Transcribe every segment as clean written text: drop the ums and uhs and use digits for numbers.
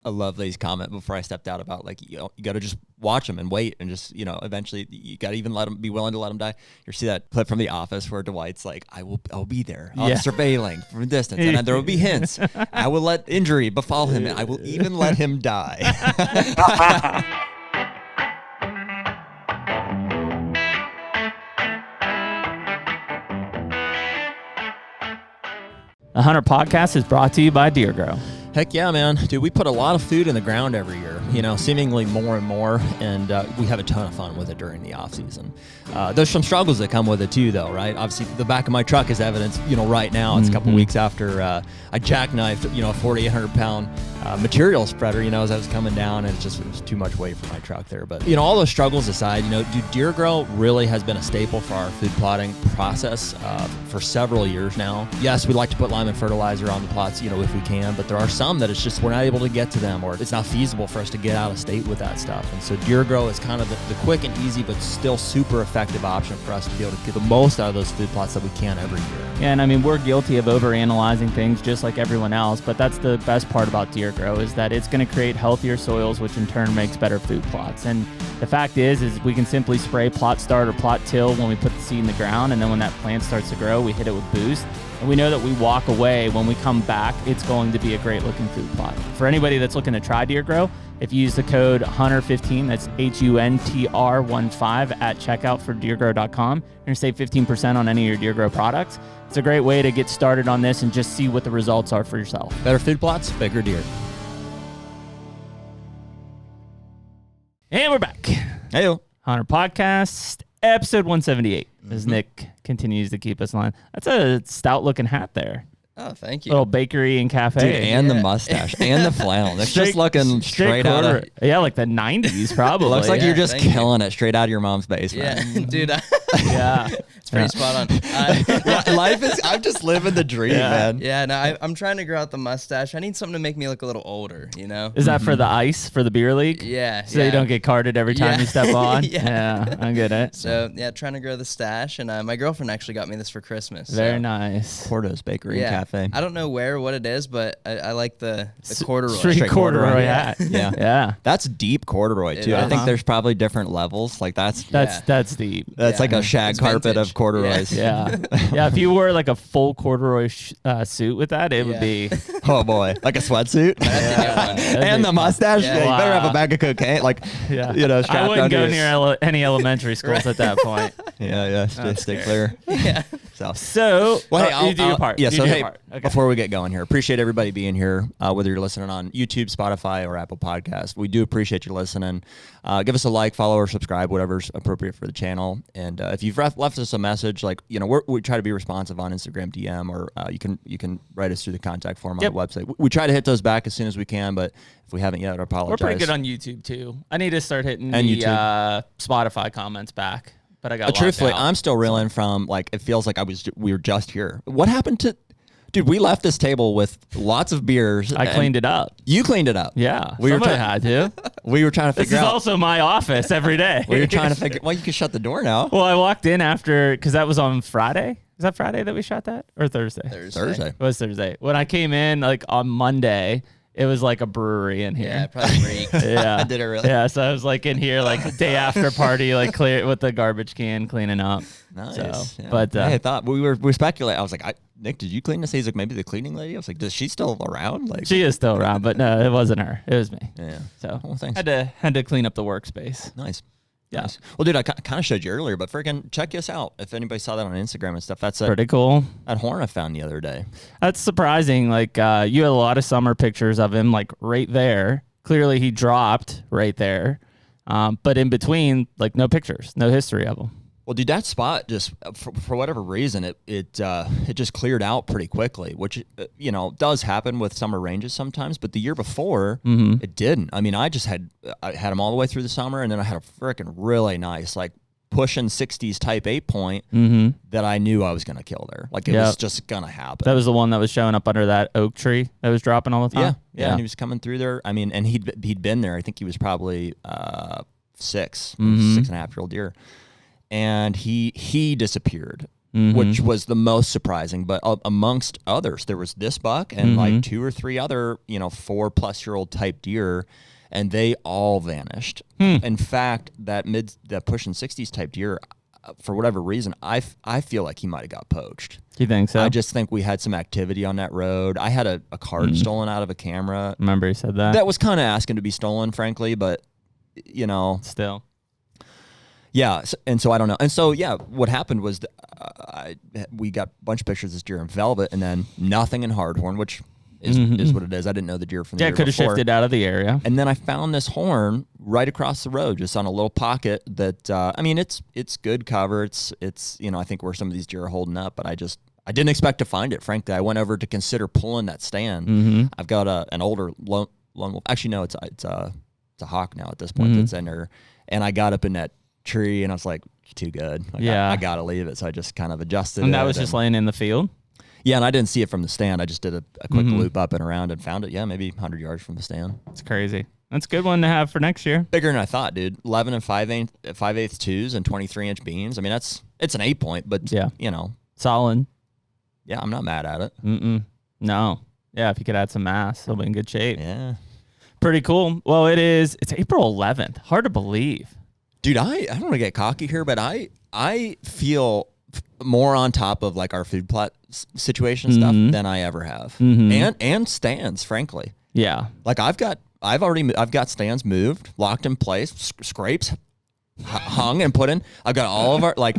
I love Lee's comment before I stepped out about like, you got to just watch them and wait and just, eventually you got to even be willing to let them die. You see that clip from The Office where Dwight's like, I'll be there. I'll be surveilling from a distance, and then there will be hints. I will let injury befall him, and I will even let him die. The HUNTR Podcast is brought to you by Deer Grow. Heck yeah, man. Dude, we put a lot of food in the ground every year, seemingly more and more, and we have a ton of fun with it during the off season. There's some struggles that come with it too, though, right? Obviously, the back of my truck is evidence, right now. It's a couple weeks after I jackknifed, a 4,800-pound material spreader, as I was coming down, and it was too much weight for my truck there. But, all those struggles aside, Deer Grow really has been a staple for our food plotting process for several years now. Yes, we like to put lime and fertilizer on the plots, if we can, but there are some that it's just we're not able to get to them, or it's not feasible for us to get out of state with that stuff. And so Deer Grow is kind of the quick and easy, but still super effective option for us to be able to get the most out of those food plots that we can every year. Yeah, and we're guilty of overanalyzing things just like everyone else, but that's the best part about Deer Grow is that it's going to create healthier soils, which in turn makes better food plots. And the fact is we can simply spray plot start or plot till when we put the seed in the ground, and then when that plant starts to grow, we hit it with Boost. And we know that we walk away, when we come back, it's going to be a great looking food plot. For anybody that's looking to try Deer Grow, if you use the code HUNTR15, that's HUNTR15 at checkout for deergrow.com, you're going to save 15% on any of your Deer Grow products. It's a great way to get started on this and just see what the results are for yourself. Better food plots, bigger deer. And we're back. Hey-o. HUNTR Podcast, episode 178. As Nick continues to keep us in line. That's a stout-looking hat there. Oh, thank you. Little bakery and cafe. Dude, and the mustache and the flannel. It's just looking straight out of... Yeah, like the 90s probably. Looks like you're just killing it straight out of your mom's basement. Yeah, dude. Yeah. It's pretty spot on. Life is... I'm just living the dream, man. Yeah, no, I'm trying to grow out the mustache. I need something to make me look a little older, Is that for the ice, for the beer league? Yeah. So you don't get carded every time you step on? Yeah, I get it. So, trying to grow the stash. And my girlfriend actually got me this for Christmas. Very nice. Porto's Bakery and Cafe. I don't know what it is, but I like the corduroy. Straight corduroy hat. Yeah. That's deep corduroy, too. I think there's probably different levels. Like that's deep. That's like a shag carpet of corduroys. Yeah. If you wore like a full corduroy suit with that, it would be... Oh, boy. Like a sweatsuit? And the mustache? Yeah, you better have a bag of cocaine. Like, strapped I wouldn't go your... near any elementary schools at that point. Yeah. Stay clear. Yeah. So you do your part. Yeah, so hey, before we get going here, appreciate everybody being here, whether you're listening on YouTube, Spotify, or Apple Podcasts. We do appreciate you listening. Give us a like, follow, or subscribe, whatever's appropriate for the channel. And if you've left us a message, like, we try to be responsive on Instagram DM, or you can write us through the contact form on the website. We try to hit those back as soon as we can, but if we haven't yet, I apologize. We're pretty good on YouTube, too. I need to start hitting the Spotify comments back. But I got truthfully, I'm still reeling from, like, it feels like we were just here. What happened to... Dude, we left this table with lots of beers. I cleaned it up. You cleaned it up. Yeah. Somebody had to. We were trying to figure out. This is also my office every day. We were trying to figure... Well, you can shut the door now. Well, I walked in after... Because that was on Friday. Is that Friday that we shot that? Or Thursday? Thursday. It was Thursday. When I came in, like, on Monday... It was like a brewery in here. Yeah, it probably reeked. Yeah. Did it really? Yeah, so I was like in here like day after party, like clear with the garbage can cleaning up. Nice. So, but I thought we speculating. I was like, Nick, did you clean this? He's like, maybe the cleaning lady. I was like, is she still around? Like, she is still around, but no, it wasn't her. It was me. Yeah. So thanks. Had to clean up the workspace. Nice. Yeah. Nice. Well, dude, I kind of showed you earlier, but freaking check us out. If anybody saw that on Instagram and stuff, that's pretty cool. That horn I found the other day. That's surprising. Like, you had a lot of summer pictures of him, like right there. Clearly, he dropped right there. But in between, like, no pictures, no history of him. Well, dude, that spot just for whatever reason it just cleared out pretty quickly, which does happen with summer ranges sometimes. But the year before, it didn't. I mean, I had them all the way through the summer, and then I had a freaking really nice, like, pushing 60s type 8-point that I knew I was gonna kill there. Like, it was just gonna happen. That was the one that was showing up under that oak tree that was dropping all the time. Yeah. And he was coming through there. I mean, and he'd been there. I think he was probably 6.5-year-old deer. And he disappeared which was the most surprising. But amongst others, there was this buck and like 2 or 3 other, 4-plus-year-old type deer, and they all vanished. In fact, that pushing 60s type deer, for whatever reason, I feel like he might have got poached. You think so? I just think we had some activity on that road. I had a card stolen out of a camera. Remember you said that? That was kind of asking to be stolen, frankly, but, Still. Yeah, and so I don't know. And so, yeah, what happened was we got a bunch of pictures of this deer in velvet and then nothing in hardhorn, which is what it is. I didn't know the deer from the year could have before. shifted out of the area. And then I found this horn right across the road, just on a little pocket that, it's good cover. It's I think where some of these deer are holding up, but I didn't expect to find it, frankly. I went over to consider pulling that stand. I've got an older lone wolf. Actually, no, it's a hawk now at this point that's in there. And I got up in that tree and I was like, too good. I got to leave it. So I just kind of adjusted it. And that was just laying in the field? Yeah, and I didn't see it from the stand. I just did a quick loop up and around and found it, maybe 100 yards from the stand. It's crazy. That's a good one to have for next year. Bigger than I thought, dude. 11 and 5/8 twos and 23-inch beans. I mean, it's an 8-point, but, Solid. Yeah, I'm not mad at it. No. Yeah, if you could add some mass, it'll be in good shape. Yeah. Pretty cool. Well, it's April 11th. Hard to believe. Dude, I don't want to get cocky here, but I feel more on top of like our food plot situation stuff than I ever have, and stands, frankly. Yeah, like I've got stands moved, locked in place, scrapes hung and put in. I've got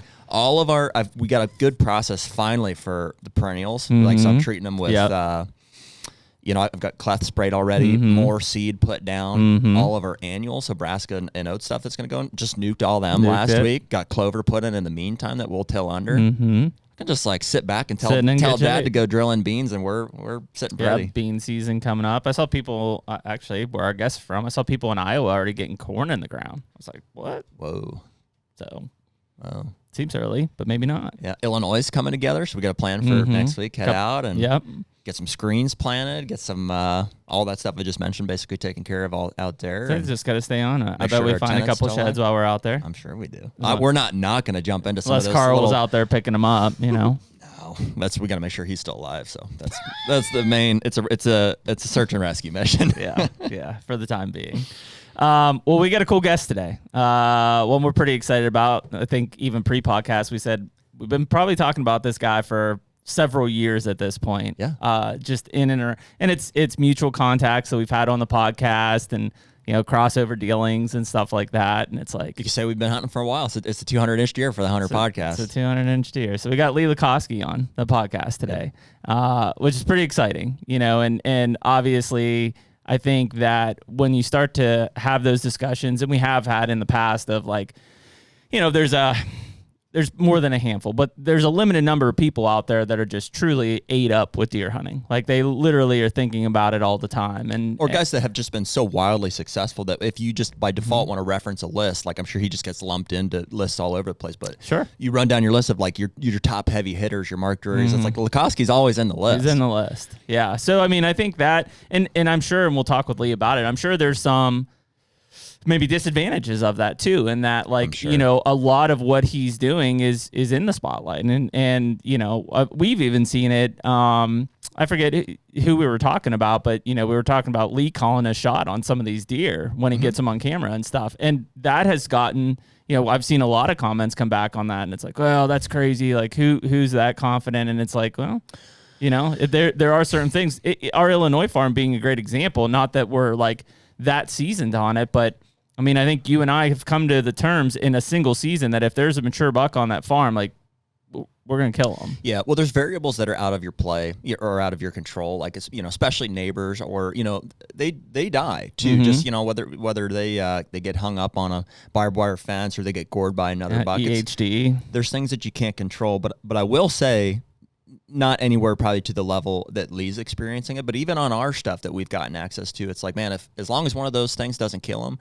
we got a good process finally for the perennials. Like, so I'm treating them with. I've got cleth sprayed already, more seed put down, all of our annuals, so brassica and oat stuff that's going to go in. Just nuked all them last week. Got clover put in the meantime that we'll till under. I can just like sit back and tell Dad to go drill in beans, and we're sitting pretty. Yeah, bean season coming up. I saw people, actually, where our guests are from, I saw people in Iowa already getting corn in the ground. I was like, what? Whoa. So, seems early, but maybe not. Yeah, Illinois is coming together, so we got a plan for next week. Head out and get some screens planted, get some all that stuff I just mentioned, basically taken care of all out there. So just got to stay on it. I bet we find a couple sheds while we're out there. I'm sure we do. We're not going to jump into some of those. Unless Carl's out there picking them up, No, we got to make sure he's still alive. So that's the main. It's a search and rescue mission. yeah, for the time being. Well, we got a cool guest today. One we're pretty excited about. I think even pre-podcast we said we've been probably talking about this guy for several years at this point. Yeah. Just in and it's mutual contacts that we've had on the podcast and crossover dealings and stuff like that. And it's like, you say we've been hunting for a while. So it's a 200-inch deer for the HUNTR Podcast. It's a 200-inch deer. So we got Lee Lakosky on the podcast today, which is pretty exciting. And obviously, I think that when you start to have those discussions, and we have had in the past of like, there's more than a handful, but there's a limited number of people out there that are just truly ate up with deer hunting. Like they literally are thinking about it all the time. Or guys that have just been so wildly successful that if you just by default want to reference a list, like I'm sure he just gets lumped into lists all over the place, but sure, you run down your list of like your top heavy hitters, your Mark Drurys. It's like Lakosky's always in the list. He's in the list. Yeah. So, I mean, I think that, and I'm sure, and we'll talk with Lee about it, I'm sure there's some maybe disadvantages of that too, and that like a lot of what he's doing is in the spotlight, and we've even seen it. I forget who we were talking about, but we were talking about Lee calling a shot on some of these deer when he gets them on camera and stuff, and that has gotten I've seen a lot of comments come back on that, and it's like, well, that's crazy. Like who's that confident? And it's like, well, there are certain things. Our Illinois farm being a great example. Not that we're like that seasoned on it, but I mean, I think you and I have come to the terms in a single season that if there's a mature buck on that farm, like we're going to kill them. Yeah. Well, there's variables that are out of your play or out of your control. Like it's, especially neighbors or, they die too. Just, whether they get hung up on a barbed wire fence or they get gored by another buck. EHD. There's things that you can't control, but I will say not anywhere probably to the level that Lee's experiencing it, but even on our stuff that we've gotten access to, it's like, man, as long as one of those things doesn't kill him,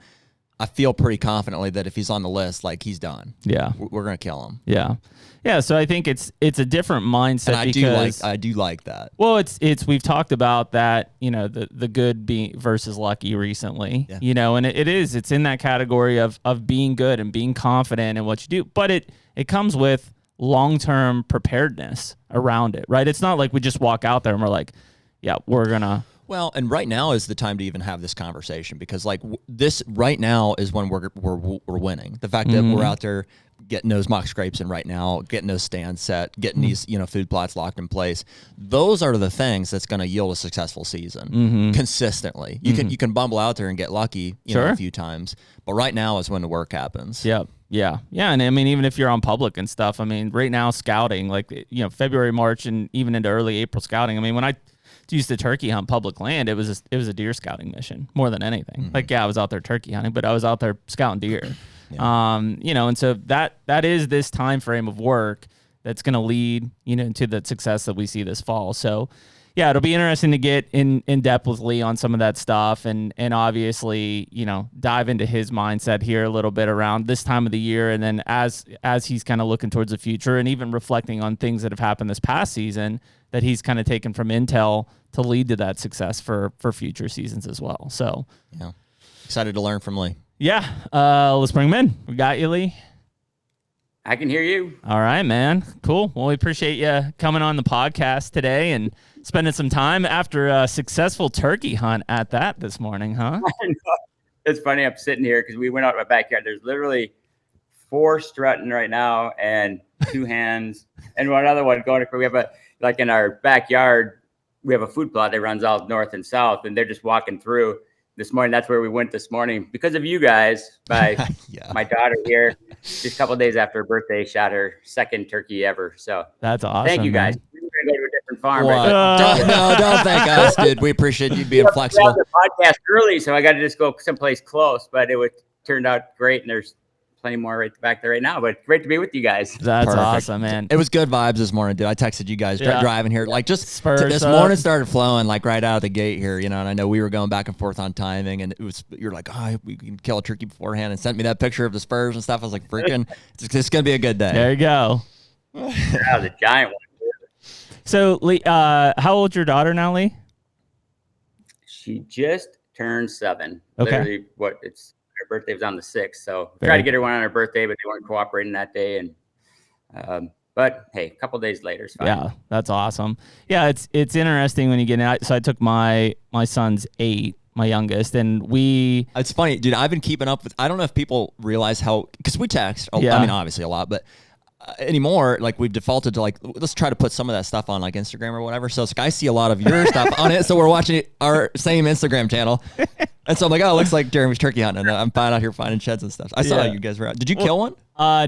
I feel pretty confidently that if he's on the list, like he's done. Yeah, we're gonna kill him. Yeah. So I think it's a different mindset. And I do like that. Well, it's we've talked about that. The good being versus lucky recently. Yeah. And it's in that category of being good and being confident in what you do. But it comes with long-term preparedness around it, right? It's not like we just walk out there and we're like, yeah, we're gonna. Well, and right now is the time to even have this conversation, because like this right now is when we're winning. The fact that we're out there getting those mock scrapes in right now, getting those stands set, getting these, food plots locked in place. Those are the things that's going to yield a successful season consistently. You can bumble out there and get lucky, know, a few times, but right now is when the work happens. Yep. Yeah. And I mean, even if you're on public and stuff, I mean, right now scouting, like, February, March, and even into early April scouting. I mean, when I used to turkey hunt public land, it was a deer scouting mission more than anything. Like, yeah, I was out there turkey hunting, but I was out there scouting deer. Yeah. And so that is this time frame of work that's going to lead, to the success that we see this fall. So, yeah, it'll be interesting to get in depth with Lee on some of that stuff, and obviously, dive into his mindset here a little bit around this time of the year, and then as he's kind of looking towards the future, and even reflecting on things that have happened this past season that he's kind of taken from intel to lead to that success for future seasons as well. So, yeah, excited to learn from Lee. Yeah, let's bring him in. We got you, Lee. I can hear you. All right, man. Cool. Well, we appreciate you coming on the podcast today and spending some time after a successful turkey hunt at that this morning, huh? It's funny. I'm sitting here because we went out in my backyard. There's literally 4 strutting right now and 2 hens and one other one going. We have in our backyard, we have a food plot that runs out north and south, and they're just walking through. This morning, that's where we went this morning because of you guys. My daughter here, just a couple of days after her birthday, shot her 2nd turkey ever. So that's awesome. Thank you guys. Man. We're gonna go to a different farm. Don't thank us, dude. We appreciate you being flexible. The podcast early, so I got to just go someplace close, but turned out great, and there's plenty more right back there right now, but great to be with you guys. That's Perfect. Awesome, man. It was good vibes this morning, dude. I texted you guys driving here. Like, just this up. morning started flowing like right out of the gate here, and I know we were going back and forth on timing, and you're like, oh, we can kill a turkey beforehand, and sent me that picture of the spurs and stuff. I was like, freaking, it's going to be a good day. There you go. Yeah, the giant one. So, Lee, how old's your daughter now, Lee? She just turned 7. Okay. Literally, her birthday was on the 6th, so tried to get her one on her birthday, but they weren't cooperating that day. And but hey, a couple days later, it's fine. Yeah, that's awesome. Yeah, it's interesting when you get in. So I took my son's 8, my youngest, and It's funny, dude. I've been keeping up with. I don't know if people realize how, because we text. I mean, obviously a lot, but anymore, like, we've defaulted to, like, let's try to put some of that stuff on, like, Instagram or whatever. So it's like I see a lot of your stuff on it, so we're watching our same Instagram channel, and so I'm like, oh, it looks like Jeremy's turkey hunting, and I'm out here finding sheds and stuff. I saw you guys were out. Did you kill one?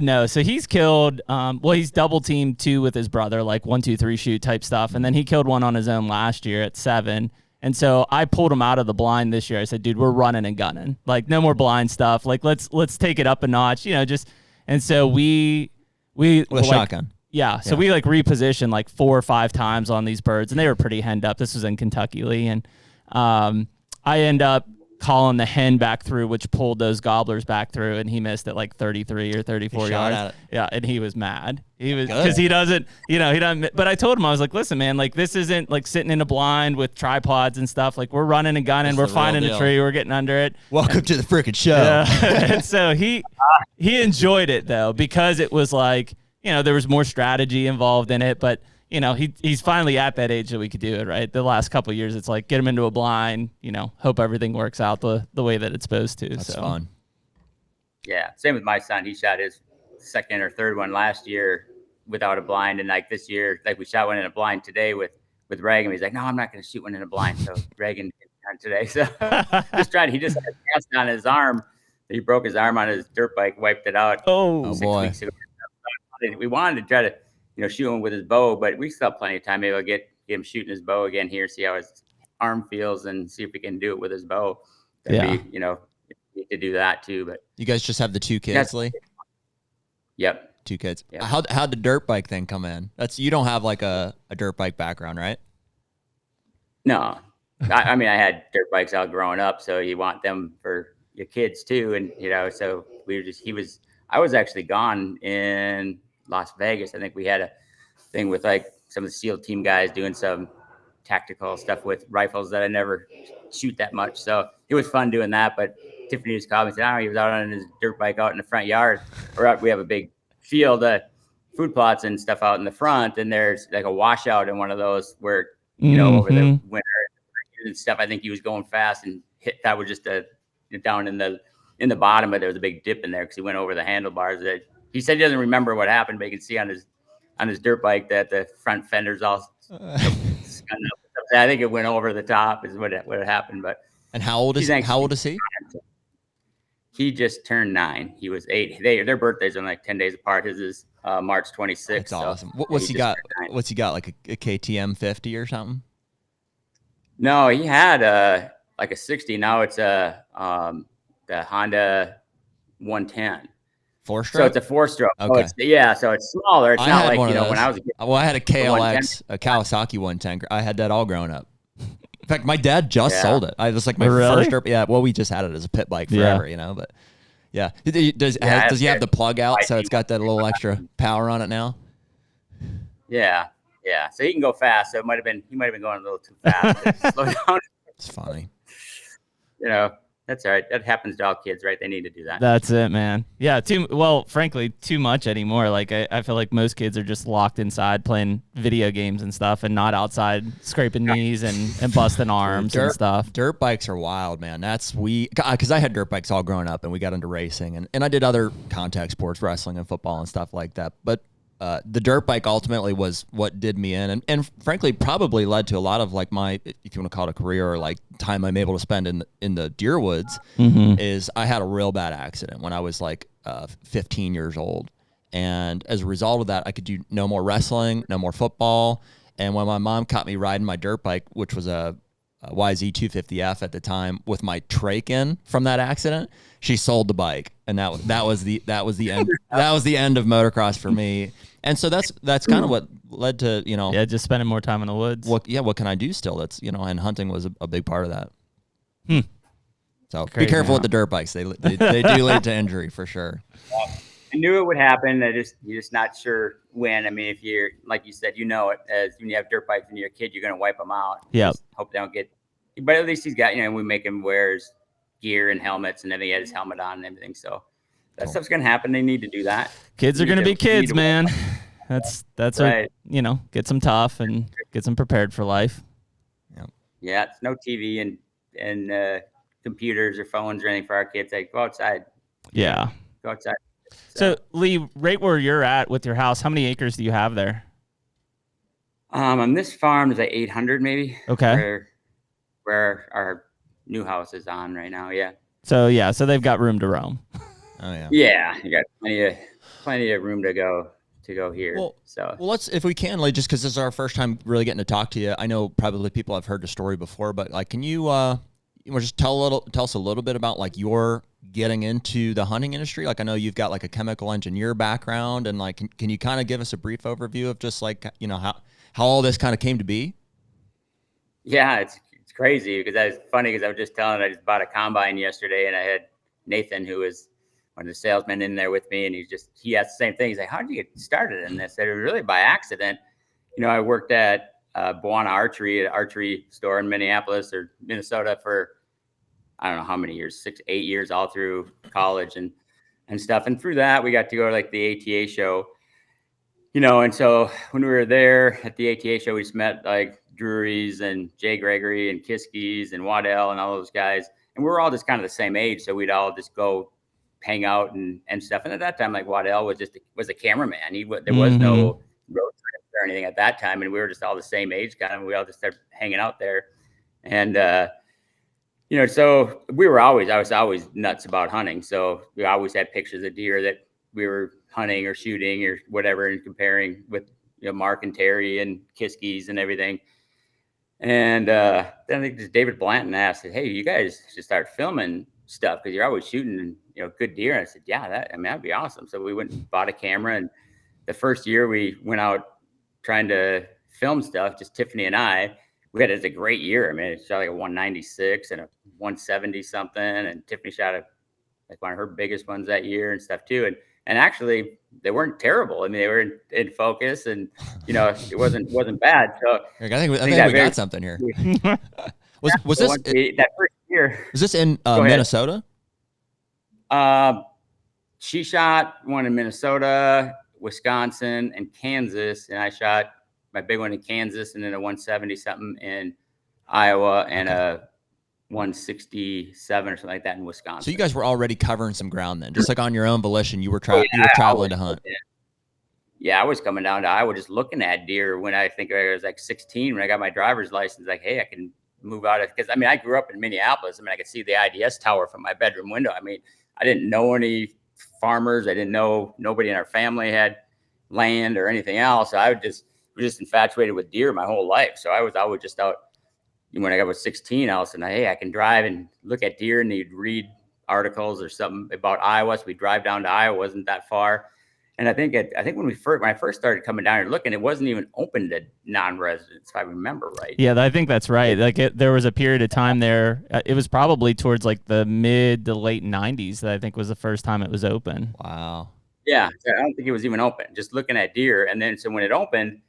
No. So he's killed. He's double teamed 2 with his brother, like 1, 2, 3 shoot type stuff, and then he killed one on his own last year at 7. And so I pulled him out of the blind this year. I said, dude, we're running and gunning. Like, no more blind stuff. Like, let's take it up a notch. And so we with a shotgun. Yeah. So we repositioned like 4 or 5 times on these birds, and they were pretty henned up. This was in Kentucky, Lee. And I end up calling the hen back through, which pulled those gobblers back through, and he missed at like 33 or 34 yards. At it. Yeah. And he was mad. He was, because he doesn't, but I told him, I was like, listen, man, like, this isn't like sitting in a blind with tripods and stuff. Like, we're running and gunning. We're finding a tree. We're getting under it. Welcome to the freaking show. Yeah. And so he enjoyed it, though, because it was like, there was more strategy involved in it, but he's finally at that age that we could do it, right? The last couple of years, it's like, get him into a blind, hope everything works out the way that it's supposed to. That's fun. Yeah. Same with my son. He shot his 2nd or 3rd one last year without a blind. And like this year, like, we shot one in a blind today with Reagan. He's like, no, I'm not going to shoot one in a blind. So Reagan did today. So he just had a cast on his arm. He broke his arm on his dirt bike, wiped it out. Oh 6 boy. weeks ago. We wanted to try to, shoot him with his bow, but we still have plenty of time. Maybe we'll get him shooting his bow again here, see how his arm feels, and see if we can do it with his bow. That'd be, to do that too. But you guys just have the 2 kids, Lee? Yep. 2 kids. Yep. How'd the dirt bike thing come in? You don't have like a dirt bike background, right? No. I mean, I had dirt bikes out growing up, so you want them for your kids too. And, so I was actually gone in Las Vegas. I think we had a thing with like some of the SEAL team guys doing some tactical stuff with rifles that I never shoot that much. So it was fun doing that. But Tiffany just called me and said, he was out on his dirt bike out in the front yard. We have a big field food plots and stuff out in the front, and there's like a washout in one of those where, you know, over the winter and stuff. I think he was going fast and hit that was just down in the bottom, but there was a big dip in there because he went over the handlebars. That he said he doesn't remember what happened, but you can see on his dirt bike that the front fender's all I think it went over the top is what happened. But and how old is he? He just turned 9. He was 8. Their birthdays are like 10 days apart. His is March 26th. That's awesome. What's he got? What's he got? Like a KTM 50 or something? No, he had like a 60. Now it's the Honda 110. 4-stroke? So it's a 4-stroke. Okay. So it's smaller. It's not like, you know, when I was a kid. Well, I had a KLX, a Kawasaki 110. I had that all growing up. In fact, my dad just sold it. It was like my first dirt. Yeah, well, we just had it as a pit bike forever, you know. But yeah, does he have the plug out so it's got that little extra power on it now? Yeah. So he can go fast. So he might have been going a little too fast. Slow down. It's funny. You know, that's all right. That happens to all kids, right? They need to do that. That's it, man. Yeah, frankly, too much anymore. Like I feel like most kids are just locked inside playing video games and stuff and not outside scraping knees and busting arms and stuff. Dirt bikes are wild, man. Because I had dirt bikes all growing up and we got into racing and I did other contact sports, wrestling and football and stuff like that. But the dirt bike ultimately was what did me in and frankly probably led to a lot of like my, if you want to call it a career or like time I'm able to spend in the deer woods is I had a real bad accident when I was like 15 years old. And as a result of that, I could do no more wrestling, no more football. And when my mom caught me riding my dirt bike, which was a YZ 250F at the time with my trach in from that accident, she sold the bike. And that was the end. That was the end of motocross for me. And so that's kind of what led to, you know, just spending more time in the woods. What can I do still? That's, you know, and hunting was a big part of that. So be careful with the dirt bikes. They do lead to injury for sure. I knew it would happen. You're just not sure when. I mean, if you're, like you said, you know it, as when you have dirt bikes when you're a kid, you're going to wipe them out. Yeah. Hope they don't get, but at least he's got, you know, we make him wear his gear and helmets and everything. He had his helmet on and everything. So that stuff's going to happen. They need to do that. Kids are going to be kids, man. That's right. You know, gets them tough and gets them prepared for life. Yeah. It's no TV and computers or phones or anything for our kids. Like, go outside. Yeah. Go outside. So Lee, right where you're at with your house, how many acres do you have there? On this farm is like 800 maybe. Okay. Where our new house is on right now. Yeah. So they've got room to roam. Oh yeah. Yeah, you got plenty of room to go here. Well, let's, if we can, like, just because this is our first time really getting to talk to you. I know probably people have heard the story before, but like, can you just tell us a little bit about like your getting into the hunting industry? Like, I know you've got like a chemical engineer background, and like, can you kind of give us a brief overview of just like, you know, how all this kind of came to be? Yeah, it's crazy because that's funny because I was just telling, I just bought a combine yesterday and I had Nathan, who was one of the salesmen, in there with me, and he asked the same thing. He's like, how did you get started in this? I said, it was really by accident. You know, I worked at Buana Archery, an archery store in Minneapolis or Minnesota for, I don't know how many years, 6, 8 years, all through college and stuff. And through that, we got to go to like the ATA show, you know. And so when we were there at the ATA show, we just met like Drury's and Jay Gregory and Kiskies and Whitetail and all those guys. And we were all just kind of the same age. So we'd all just go hang out and stuff. And at that time, like Whitetail was a cameraman. There was no road trips or anything at that time. And we were just all the same age kind of. We all just started hanging out there. And, you know, so I was always nuts about hunting. So we always had pictures of deer that we were hunting or shooting or whatever, and comparing with, you know, Mark and Terry and Kiskies and everything. And then I think David Blanton asked, hey, you guys should start filming stuff because you're always shooting, you know, good deer. And I said, yeah, that'd be awesome. So we went and bought a camera, and the first year we went out trying to film stuff, just Tiffany and I. We had a great year. I mean, it shot like a 196 and a 170 something, and Tiffany shot like one of her biggest ones that year and stuff too. And actually, they weren't terrible. I mean, they were in focus, and you know, it wasn't bad. So I think we got something here. Was this that first year? Was this in Minnesota? She shot one in Minnesota. Wisconsin and Kansas, and I shot my big one in Kansas, and then a 170 something in Iowa, and a 167 or something like that in Wisconsin. So you guys were already covering some ground then, just like on your own volition. You were traveling to hunt. Yeah, I was coming down to Iowa just looking at deer when I think I was like 16 when I got my driver's license. Like, hey, I can move out of, because I mean, I grew up in Minneapolis. I mean, I could see the IDS tower from my bedroom window. I mean, I didn't know any farmers. I didn't know, nobody in our family had land or anything else. I was just infatuated with deer my whole life. So I was just out. When I was 16, I was saying, hey, I can drive and look at deer, and you'd read articles or something about Iowa. So we drive down to Iowa, wasn't that far. And I think when I first started coming down here looking, it wasn't even open to non-residents, if I remember right. Yeah, I think that's right. Like there was a period of time there. It was probably towards like the mid to late 90s that I think was the first time it was open. Wow. Yeah, I don't think it was even open. Just looking at deer, and then so when it opened,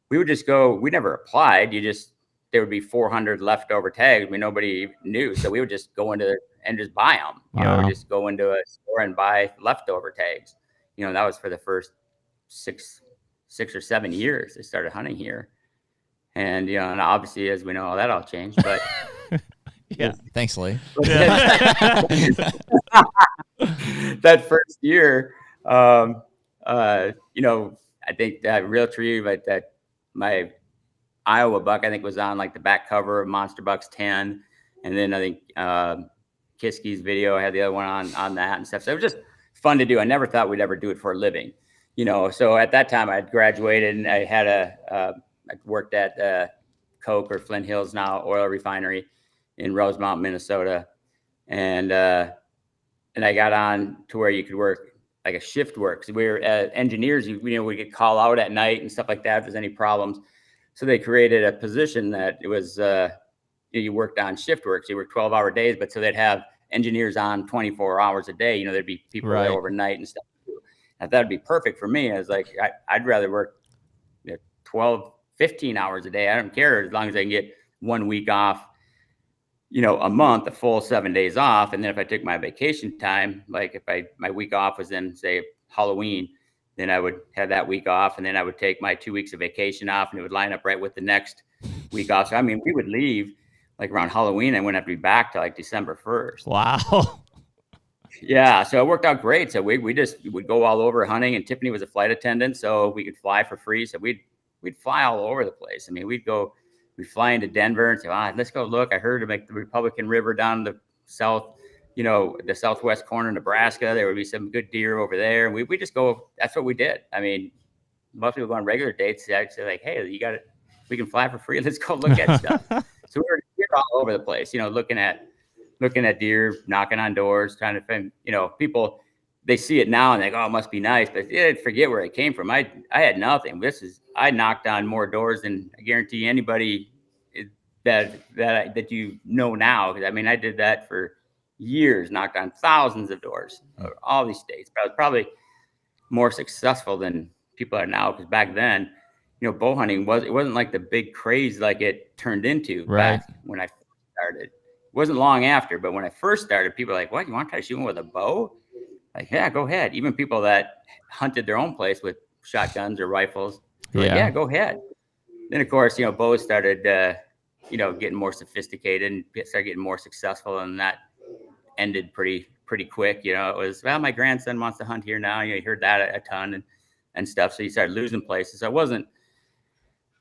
we would just go. We never applied. There would be 400 leftover tags. I mean, nobody knew, so we would just go into and just buy them. You know, just go into a store and buy leftover tags. You know, that was for the first six or 7 years I started hunting here. And, you know, and obviously, as we know, that all changed, but yeah. Thanks, Lee. That first year, you know, I think that real tree, but that my Iowa buck, I think, was on like the back cover of Monster Bucks 10. And then I think Kiski's video, I had the other one on that and stuff. So it was just fun to do. I never thought we'd ever do it for a living, you know. So at that time I had graduated, and I had I worked at Coke, or Flint Hills now, oil refinery in Rosemount, Minnesota. And I got on to where you could work like a shift work. So we were engineers, you know, we could call out at night and stuff like that if there's any problems. So they created a position that it was, you worked on shift work. So you work 12-hour days, but so they'd have engineers on 24 hours a day. You know, there'd be people there overnight and stuff. And that'd be perfect for me. I was like, I'd rather work 12, 15 hours a day. I don't care, as long as I can get 1 week off, you know, a month, a full 7 days off. And then if I took my vacation time, like if my week off was in, say, Halloween, then I would have that week off, and then I would take my 2 weeks of vacation off, and it would line up right with the next week off. So, I mean, we would leave like around Halloween, and wouldn't have to be back till like December 1st. Wow. Yeah. So it worked out great. So we would go all over hunting, and Tiffany was a flight attendant, so we could fly for free. So we'd fly all over the place. I mean, we'd fly into Denver and say, let's go look. I heard of like the Republican River down the south, you know, the southwest corner of Nebraska. There would be some good deer over there. And we just go, that's what we did. I mean, most people go on regular dates. I'd say like, hey, we can fly for free. Let's go look at stuff. So we were all over the place, you know, looking at deer, knocking on doors, trying to find, you know, people, they see it now and they go, oh, it must be nice. But they forget where it came from. I had nothing. I knocked on more doors than I guarantee anybody that you know now. Because I mean, I did that for years, knocked on thousands of doors, all these states. But I was probably more successful than people are now, because back then, you know, bow hunting wasn't like the big craze like it turned into back when I started. It wasn't long after, but when I first started, people were like, what, you want to try shooting with a bow? Like, yeah, go ahead. Even people that hunted their own place with shotguns or rifles, like, yeah, go ahead. Then of course, you know, bows started you know, getting more sophisticated and started getting more successful, and that ended pretty quick. You know, it was, well, my grandson wants to hunt here now. You know, you heard that a ton and stuff. So you started losing places. So it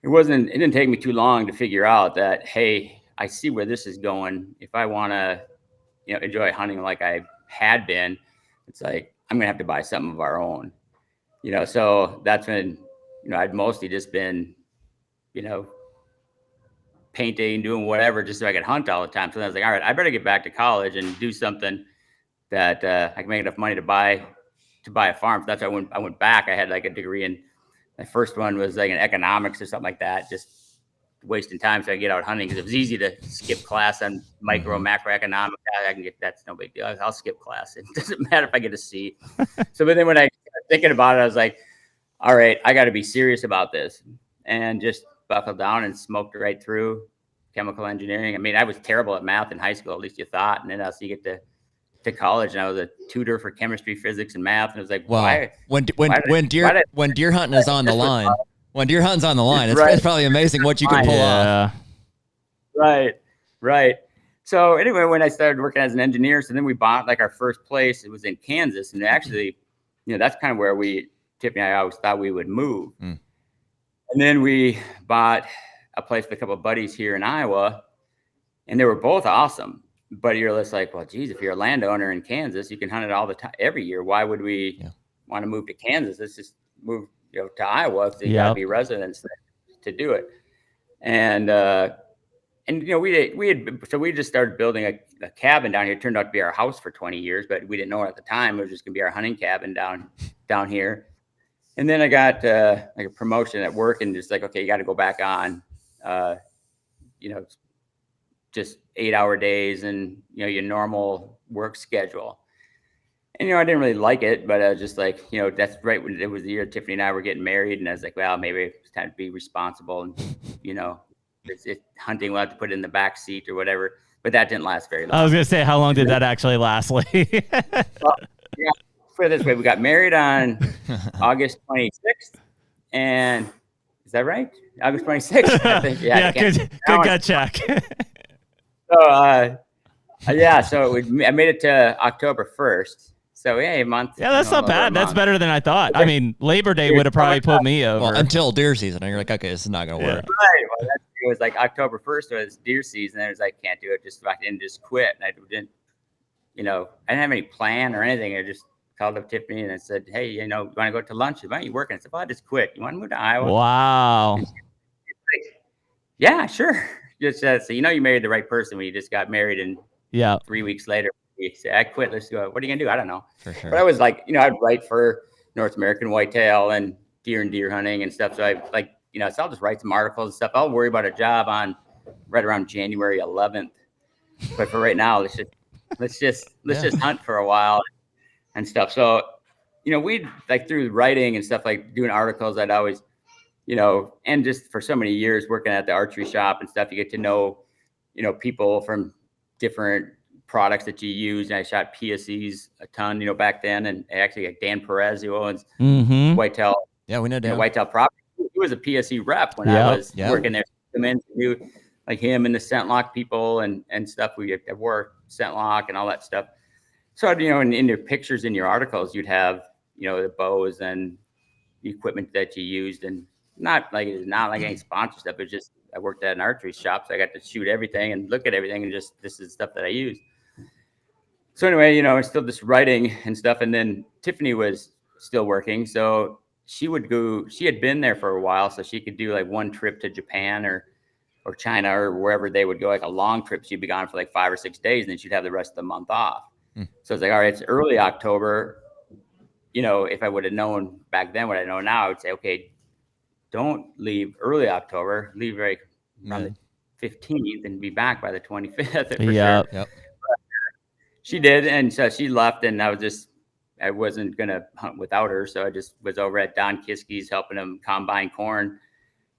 didn't take me too long to figure out that, hey, I see where this is going. If I want to, you know, enjoy hunting like I had been, it's like, I'm going to have to buy something of our own, you know? So that's when, you know, I'd mostly just been, you know, painting, doing whatever, just so I could hunt all the time. So I was like, all right, I better get back to college and do something that I can make enough money to buy a farm. So that's why I went back. I had like a degree in, my first one was like in economics or something like that, just wasting time so I get out hunting, because it was easy to skip class on micro macroeconomics. I can get, that's no big deal. I'll skip class. It doesn't matter if I get a C. So, but then when I started thinking about it, I was like, all right, I got to be serious about this, and just buckled down and smoked right through chemical engineering. I mean, I was terrible at math in high school, at least you thought. And then also you get to to college, and I was a tutor for chemistry, physics, and math. And it was like, Wow. why? When deer hunting is on the line, when deer hunting's on the line, it's probably amazing what you can pull off. Right. So anyway, when I started working as an engineer, so then we bought like our first place. It was in Kansas, and actually, that's kind of where Tiffany and I always thought we would move. And then we bought a place with a couple of buddies here in Iowa, and they were both awesome. But you're just like, well, geez, if you're a landowner in Kansas, you can hunt it all the time, every year. Why would we want to move to Kansas? Let's just move, to Iowa. So you got to be residents to do it. And we just started building a cabin down here. It turned out to be our house for 20 years, but we didn't know it at the time. It was just going to be our hunting cabin down here. And then I got like a promotion at work, and just like, okay, you got to go back on, just 8-hour days and, your normal work schedule. And, I didn't really like it, but I was just like, that's right when it was the year Tiffany and I were getting married. And I was like, well, maybe it's time to be responsible. And, it's hunting, we'll have to put it in the back seat or whatever. But that didn't last very long. I was going to say, how long did that actually last, Lee? Well, put it this way. We got married on August 26th. And is that right? August 26th, I think. Yeah, good gut check. So, I made it to October 1st. So, a month. Yeah, that's not bad. That's better than I thought. I mean, Labor Day would have probably put me over. Well, until deer season. And you're like, okay, this is not going to work. Right. Well, it was like October 1st was deer season. And I was like, can't do it. Just back in, just quit. And I didn't, I didn't have any plan or anything. I just called up Tiffany and I said, hey, you want to go to lunch? Why aren't you working? I said, well, I just quit. You want to move to Iowa? Wow. Like, yeah, sure. Just so you married the right person when you just got married, and 3 weeks later you say, I quit. Let's go. What are you gonna do? I don't know. For sure. But I was like, I'd write for North American Whitetail and deer hunting and stuff. So I so I'll just write some articles and stuff. I'll worry about a job on right around January 11th. But for right now, let's just hunt for a while and stuff. So, we'd like through writing and stuff, like doing articles, I'd always, and just for so many years working at the archery shop and stuff, you get to know, people from different products that you use. And I shot PSEs a ton, back then. And actually like Dan Perez, who owns Whitetail. Yeah, we know Dan. Whitetail Property. He was a PSE rep when I was working there. Come in to do like him and the scent lock people and stuff. We wore scent lock and all that stuff. So, in your pictures in your articles, you'd have, the bows and the equipment that you used, and not like any sponsor stuff. It's just, I worked at an archery shop, so I got to shoot everything and look at everything, and just, this is stuff that I use. So anyway, I'm still just writing and stuff. And then Tiffany was still working. So she had been there for a while, so she could do like one trip to Japan or China or wherever they would go, like a long trip. She'd be gone for like 5 or 6 days, and then she'd have the rest of the month off. So it's like, all right, it's early October. If I would have known back then what I know now, I would say, okay, don't leave early October, leave around the 15th and be back by the 25th. For sure. Yep. She did. And so she left, and I wasn't going to hunt without her. So I just was over at Don Kiskey's helping him combine corn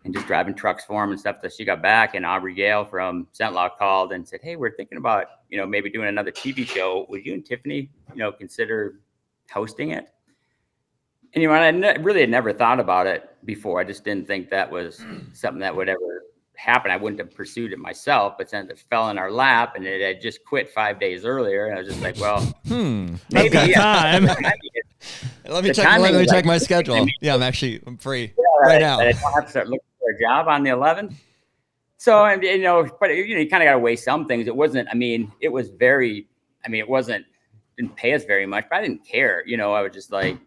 and just driving trucks for him and stuff. So she got back, and Aubrey Gale from Scentlock called and said, hey, we're thinking about, maybe doing another TV show. Would you and Tiffany, consider hosting it? And, I really had never thought about it before. I just didn't think that was something that would ever happen. I wouldn't have pursued it myself, but then it fell in our lap, and it had just quit 5 days earlier. And I was just like, well, maybe time. Let me check my schedule. Yeah, I'm free right now. I don't have to start looking for a job on the 11th. So, but you kind of got to weigh some things. It wasn't, it was didn't pay us very much, but I didn't care. I was just like,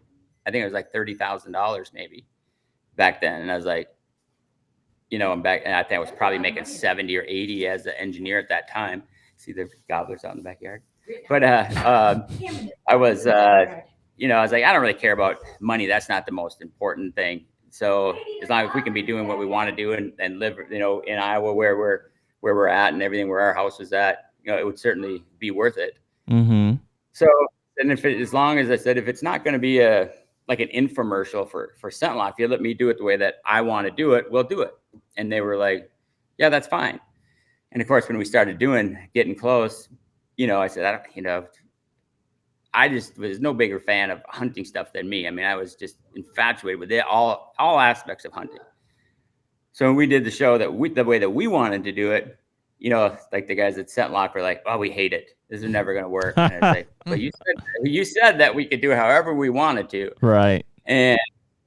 I think it was like $30,000 maybe back then. And I was like, I'm back, and I think I was probably making 70 or 80 as an engineer at that time. See the gobblers out in the backyard. But I was, I was like, I don't really care about money. That's not the most important thing. So as long as we can be doing what we want to do and live, in Iowa where we're at and everything, where our house is at, it would certainly be worth it. So, and as long as I said, if it's not going to be like an infomercial for Scentlock, if you let me do it the way that I want to do it, we'll do it. And they were like, yeah, that's fine. And of course, when we started getting close, I said, I just was no bigger fan of hunting stuff than me. I mean, I was just infatuated with it, all aspects of hunting. So when we did the show the way that we wanted to do it, you know, like the guys at ScentLock were like, "Oh, we hate it. This is never going to work." And it's like, "But you said that we could do it however we wanted to." Right. And,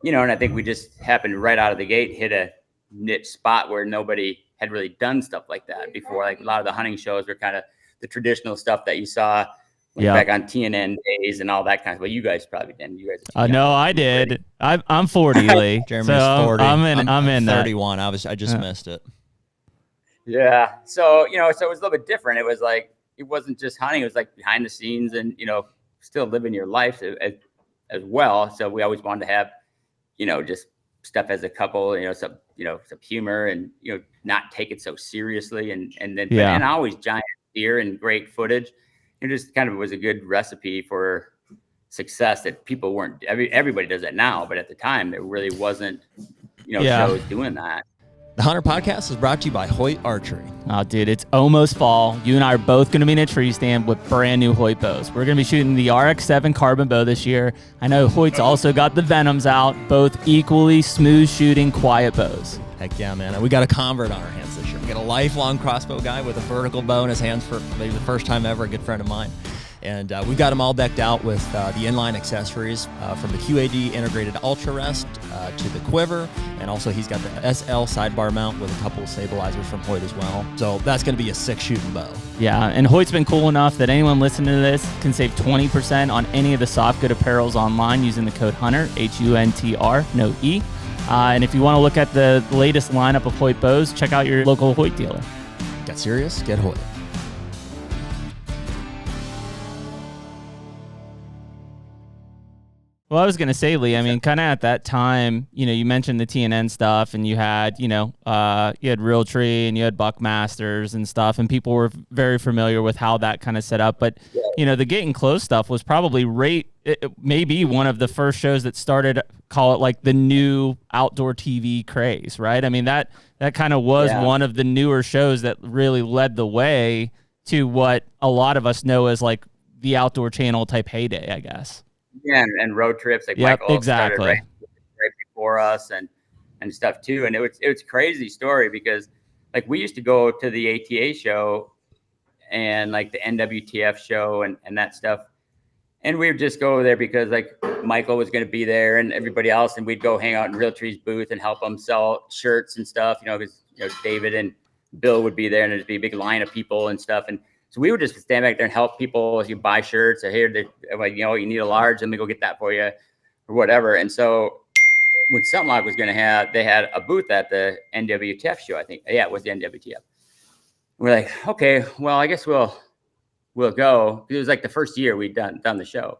you know, and I think we just happened right out of the gate, hit a niche spot where nobody had really done stuff like that before. Like a lot of the hunting shows were kind of the traditional stuff that you saw back on TNN days and all that kind of. Well, you guys probably didn't. You guys. No, I did. I'm 40, Lee. Jeremy's so 40. I'm in 31. I just missed it. Yeah. So, you know, so it was a little bit different. It was like, it wasn't just hunting. It was like behind the scenes and, you know, still living your life as well. So we always wanted to have, you know, just stuff as a couple, some humor and, you know, not take it so seriously. And always giant deer and great footage. It just kind of was a good recipe for success that people weren't, everybody does that now, but at the time there really wasn't, shows doing that. The HUNTR Podcast is brought to you by Hoyt Archery. Oh, dude, it's almost fall. You and I are both going to be in a tree stand with brand new Hoyt bows. We're going to be shooting the RX-7 carbon bow this year. I know Hoyt's also got the Venoms out, both equally smooth shooting, quiet bows. Heck yeah, man. And we got a convert on our hands this year. We got a lifelong crossbow guy with a vertical bow in his hands for maybe the first time ever, a good friend of mine. And we've got them all decked out with the inline accessories from the QAD integrated Ultra Rest to the quiver. And also he's got the SL sidebar mount with a couple of stabilizers from Hoyt as well. So that's going to be a sick shooting bow. Yeah, and Hoyt's been cool enough that anyone listening to this can save 20% on any of the soft good apparels online using the code HUNTR, HUNTR, no E. And if you want to look at the latest lineup of Hoyt bows, check out your local Hoyt dealer. Get serious? Get Hoyt. Well, I was going to say, Lee, I mean, kind of at that time, you mentioned the TNN stuff and you had, you had Realtree and you had Buckmasters and stuff, and people were very familiar with how that kind of set up. But, the Getting Close stuff was probably maybe one of the first shows that started, call it like the new outdoor TV craze, right? I mean, that kind of was one of the newer shows that really led the way to what a lot of us know as like the Outdoor Channel type heyday, I guess. Yeah, and road trips like Michael started right before us and stuff too. And it was crazy story because like we used to go to the ATA show and like the NWTF show and that stuff. And we would just go over there because like Michael was going to be there and everybody else, and we'd go hang out in Realtree's booth and help them sell shirts and stuff, because David and Bill would be there and there'd be a big line of people and stuff. And so we would just stand back there and help people. If you buy shirts or here, you need a large, let me go get that for you or whatever. And so when ScentLock was going to have, they had a booth at the NWTF show, I think. Yeah, it was the NWTF. We're like, okay, well, I guess we'll go. It was like the first year we'd done the show.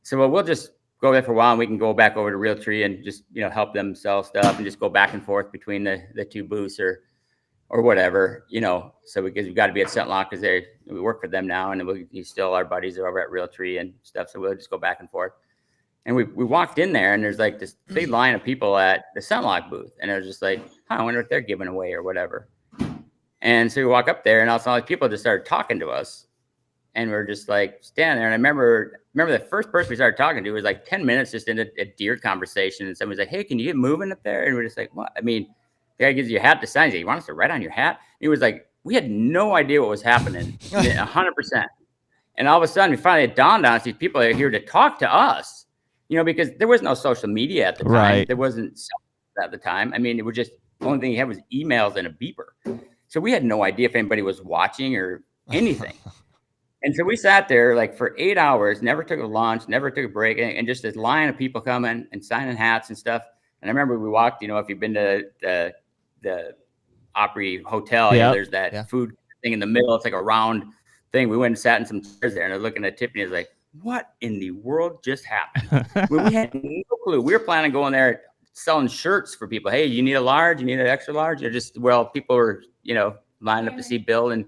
So we'll just go there for a while and we can go back over to Realtree and just, help them sell stuff and just go back and forth between the two booths or whatever, so because we've got to be at ScentLock because we work for them now and we still our buddies are over at Realtree and stuff. So we'll just go back and forth. And we walked in there and there's like this big line of people at the ScentLock booth. And it was just like, I wonder what they're giving away or whatever. And so we walk up there and all of a sudden people just started talking to us. And we're just like standing there. And I remember the first person we started talking to was like 10 minutes just in a deer conversation. And somebody's like, hey, can you get moving up there? And we're just like, what? I mean, the guy gives you a hat to sign. He's like, you want us to write on your hat? And he was like, we had no idea what was happening, 100%. And all of a sudden, we finally had dawned on us, these people are here to talk to us, because there was no social media at the time. Right. There wasn't at the time. I mean, it was just the only thing you had was emails and a beeper. So we had no idea if anybody was watching or anything. And so we sat there like for 8 hours, never took a lunch, never took a break, and just this line of people coming and signing hats and stuff. And I remember we walked, if you've been to the Opry Hotel, there's that food thing in the middle. It's like a round thing. We went and sat in some chairs there and I was looking at Tiffany. I was like, what in the world just happened? We had no clue. We were planning on going there selling shirts for people. Hey, you need a large? You need an extra large? People were, lining up to see Bill and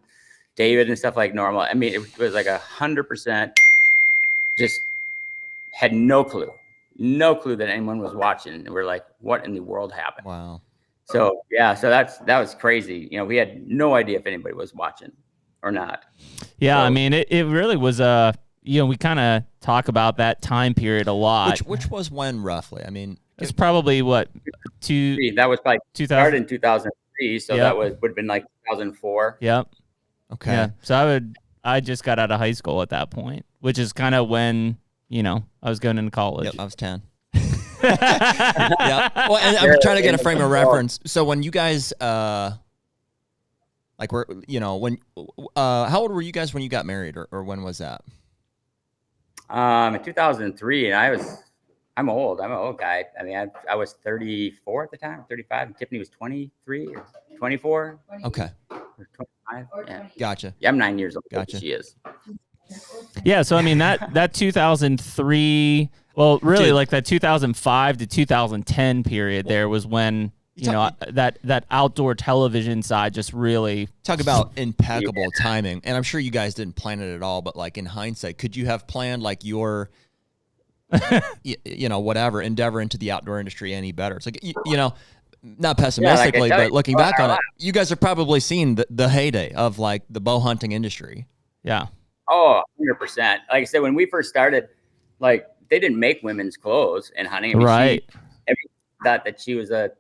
David and stuff like normal. I mean, it was like 100% just had no clue that anyone was watching. And we're like, what in the world happened? Wow. So, that was crazy. We had no idea if anybody was watching or not. Yeah. So, I mean, it really was we kind of talk about that time period a lot. Which was when roughly? I mean, it's probably what that was like 2000 started in 2003, so that would have been like 2004. Yep. Okay. Yeah. So I just got out of high school at that point, which is kind of when I was going into college. Yep, I was 10. Yeah. Well, and I'm trying to get a frame of reference. So when you guys, like, were when, how old were you guys when you got married, or when was that? In 2003, and I'm old. I'm an old guy. I mean, I was 34 at the time, 35, and Tiffany was 23 or 24. Okay. Or 25. Yeah. Gotcha. Yeah, I'm 9 years old. Gotcha. She is. Yeah. So I mean that 2003. Well, really, Dude. like that 2005 to 2010 period there was when, that outdoor television side just really... Talk about impeccable timing. And I'm sure you guys didn't plan it at all, but like in hindsight, could you have planned like your, whatever, endeavor into the outdoor industry any better? It's like, not pessimistically, but looking back on it, you guys have probably seen the heyday of like the bow hunting industry. Yeah. Oh, 100%. Like I said, when we first started, like, they didn't make women's clothes in hunting. I mean, right. Everyone thought that she was a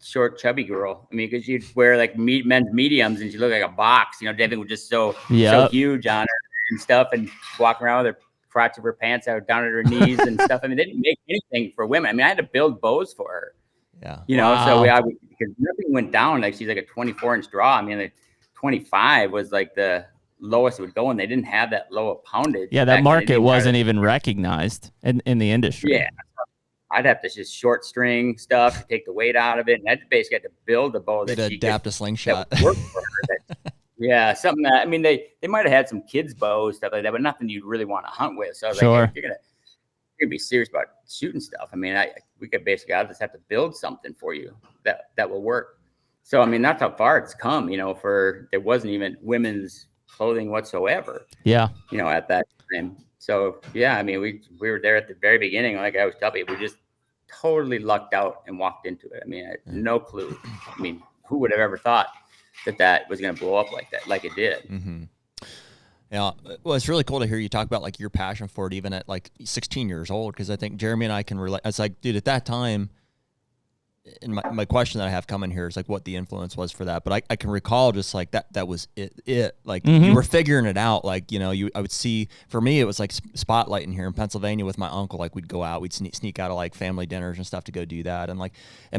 short, chubby girl. I mean, because you'd wear like men's mediums and she looked like a box. Devin was just so huge on her and stuff, and walking around with her crotch of her pants out down at her knees and stuff. I mean, they didn't make anything for women. I mean, I had to build bows for her. Yeah. So because nothing went down. Like, she's like a 24-inch draw. I mean, like 25 was like the lowest it would go, and they didn't have that low of poundage. Yeah, that market wasn't even recognized in the industry. Yeah, I'd have to just short string stuff to take the weight out of it, and I basically had to build a bow that she adapt a slingshot. That would work for her. Yeah, something that, I mean, they might have had some kids' bows, stuff like that, but nothing you'd really want to hunt with. So I was like, hey, you're gonna be serious about shooting stuff. I mean, we could basically, I'll just have to build something for you that will work. So I mean, that's how far it's come. There wasn't even women's clothing whatsoever. Yeah. At that time. So yeah, I mean, we were there at the very beginning. Like I was telling you, we just totally lucked out and walked into it. I mean, I had no clue. I mean, who would have ever thought that was going to blow up like that, like it did. Mm-hmm. Yeah. Well, it's really cool to hear you talk about like your passion for it, even at like 16 years old. Cause I think Jeremy and I can relate. It's like, dude, at that time, and my question that I have coming here is like what the influence was for that. But I can recall just like that was it. Like you were figuring it out. Like, I would see, for me, it was like spotlighting here in Pennsylvania with my uncle. Like we'd go out, we'd sneak out of like family dinners and stuff to go do that. And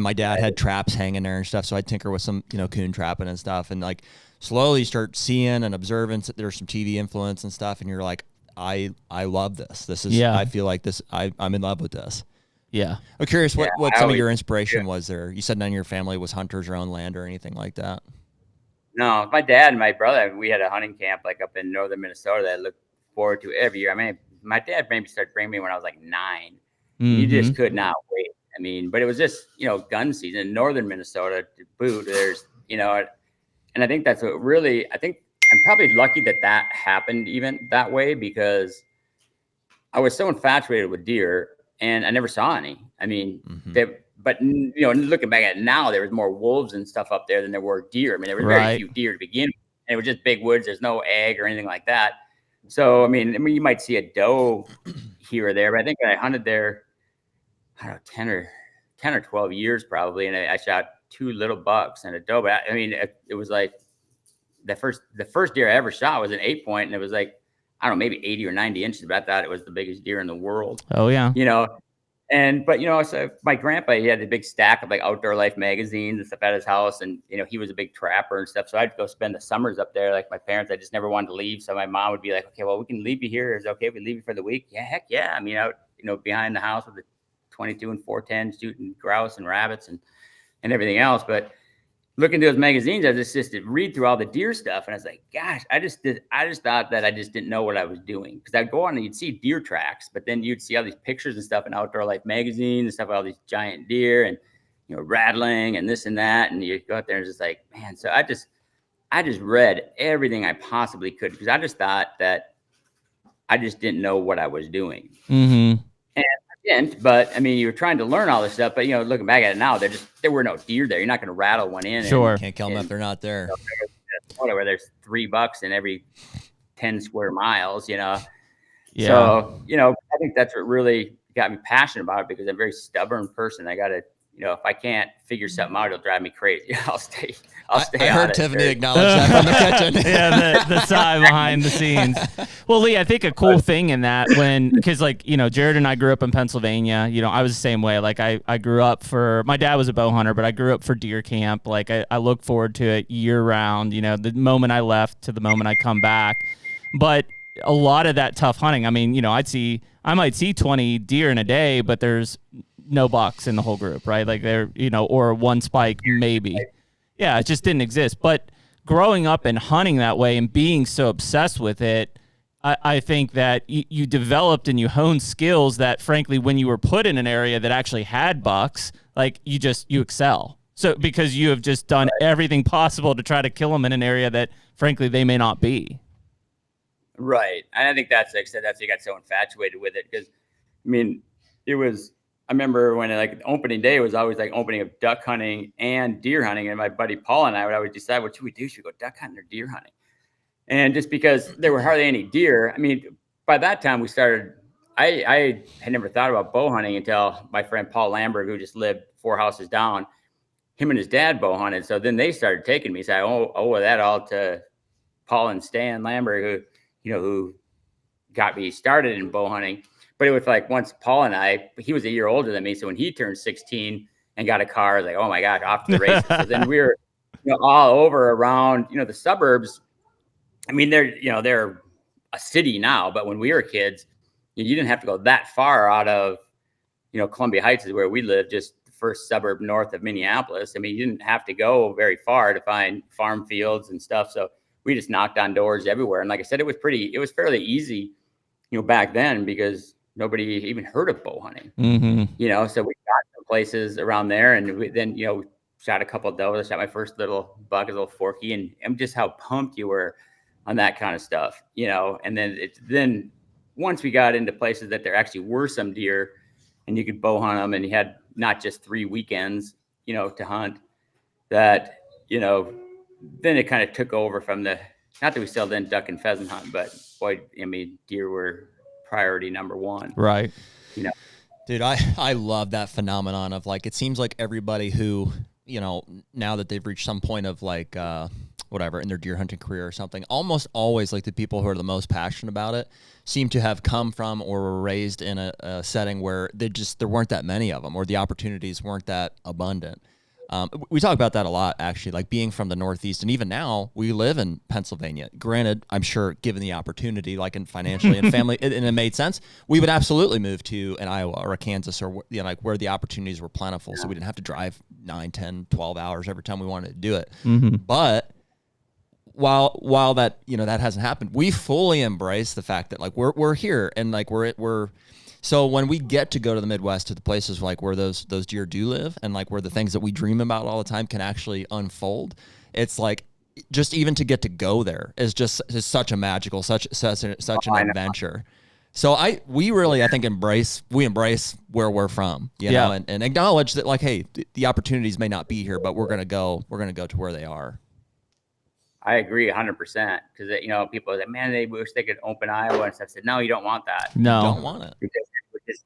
my dad had traps hanging there and stuff. So I'd tinker with some, coon trapping and stuff. And like slowly you start seeing and observing that there's some TV influence and stuff. And you're like, I love this. This is, I feel like this, I'm in love with this. Yeah. I'm curious what some of your inspiration was there. You said none of your family was hunters or owned land or anything like that. No, my dad and my brother, we had a hunting camp like up in northern Minnesota that I looked forward to every year. I mean, my dad maybe started bringing me when I was like 9. Mm-hmm. You just could not wait. I mean, but it was just, gun season in northern Minnesota to boot. There's, and I think that's what really, I think I'm probably lucky that happened even that way, because I was so infatuated with deer. And I never saw any. I mean, but looking back at it now, there was more wolves and stuff up there than there were deer. I mean, there were very few deer to begin with. And it was just big woods. There's no ag or anything like that. So, I mean, you might see a doe here or there, but I think I hunted there, I don't know, 10 or 12 years probably. And I shot 2 little bucks and a doe. But I mean, it was like the first deer I ever shot was an 8-point, and it was like, I don't know, maybe 80 or 90 inches, but I thought it was the biggest deer in the world. Oh yeah. But so my grandpa, he had a big stack of like Outdoor Life magazines and stuff at his house. And, he was a big trapper and stuff. So I'd go spend the summers up there. Like my parents, I just never wanted to leave. So my mom would be like, okay, well, we can leave you here. Is it okay if we leave you for the week? Yeah, heck yeah. I mean, out, behind the house with the 22 and 410 shooting grouse and rabbits and everything else. But looking through those magazines, I just read through all the deer stuff, and I was like, gosh, I just thought that I just didn't know what I was doing, because I'd go on and you'd see deer tracks, but then you'd see all these pictures and stuff in Outdoor Life magazine and stuff about all these giant deer and rattling and this and that, and you go out there and it's just like, man. So I just read everything I possibly could, because I just thought that I just didn't know what I was doing. Mm-hmm. And didn't, but I mean, you were trying to learn all this stuff, but looking back at it now, there were no deer there. You're not going to rattle one in. Sure. Can't kill them if they're not there. Whatever. There's $3 in every 10 square miles, Yeah. So, I think that's what really got me passionate about it, because I'm a very stubborn person. I got to, if I can't figure something out, it'll drive me crazy. I'll stay I out heard of Tiffany it. acknowledge that from the kitchen. Yeah, the sigh behind the scenes. Well, Lee, I think a cool thing in that because Jared and I grew up in Pennsylvania. I was the same way. Like I grew up my dad was a bow hunter, but I grew up for deer camp. Like I look forward to it year round, the moment I left to the moment I come back. But a lot of that tough hunting, I mean, I might see 20 deer in a day, but there's no bucks in the whole group, right? Like or one spike maybe. Yeah, it just didn't exist. But growing up and hunting that way and being so obsessed with it, I think that you developed and you honed skills that, frankly, when you were put in an area that actually had bucks, like you excel. So because you have just done everything possible to try to kill them in an area that, frankly, they may not be. Right. And I think that's, like I said, that's, you got so infatuated with it, because, I remember when opening day was always like opening of duck hunting and deer hunting. And my buddy Paul and I would always decide, what should we do? Should we go duck hunting or deer hunting? And just because there were hardly any deer, by that time we started, I had never thought about bow hunting until my friend Paul Lambert, who just lived 4 houses down, him and his dad bow hunted. So then they started taking me. So I owe that all to Paul and Stan Lambert, who got me started in bow hunting. But it was like, once Paul and he was a year older than me. So when he turned 16 and got a car, I was like, oh my gosh, off to the races. So then we were, all over around, the suburbs. They're a city now, but when we were kids, you didn't have to go that far out of, Columbia Heights is where we live, just the first suburb north of Minneapolis. You didn't have to go very far to find farm fields and stuff. So we just knocked on doors everywhere. And like I said, it was fairly easy, back then, because nobody even heard of bow hunting, so we got some places around there, and then, we shot a couple of does. I shot my first little buck, a little forky, and just how pumped you were on that kind of stuff, and then once we got into places that there actually were some deer and you could bow hunt them, and you had not just 3 weekends, to hunt, that, then it kind of took over from not that we still didn't duck and pheasant hunt, but boy, deer were priority number one. Right. Dude, I love that phenomenon of it seems like everybody who, now that they've reached some point of whatever in their deer hunting career or something, almost always the people who are the most passionate about it seem to have come from or were raised in a setting where there weren't that many of them, or the opportunities weren't that abundant. We talk about that a lot, actually, being from the Northeast. And even now, we live in Pennsylvania. Granted, I'm sure, given the opportunity, and financially and family, and it made sense, we would absolutely move to an Iowa or a Kansas, or where the opportunities were plentiful. So we didn't have to drive 9, 10, 12 hours every time we wanted to do it. Mm-hmm. But while that, that hasn't happened, we fully embrace the fact that we're here, and we're so when we get to go to the Midwest, to the places where those deer do live, and where the things that we dream about all the time can actually unfold, it's just even to get to go there is such a magical, such an adventure. So we really, I think, embrace where we're from, you know, and acknowledge that hey, the opportunities may not be here, but we're gonna go to where they are. I agree 100%, because people are like, man, they wish they could open Iowa and stuff. I said, no, you don't want that. No, you don't want it. Because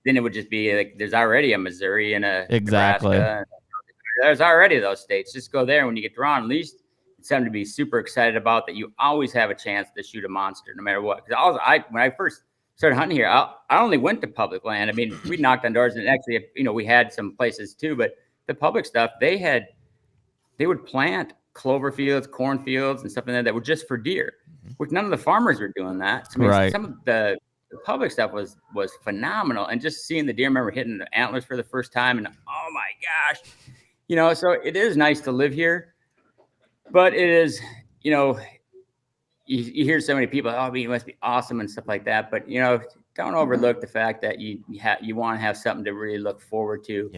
then it would just be there's already a Missouri and a exactly. Nebraska. There's already those states. Just go there. When you get drawn, at least it's something to be super excited about, that you always have a chance to shoot a monster no matter what. Because when I first started hunting here, I only went to public land. We knocked on doors, and actually, we had some places too, but the public stuff, they would plant clover fields, cornfields, and stuff like that were just for deer, which none of the farmers were doing that. Right. Some of the public stuff was phenomenal, and just seeing the deer, I remember hitting the antlers for the first time, and oh my gosh, so it is nice to live here, but it is, you hear so many people, oh, it must be awesome and stuff like that, but don't overlook the fact that you want to have something to really look forward to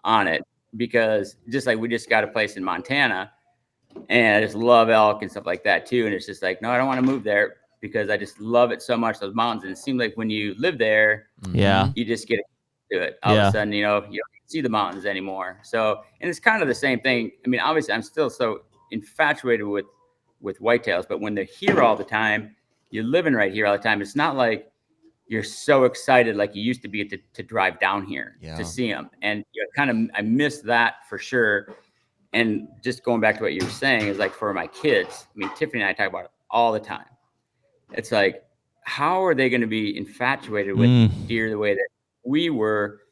on it, because just like we just got a place in Montana, and I just love elk and stuff like that too. And it's just no, I don't want to move there, because I just love it so much, those mountains. And it seems like when you live there, you just get to it. All of a sudden, you don't see the mountains anymore. So, and it's kind of the same thing. Obviously, I'm still so infatuated with whitetails, but when they're here all the time, you're living right here all the time. It's not like you're so excited like you used to be to drive down here to see them. And I miss that for sure. And just going back to what you were saying is like for my kids, I mean, Tiffany and I talk about it all the time. It's like, how are they going to be infatuated with deer the way that we were?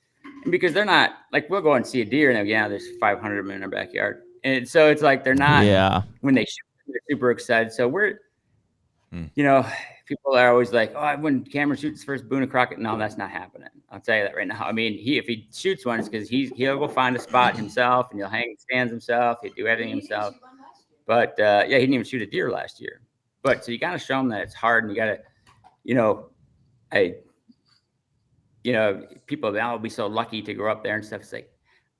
And because they're not like, we'll go and see a deer and there's 500 of them in our backyard. And so it's like, they're not, when they shoot, they're super excited. So people are always like, oh, when Cameron shoots his first Boone and Crockett. No, that's not happening. I'll tell you that right now. I mean, if he shoots one, it's because he'll go find a spot himself and he'll hang stands himself. He'll do everything himself. But he didn't even shoot a deer last year. But so you got to show them that it's hard, and you got to, people now will be so lucky to grow up there and stuff. It's like,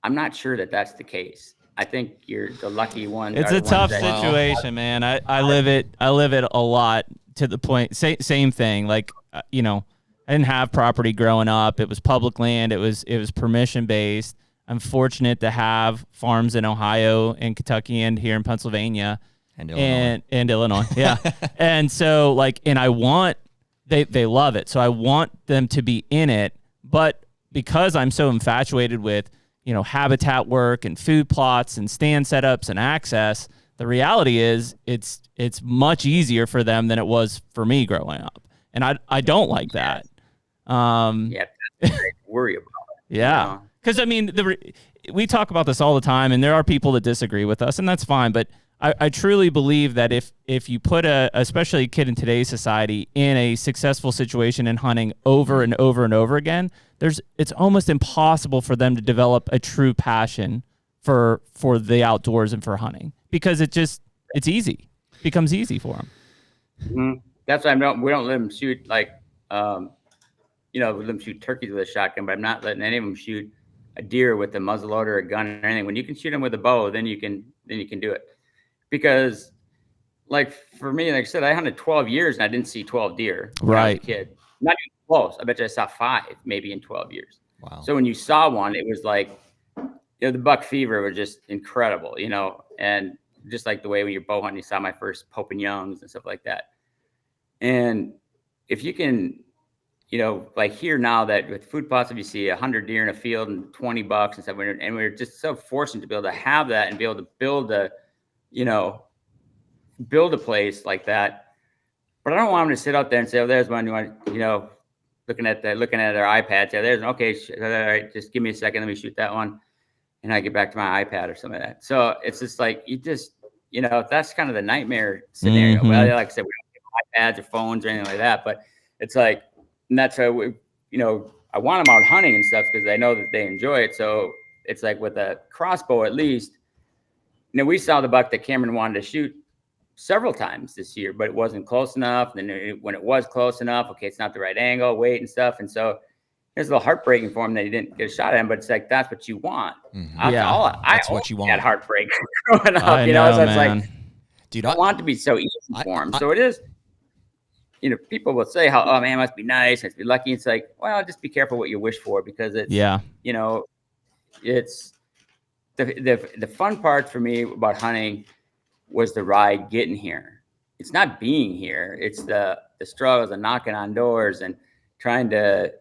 I'm not sure that that's the case. I think you're the lucky one. It's a tough situation, man. I live it a lot, to the point. Same thing. Like, I didn't have property growing up. It was public land. It was permission based. I'm fortunate to have farms in Ohio and Kentucky and here in Pennsylvania and Illinois. Yeah. And so and I want, they love it. So I want them to be in it. But because I'm so infatuated with, habitat work and food plots and stand setups and access, the reality is it's much easier for them than it was for me growing up. And I don't like that. Worry about it. Yeah. Because, I mean, we talk about this all the time, and there are people that disagree with us, and that's fine. But I truly believe that if you put especially a kid in today's society in a successful situation in hunting over and over and over again, it's almost impossible for them to develop a true passion for the outdoors and for hunting, because it's easy. It becomes easy for them. Mm-hmm. That's why we don't let them shoot we let them shoot turkeys with a shotgun, but I'm not letting any of them shoot a deer with a muzzleloader, a gun, or anything. When you can shoot them with a bow, then you can do it. Because, for me, like I said, I hunted 12 years and I didn't see 12 deer when I was a kid. Not even close. I bet you I saw 5 maybe in 12 years. Wow. So when you saw one, it was like, the buck fever was just incredible, and just like the way when you're bow hunting, you saw my first Pope and Youngs and stuff like that. And if you can, here now that with food plots, if you see 100 deer in a field and 20 bucks and stuff, and we're just so fortunate to be able to have that and be able to build a place like that. But I don't want them to sit out there and say, oh, there's one, looking at their iPad. Say, there's okay. All right, just give me a second. Let me shoot that one. And I get back to my iPad or something like that. So it's just like, that's kind of the nightmare scenario. Mm-hmm. Well, like I said, we don't have iPads or phones or anything like that, but it's like, and that's why I want them out hunting and stuff because I know that they enjoy it. So it's like with a crossbow, at least, we saw the buck that Cameron wanted to shoot several times this year, but it wasn't close enough. And then when it was close enough, okay, it's not the right angle, weight and stuff. And so it's a little heartbreaking for him that he didn't get a shot at him, but it's like, that's what you want. Mm-hmm. That's what you want. That heartbreak growing up, so it's man. Like, dude, I want it to be so easy for him. So it is, people will say how, oh man, it must be nice, must be lucky. It's like, well, just be careful what you wish for, because it's, it's the fun part for me about hunting was the ride getting here. It's not being here. It's the struggles and knocking on doors and trying to,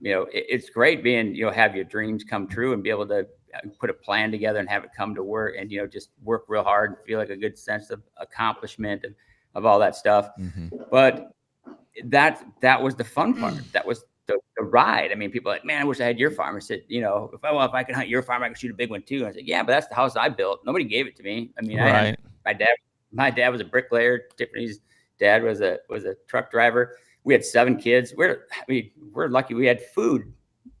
it's great being, have your dreams come true and be able to put a plan together and have it come to work and, just work real hard and feel like a good sense of accomplishment and of all that stuff. Mm-hmm. But that was the fun part. That was the ride. I mean, people are like, man, I wish I had your farm. I said, if I could hunt your farm, I could shoot a big one too. And I said, yeah, but that's the house I built. Nobody gave it to me. I mean, right. My dad was a bricklayer. Tiffany's dad was a truck driver. We had 7 kids. We're lucky we had food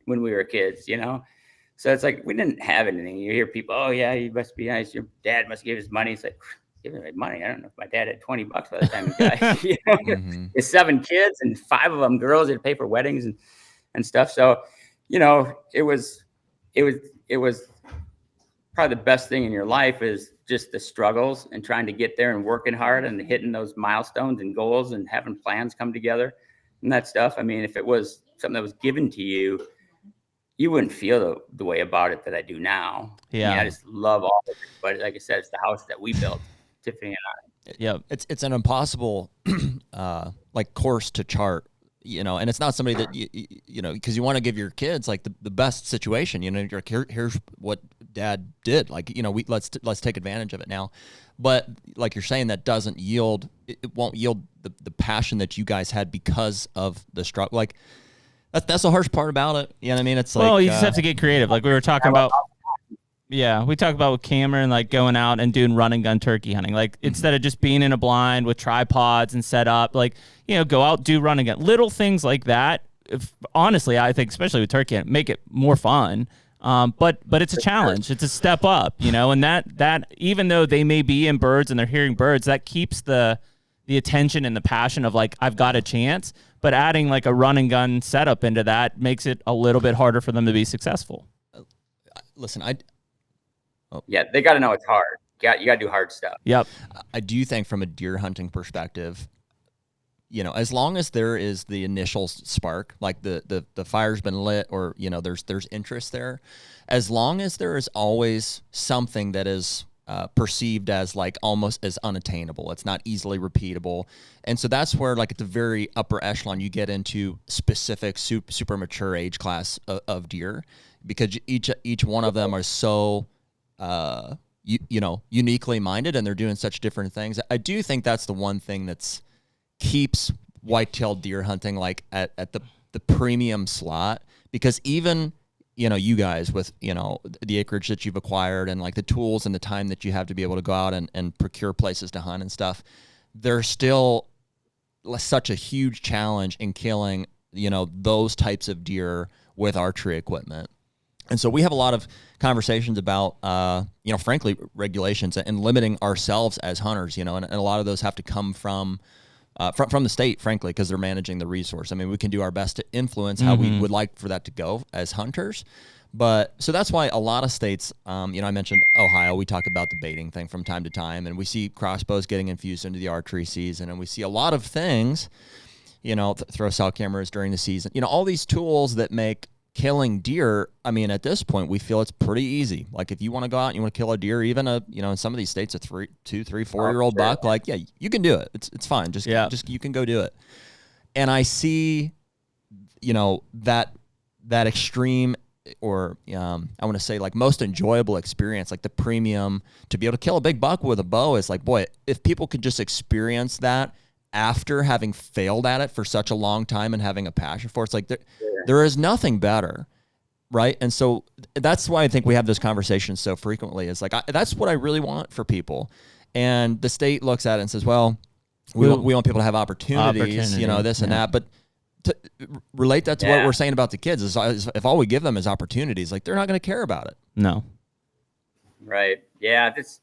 when we were kids, So it's like we didn't have anything. You hear people, oh yeah, you must be nice. Your dad must give his money. It's like, give me money. I don't know if my dad had $20 by the time he died. Mm-hmm. His 7 kids and 5 of them girls. He'd pay for weddings and stuff. So, it was probably the best thing in your life is just the struggles and trying to get there and working hard and hitting those milestones and goals and having plans come together and that stuff. I mean, if it was something that was given to you, you wouldn't feel the way about it that I do now. Yeah. I just love all of it. But like I said, it's the house that we built, Tiffany and I. Yeah. It's an impossible course to chart and it's not somebody that because you want to give your kids like the best situation. You're like, here's what dad did. Like, let's take advantage of it now. But like you're saying, that doesn't yield. It won't yield the passion that you guys had because of the struggle. Like that's the harsh part about it. You know what I mean? It's like, you just have to get creative. Like we were talking about. Yeah, we talked about with Cameron, like going out and doing run and gun turkey hunting. Like instead of just being in a blind with tripods and set up, like, go out, do run and gun. Little things like that. Honestly, I think, especially with turkey hunting, make it more fun. But it's a challenge. It's a step up, and that even though they may be in birds and they're hearing birds, that keeps the attention and the passion of like, I've got a chance. But adding like a run and gun setup into that makes it a little bit harder for them to be successful. Listen, Yeah, they got to know it's hard. You got to do hard stuff. Yep. I do think from a deer hunting perspective, as long as there is the initial spark, like the fire's been lit, or there's interest there, as long as there is always something that is perceived as like almost as unattainable, it's not easily repeatable, and so that's where like at the very upper echelon you get into specific super mature age class of deer, because each one of them are so uniquely minded, and they're doing such different things. I do think that's the one thing that's keeps whitetail deer hunting like at the premium slot, because even you guys with the acreage that you've acquired and like the tools and the time that you have to be able to go out and procure places to hunt and stuff, there's still such a huge challenge in killing those types of deer with archery equipment. And so we have a lot of conversations about, frankly, regulations and limiting ourselves as hunters, and a lot of those have to come from the state, frankly, because they're managing the resource. I mean, we can do our best to influence how we would like for that to go as hunters. But so that's why a lot of states, I mentioned Ohio, we talk about the baiting thing from time to time, and we see crossbows getting infused into the archery season, and we see a lot of things, throw cell cameras during the season, all these tools that make killing deer, I mean, at this point, we feel it's pretty easy. Like if you want to go out and you want to kill a deer, even in some of these states, a 2, 3, 4-year-old buck, like, yeah, you can do it. It's fine. Just you can go do it. And I see, that extreme, or I want to say like most enjoyable experience, like the premium to be able to kill a big buck with a bow is like, boy, if people could just experience that after having failed at it for such a long time and having a passion for it, it's like there is nothing better, right? And so that's why I think we have this conversation so frequently. Is like that's what I really want for people, and the state looks at it and says, "Well, we want people to have opportunities, this and that." But to relate that to what we're saying about the kids is if all we give them is opportunities, like they're not going to care about it. No. Right. Yeah. It's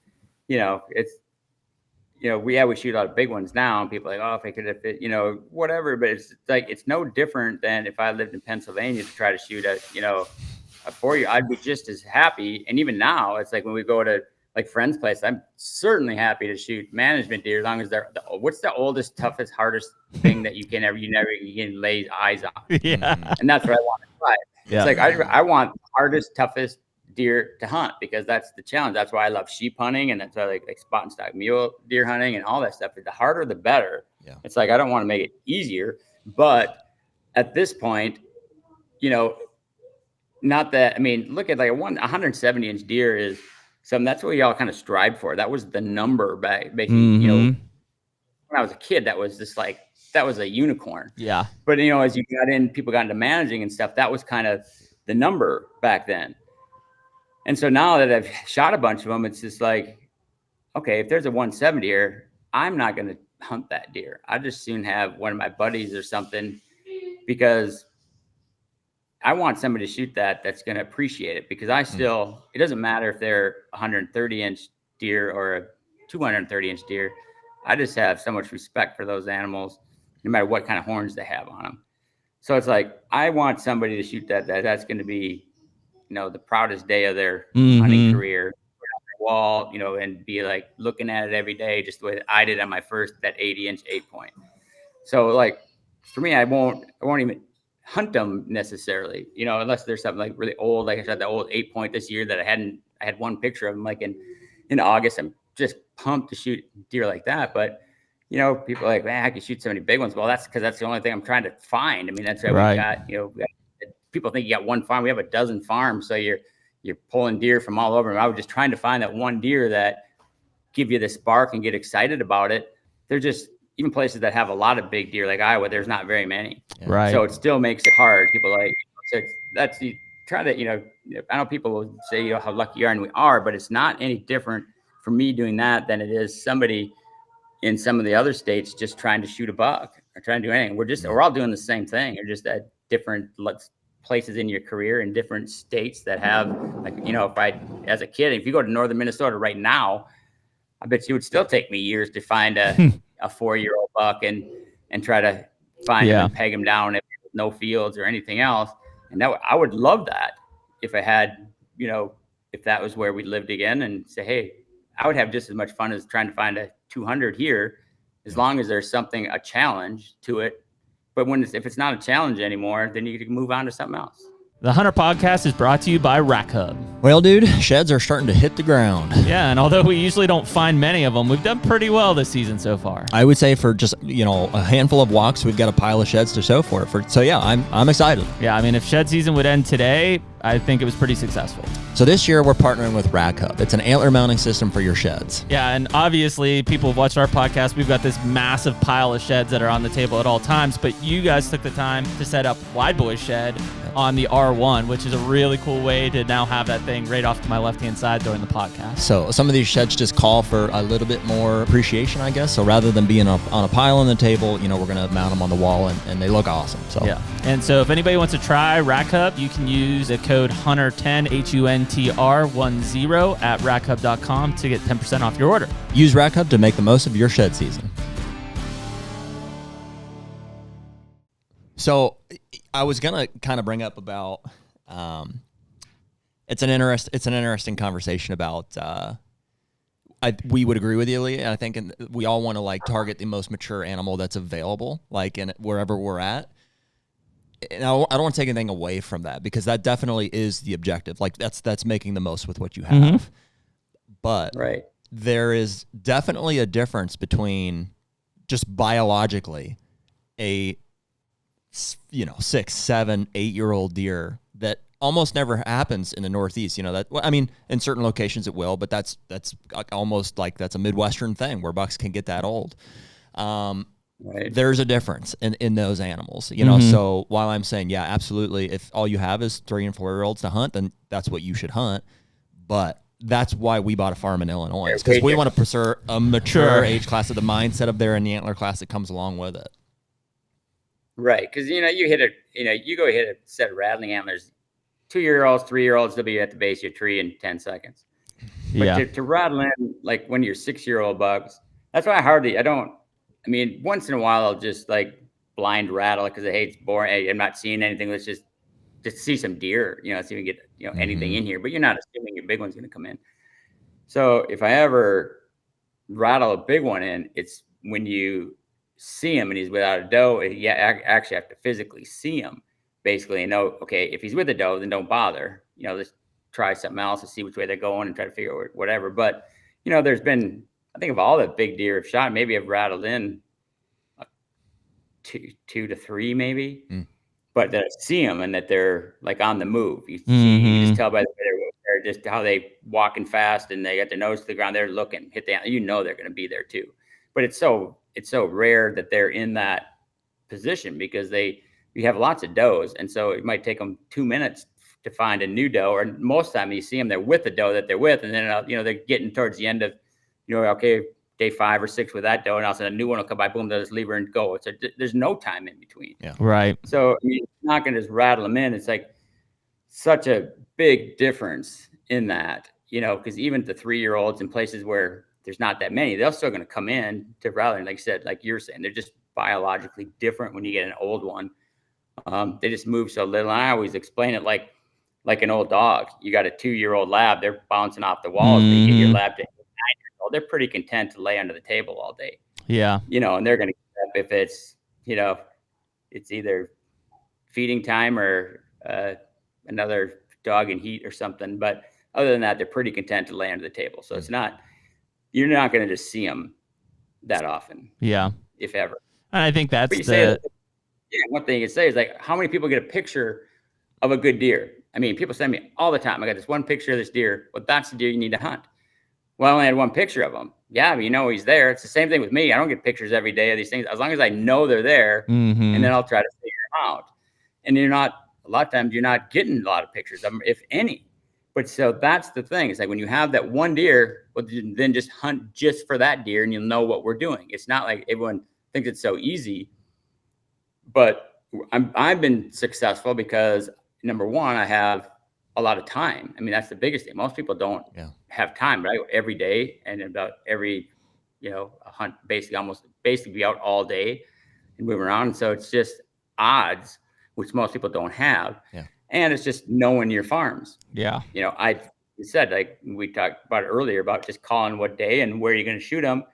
we shoot a lot of big ones now, and people are like, oh, if I could have whatever. But it's like, it's no different than if I lived in Pennsylvania to try to shoot a 4-year, I'd be just as happy. And even now, it's like when we go to like friends' place, I'm certainly happy to shoot management deer as long as they're what's the oldest, toughest, hardest thing that you can lay eyes on. Yeah. And that's what I want to try. Yeah. It's like I want the hardest, toughest deer to hunt, because that's the challenge. That's why I love sheep hunting, and that's why I like spot and stock mule deer hunting and all that stuff. But the harder, the better. Yeah. It's like I don't want to make it easier, but at this point, not that. I mean, look at like a 170-inch deer is something. That's what we all kind of strived for. That was the number back. When I was a kid, that was just like that was a unicorn. Yeah. But as you people got into managing and stuff, that was kind of the number back then. And so now that I've shot a bunch of them, it's just like, okay, if there's a 170 here, I'm not going to hunt that deer. I just soon have one of my buddies or something, because I want somebody to shoot that's going to appreciate it, because it doesn't matter if they're 130-inch deer or a 230-inch deer. I just have so much respect for those animals, no matter what kind of horns they have on them. So it's like, I want somebody to shoot that's going to be, the proudest day of their hunting career, put on their wall, and be like looking at it every day, just the way that I did on my first, that 80-inch 8-point. So like for me, I won't even hunt them necessarily, unless there's something like really old. Like I shot the old 8-point this year that I had one picture of them like in August. I'm just pumped to shoot deer like that. But people are like, man, I can shoot so many big ones. Well, that's because that's the only thing I'm trying to find. I mean, that's why Right. we got, people think you got one farm. We have a dozen farms. So you're pulling deer from all over. And I was just trying to find that one deer that give you the spark and get excited about it. They're just, even places that have a lot of big deer like Iowa, there's not very many. Right. So it still makes it hard. People like, so that's you try to, I know people will say, how lucky you are, and we are, but it's not any different for me doing that than it is somebody in some of the other states just trying to shoot a buck or trying to do anything. We're all doing the same thing. You're just at different places in your career in different states that have, like, as a kid, if you go to northern Minnesota right now, I bet you would still take me years to find a 4-year-old buck and try to find him and peg him down if no fields or anything else. And I would love that if I had, if that was where we lived again, and say, hey, I would have just as much fun as trying to find a 200 here, as long as there's a challenge to it. But if it's not a challenge anymore, then you can move on to something else. The HUNTR Podcast is brought to you by Rack Hub. Well, dude, sheds are starting to hit the ground. Yeah, and although we usually don't find many of them, we've done pretty well this season so far. I would say for just, a handful of walks, we've got a pile of sheds to show for it. So yeah, I'm excited. Yeah, I mean, if shed season would end today, I think it was pretty successful. So this year we're partnering with Rack Hub. It's an antler mounting system for your sheds. Yeah, and obviously people have watched our podcast. We've got this massive pile of sheds that are on the table at all times, but you guys took the time to set up Wide Boy's shed on the R1, which is a really cool way to now have that thing right off to my left-hand side during the podcast. So some of these sheds just call for a little bit more appreciation, I guess. So rather than being on a pile on the table, we're going to mount them on the wall, and they look awesome. So yeah. And so if anybody wants to try Rack Hub, you can use the code HUNTR10, HUNTR10 at rackhub.com to get 10% off your order. Use Rack Hub to make the most of your shed season. So I was gonna kind of bring up about it's an interesting conversation about we would agree with you, Lee. I think we all want to target the most mature animal that's available, in wherever we're at. And I don't want to take anything away from that, because that definitely is the objective. That's making the most with what you have. Mm-hmm. But right, there is definitely a difference between just biologically a 6, 7, 8-year-old deer that almost never happens in the Northeast. In certain locations it will, but that's almost that's a Midwestern thing where bucks can get that old. Right. There's a difference in those animals, Mm-hmm. So while I'm saying, yeah, absolutely, if all you have is 3 and 4-year-olds to hunt, then that's what you should hunt. But that's why we bought a farm in Illinois, because we want to preserve a mature age class of the mindset of there and the antler class that comes along with it. Right. Because, you go hit a set of rattling antlers, 2-year-olds, 3-year-olds, they'll be at the base of your tree in 10 seconds. But to rattle in, when you're 6-year-old bucks, that's why once in a while I'll just blind rattle because I hate it's boring. Hey, I'm not seeing anything. Let's just see some deer, see if we can get anything in here. But you're not assuming your big one's going to come in. So if I ever rattle a big one in, it's when you see him and he's without a doe. You actually have to physically see him, basically, and know, okay, if he's with a doe, then don't bother. Let's try something else and see which way they're going and try to figure out whatever. But there's been, I think, of all the big deer I've shot, maybe I've rattled in 2 to 3, maybe. But that I see them and that they're on the move. You just tell by the way they're just how they walking fast and they got their nose to the ground. They're looking, hit the, they're going to be there too. But it's so rare that they're in that position because we have lots of does, and so it might take them 2 minutes to find a new doe. Or most of the time you see them, they're with the doe that they're with, and then they're getting towards the end of okay, day 5 or 6 with that doe, and also a new one will come by, boom, they'll just leave her and go. There's no time in between. Yeah. Right. So you're not going to just rattle them in. It's such a big difference in that, because even the 3-year-olds in places where there's not that many, they're still going to come in to rattle. And like I said, like you're saying, they're just biologically different when you get an old one. They just move so little. And I always explain it like an old dog. You got a 2-year-old lab, they're bouncing off the walls. But you get your lab to 9-year-old, they're pretty content to lay under the table all day. Yeah. And they're going to get up if it's, it's either feeding time or another dog in heat or something. But other than that, they're pretty content to lay under the table. So it's not, you're not going to just see them that often. Yeah. If ever. And I think that's one thing you say is like, how many people get a picture of a good deer? I mean, people send me all the time. I got this one picture of this deer. Well, that's the deer you need to hunt. Well, I only had one picture of him. Yeah, but he's there. It's the same thing with me. I don't get pictures every day of these things. As long as I know they're there, and then I'll try to figure them out. And a lot of times you're not getting a lot of pictures of them, if any. But so that's the thing. It's like when you have that one deer, well, then just hunt just for that deer and you'll know what we're doing. It's not like everyone thinks it's so easy. But I've been successful because, number one, I have a lot of time. I mean, that's the biggest thing. Most people don't have time, right? Every day and about every, hunt basically be out all day and move around. So it's just odds, which most people don't have. Yeah. And it's just knowing your farms. Yeah. I said, like we talked about earlier about just calling what day and where you're going to shoot them.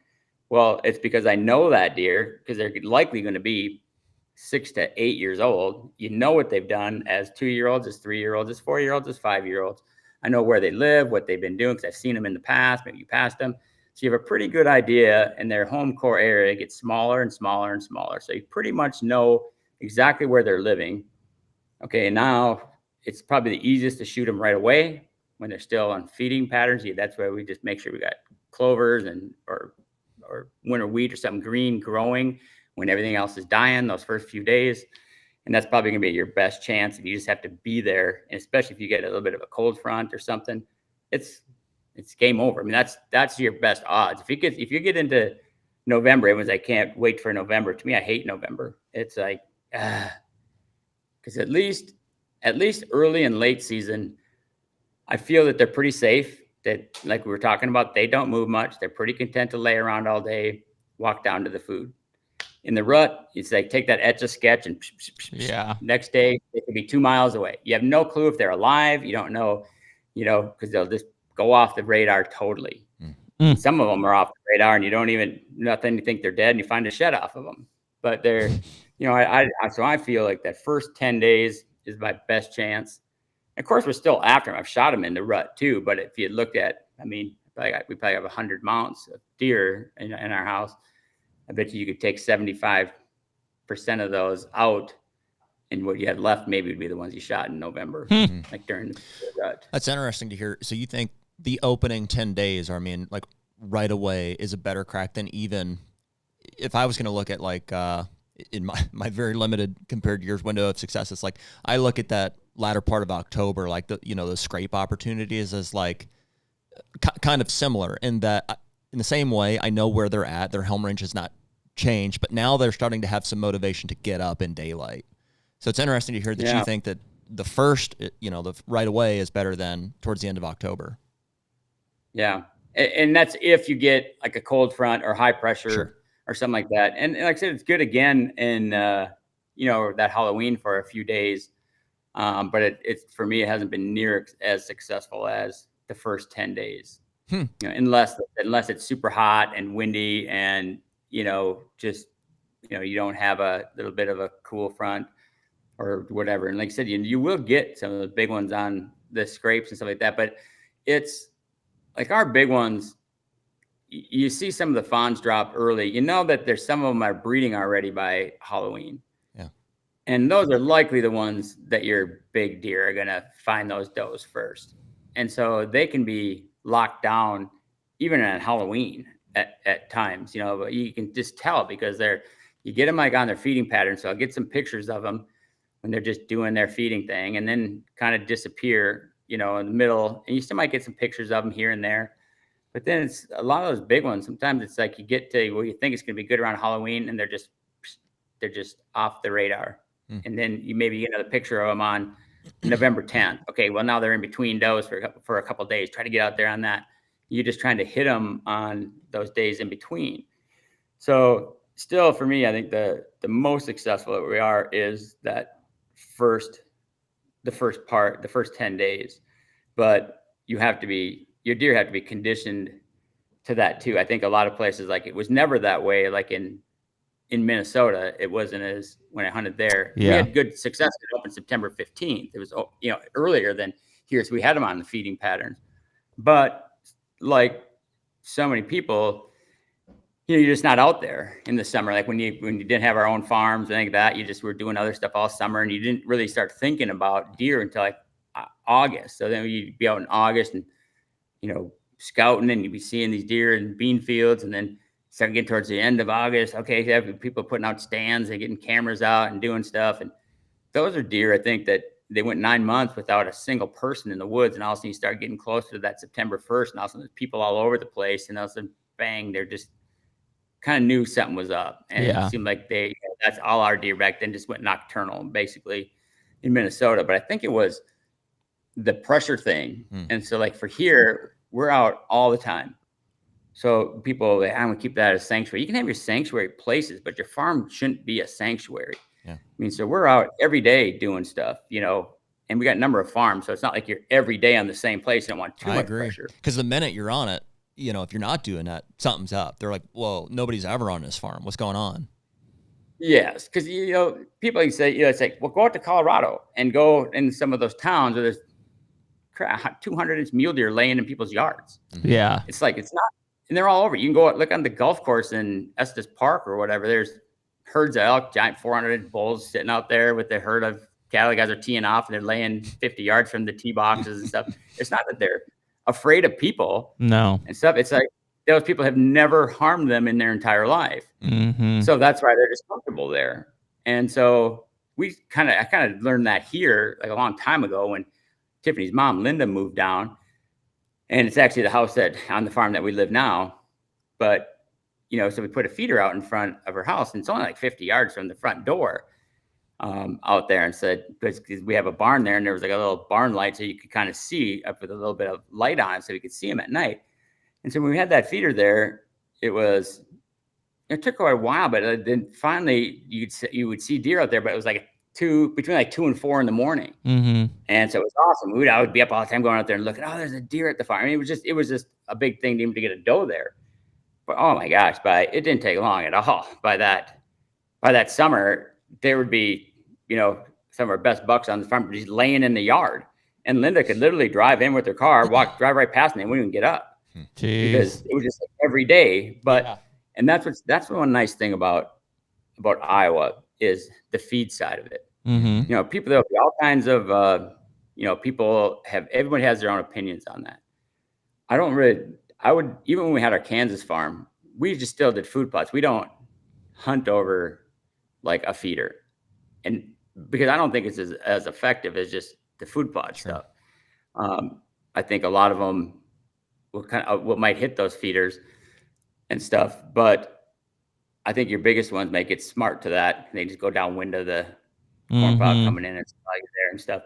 Well, it's because I know that deer because they're likely going to be 6 to 8 years old. You know what they've done as 2-year-olds, as 3-year-olds, as 4-year-olds, as 5-year-olds. I know where they live, what they've been doing because I've seen them in the past. Maybe you passed them. So you have a pretty good idea, and their home core area gets smaller and smaller and smaller. So you pretty much know exactly where they're living. Okay, now it's probably the easiest to shoot them right away when they're still on feeding patterns. That's where we just make sure we got clovers or winter wheat or something green growing when everything else is dying those first few days. And that's probably going to be your best chance if you just have to be there. And especially if you get a little bit of a cold front or something, it's game over. I mean, that's your best odds. If you get into November, everyone's like, can't wait for November. To me, I hate November. It's like, because at least early and late season, I feel that they're pretty safe. That, like we were talking about, they don't move much. They're pretty content to lay around all day, walk down to the food. In the rut, it's like take that Etch-a-Sketch and next day they could be 2 miles away. You have no clue if they're alive. You don't know, because they'll just go off the radar totally. Mm. Some of them are off the radar and you don't even nothing. You think they're dead and you find a shed off of them. But they're, so I feel like that first 10 days is my best chance. Of course, we're still after them. I've shot them in the rut too. But if you looked at, we probably have 100 mounts of deer in our house. I bet you could take 75% of those out, and what you had left maybe would be the ones you shot in November, like during the rut. That's interesting to hear. So you think the opening 10 days, like right away, is a better crack than even if I was going to look at like in my very limited compared to yours window of success. It's like I look at that latter part of October, like the scrape opportunities as like kind of similar in that. In the same way, I know where they're at. Their helm range has not changed, but now they're starting to have some motivation to get up in daylight. So it's interesting to hear that you think that the first, the right away is better than towards the end of October. Yeah. And that's if you get like a cold front or high pressure or something like that. And like I said, it's good again in, that Halloween for a few days. But it's for me, it hasn't been near as successful as the first 10 days. Unless it's super hot and windy and, you don't have a little bit of a cool front or whatever. And like I said, you will get some of the big ones on the scrapes and stuff like that. But it's like our big ones, you see some of the fawns drop early. You know that there's some of them are breeding already by Halloween. Yeah. And those are likely the ones that your big deer are going to find those does first. And so they can be locked down even on Halloween at times, but you can just tell because you get them like on their feeding pattern. So I'll get some pictures of them when they're just doing their feeding thing and then kind of disappear, in the middle, and you still might get some pictures of them here and there, but then it's a lot of those big ones. Sometimes it's like you get to where you think it's going to be good around Halloween and they're just off the radar. And then you maybe get another picture of them on November 10th. Okay, well, now they're in between does for a couple of days. Try to get out there on that. You're just trying to hit them on those days in between. So still, for me, I think the most successful that we are is that the first 10 days. But your deer have to be conditioned to that too. I think a lot of places, like it was never that way. Like in Minnesota, it wasn't as when I hunted there. Yeah. We had good success. It opened September 15th. It was, earlier than here. So we had them on the feeding patterns. But like so many people, you're just not out there in the summer. Like when you didn't have our own farms and like that, you just were doing other stuff all summer, and you didn't really start thinking about deer until like August. So then you'd be out in August and, scouting, and you'd be seeing these deer in bean fields, and then start getting towards the end of August. Okay, you have people putting out stands and getting cameras out and doing stuff. And those are deer, I think, that they went 9 months without a single person in the woods. And all of a sudden you start getting closer to that September 1st, and all of a sudden there's people all over the place. And all of a sudden, bang, they're just kind of knew something was up. And it seemed like that's all our deer back then just went nocturnal, basically, in Minnesota. But I think it was the pressure thing. And so like for here, we're out all the time. So people, I'm going to keep that as sanctuary. You can have your sanctuary places, but your farm shouldn't be a sanctuary. Yeah. I mean, so we're out every day doing stuff, and we got a number of farms. So it's not like you're every day on the same place. You don't want too much pressure. Because the minute you're on it, if you're not doing that, something's up. They're like, whoa, nobody's ever on this farm. What's going on? Yes. Because, people can say, it's like, well, go out to Colorado and go in some of those towns where there's 200-inch mule deer laying in people's yards. Yeah. It's like, it's not, and they're all over. You can go look on the golf course in Estes Park or whatever. There's herds of elk, giant 400 bulls sitting out there with the herd of cattle. The guys are teeing off and they're laying 50 yards from the tee boxes and stuff. It's not that they're afraid of people. No. And stuff. It's like those people have never harmed them in their entire life. So that's why they're just comfortable there. And so I kind of learned that here like a long time ago when Tiffany's mom, Linda, moved down. And it's actually the house on the farm that we live now. But, so we put a feeder out in front of her house, and it's only like 50 yards from the front door out there. And said, because we have a barn there, and there was like a little barn light, so you could kind of see up with a little bit of light on it, so you could see them at night. And so when we had that feeder there, it took quite a while, but then finally you would see deer out there, but it was like between like 2 and 4 in the morning. And so it was awesome. I would be up all the time going out there and looking, there's a deer at the farm. I mean, it was just a big thing to even to get a doe there. But oh my gosh, it didn't take long at all. By that summer, there would be, some of our best bucks on the farm just laying in the yard. And Linda could literally drive in with her car, drive right past me, and we wouldn't even get up. Jeez. Because it was just like every day. And that's one nice thing about Iowa is the feed side of it. People, there'll be all kinds of, everybody has their own opinions on that. Even when we had our Kansas farm, we just still did food plots. We don't hunt over like a feeder. And because I don't think it's as effective as just the food plot stuff. I think a lot of them will might hit those feeders and stuff, but I think your biggest ones make it smart to that. They just go downwind of the corn pod coming in and like there and stuff.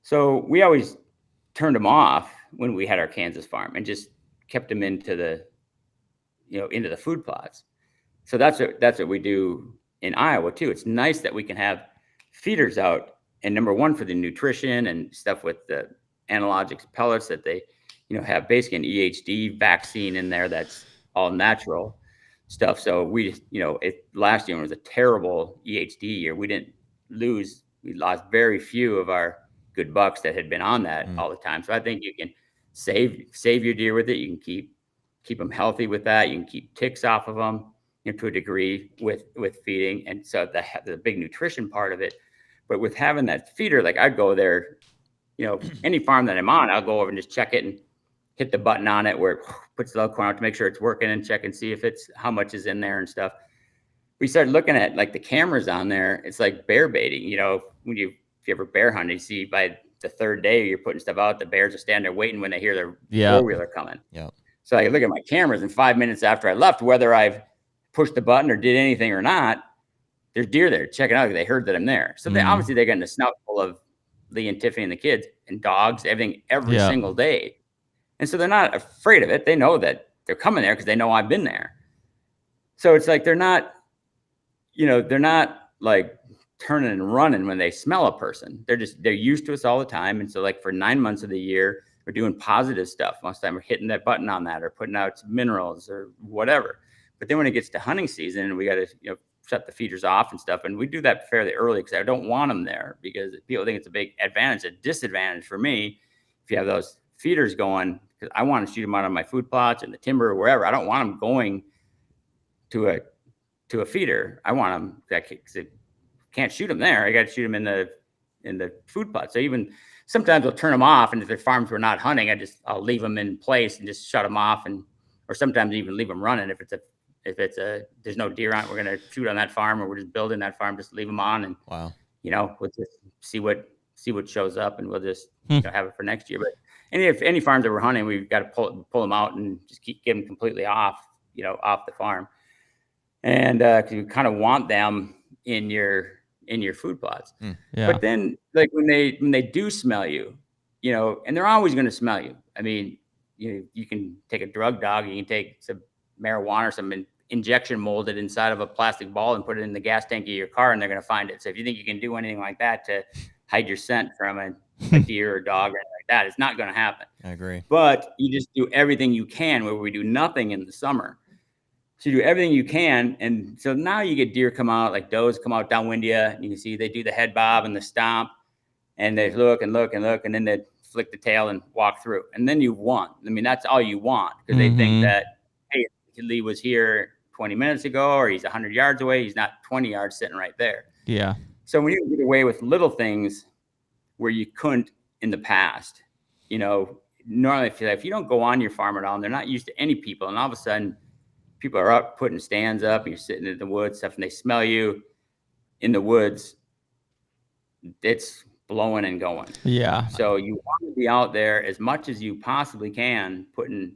So we always turned them off when we had our Kansas farm and just kept them into the food plots. So that's what we do in Iowa too. It's nice that we can have feeders out, and number one for the nutrition and stuff with the analogics pellets that they, have basically an EHD vaccine in there that's all natural stuff. So we just, last year was a terrible EHD year. We lost very few of our good bucks that had been on that all the time. So I think you can save your deer with it. You can keep them healthy with that. You can keep ticks off of them, to a degree with feeding. And so the big nutrition part of it, but with having that feeder, like I'd go there, any farm that I'm on, I'll go over and just check it and hit the button on it where it puts the corn out to make sure it's working and check and see if how much is in there and stuff. We started looking at like the cameras on there. It's like bear baiting, if you ever bear hunt, you see by the third day you're putting stuff out, the bears will stand there waiting when they hear their four-wheeler coming. Yeah. So I look at my cameras, and 5 minutes after I left, whether I've pushed the button or did anything or not, there's deer there checking out. They heard that I'm there. So they're getting a snout full of Lee and Tiffany and the kids and dogs, everything every single day. And so they're not afraid of it. They know that they're coming there because they know I've been there. So it's like they're not like turning and running when they smell a person. They're used to us all the time. And so like for 9 months of the year, we're doing positive stuff. Most of the time we're hitting that button on that or putting out some minerals or whatever. But then when it gets to hunting season, we got to shut the feeders off and stuff. And we do that fairly early because I don't want them there because people think it's a big advantage. A disadvantage for me, if you have those feeders going, because I want to shoot them out on my food plots and the timber or wherever. I don't want them going to a feeder. I want them because I can't shoot them there. I got to shoot them in the food plot. So even sometimes I'll turn them off, and if their farms were not hunting, I'll leave them in place and just shut them off, or sometimes even leave them running if there's no deer on it, we're gonna shoot on that farm, or we're just building that farm, just leave them on, and Wow. We'll just see what shows up, and we'll just have it for next year. But any farms that we're hunting, we've got to pull them out and just get them completely off the farm, and because you kind of want them in your food plots. Yeah. But then, like when they do smell you, and they're always going to smell you. I mean, you can take a drug dog, you can take some marijuana or some injection molded inside of a plastic ball and put it in the gas tank of your car, and they're going to find it. So if you think you can do anything like that to hide your scent from a deer or dog or anything like that, it's not going to happen. I agree. But you just do everything you can, where we do nothing in the summer. So you do everything you can. And so now you get deer come out, like does come out downwind you, and you can see they do the head bob and the stomp, and they look and look and look, and then they flick the tail and walk through. And then you've won. I mean, that's all you want, because they think that, hey, Lee was here 20 minutes ago, or he's 100 yards away. He's not 20 yards sitting right there. Yeah. So when you get away with little things where you couldn't in the past, normally if you don't go on your farm at all, and they're not used to any people, and all of a sudden people are up putting stands up, and you're sitting in the woods stuff, and they smell you in the woods, it's blowing and going. Yeah. So you want to be out there as much as you possibly can, putting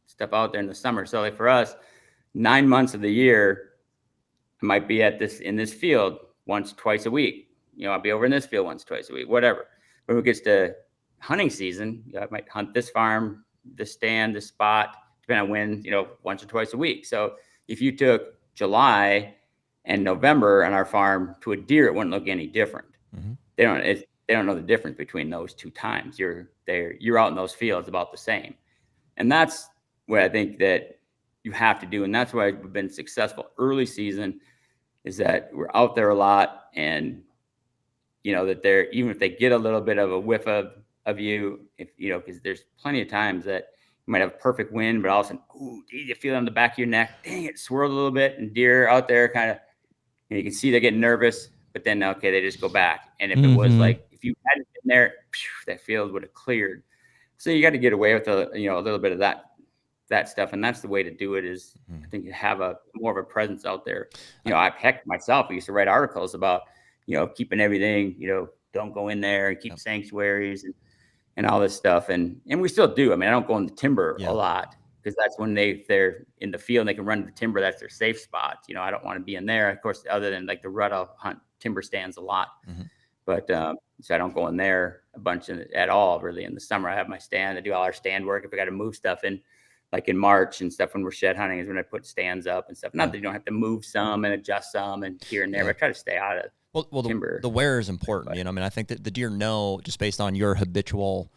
stuff out there in the summer. So like for us, 9 months of the year, I might be in this field twice a week. I'll be over in this field twice a week, whatever. When it gets to hunting season, I might hunt this farm, this stand, this spot, depending on when, once or twice a week. So if you took July and November on our farm to a deer, it wouldn't look any different. They don't know the difference between those two times. You're out in those fields about the same. And that's what I think that you have to do. And that's why we've been successful early season, is that we're out there a lot, and that they're, even if they get a little bit of a whiff of you, because there's plenty of times that you might have perfect wind, but all of a sudden, you feel it on the back of your neck, dang, it swirled a little bit, and deer out there kind of, you can see they're getting nervous, but then okay, they just go back. And if it was like, if you hadn't been there, that field would have cleared. So you got to get away with a little bit of that stuff, and that's the way to do it. Is I think you have more of a presence out there. Myself, I used to write articles about keeping everything, don't go in there, and keep sanctuaries and all this stuff, and we still do. I mean, I don't go in the timber a lot, because that's when they're in the field and they can run to the timber. That's their safe spot. I don't want to be in there, of course, other than like the rut. I'll hunt timber stands a lot, but so I don't go in there a bunch at all really in the summer. I have my stand. I do all our stand work. If I got to move stuff in, like in March and stuff, when we're shed hunting, is when I put stands up and stuff. Not that you don't have to move some and adjust some and here and there, but I try to stay out of timber. The wear is important. I mean, I think that the deer know, just based on your habitual,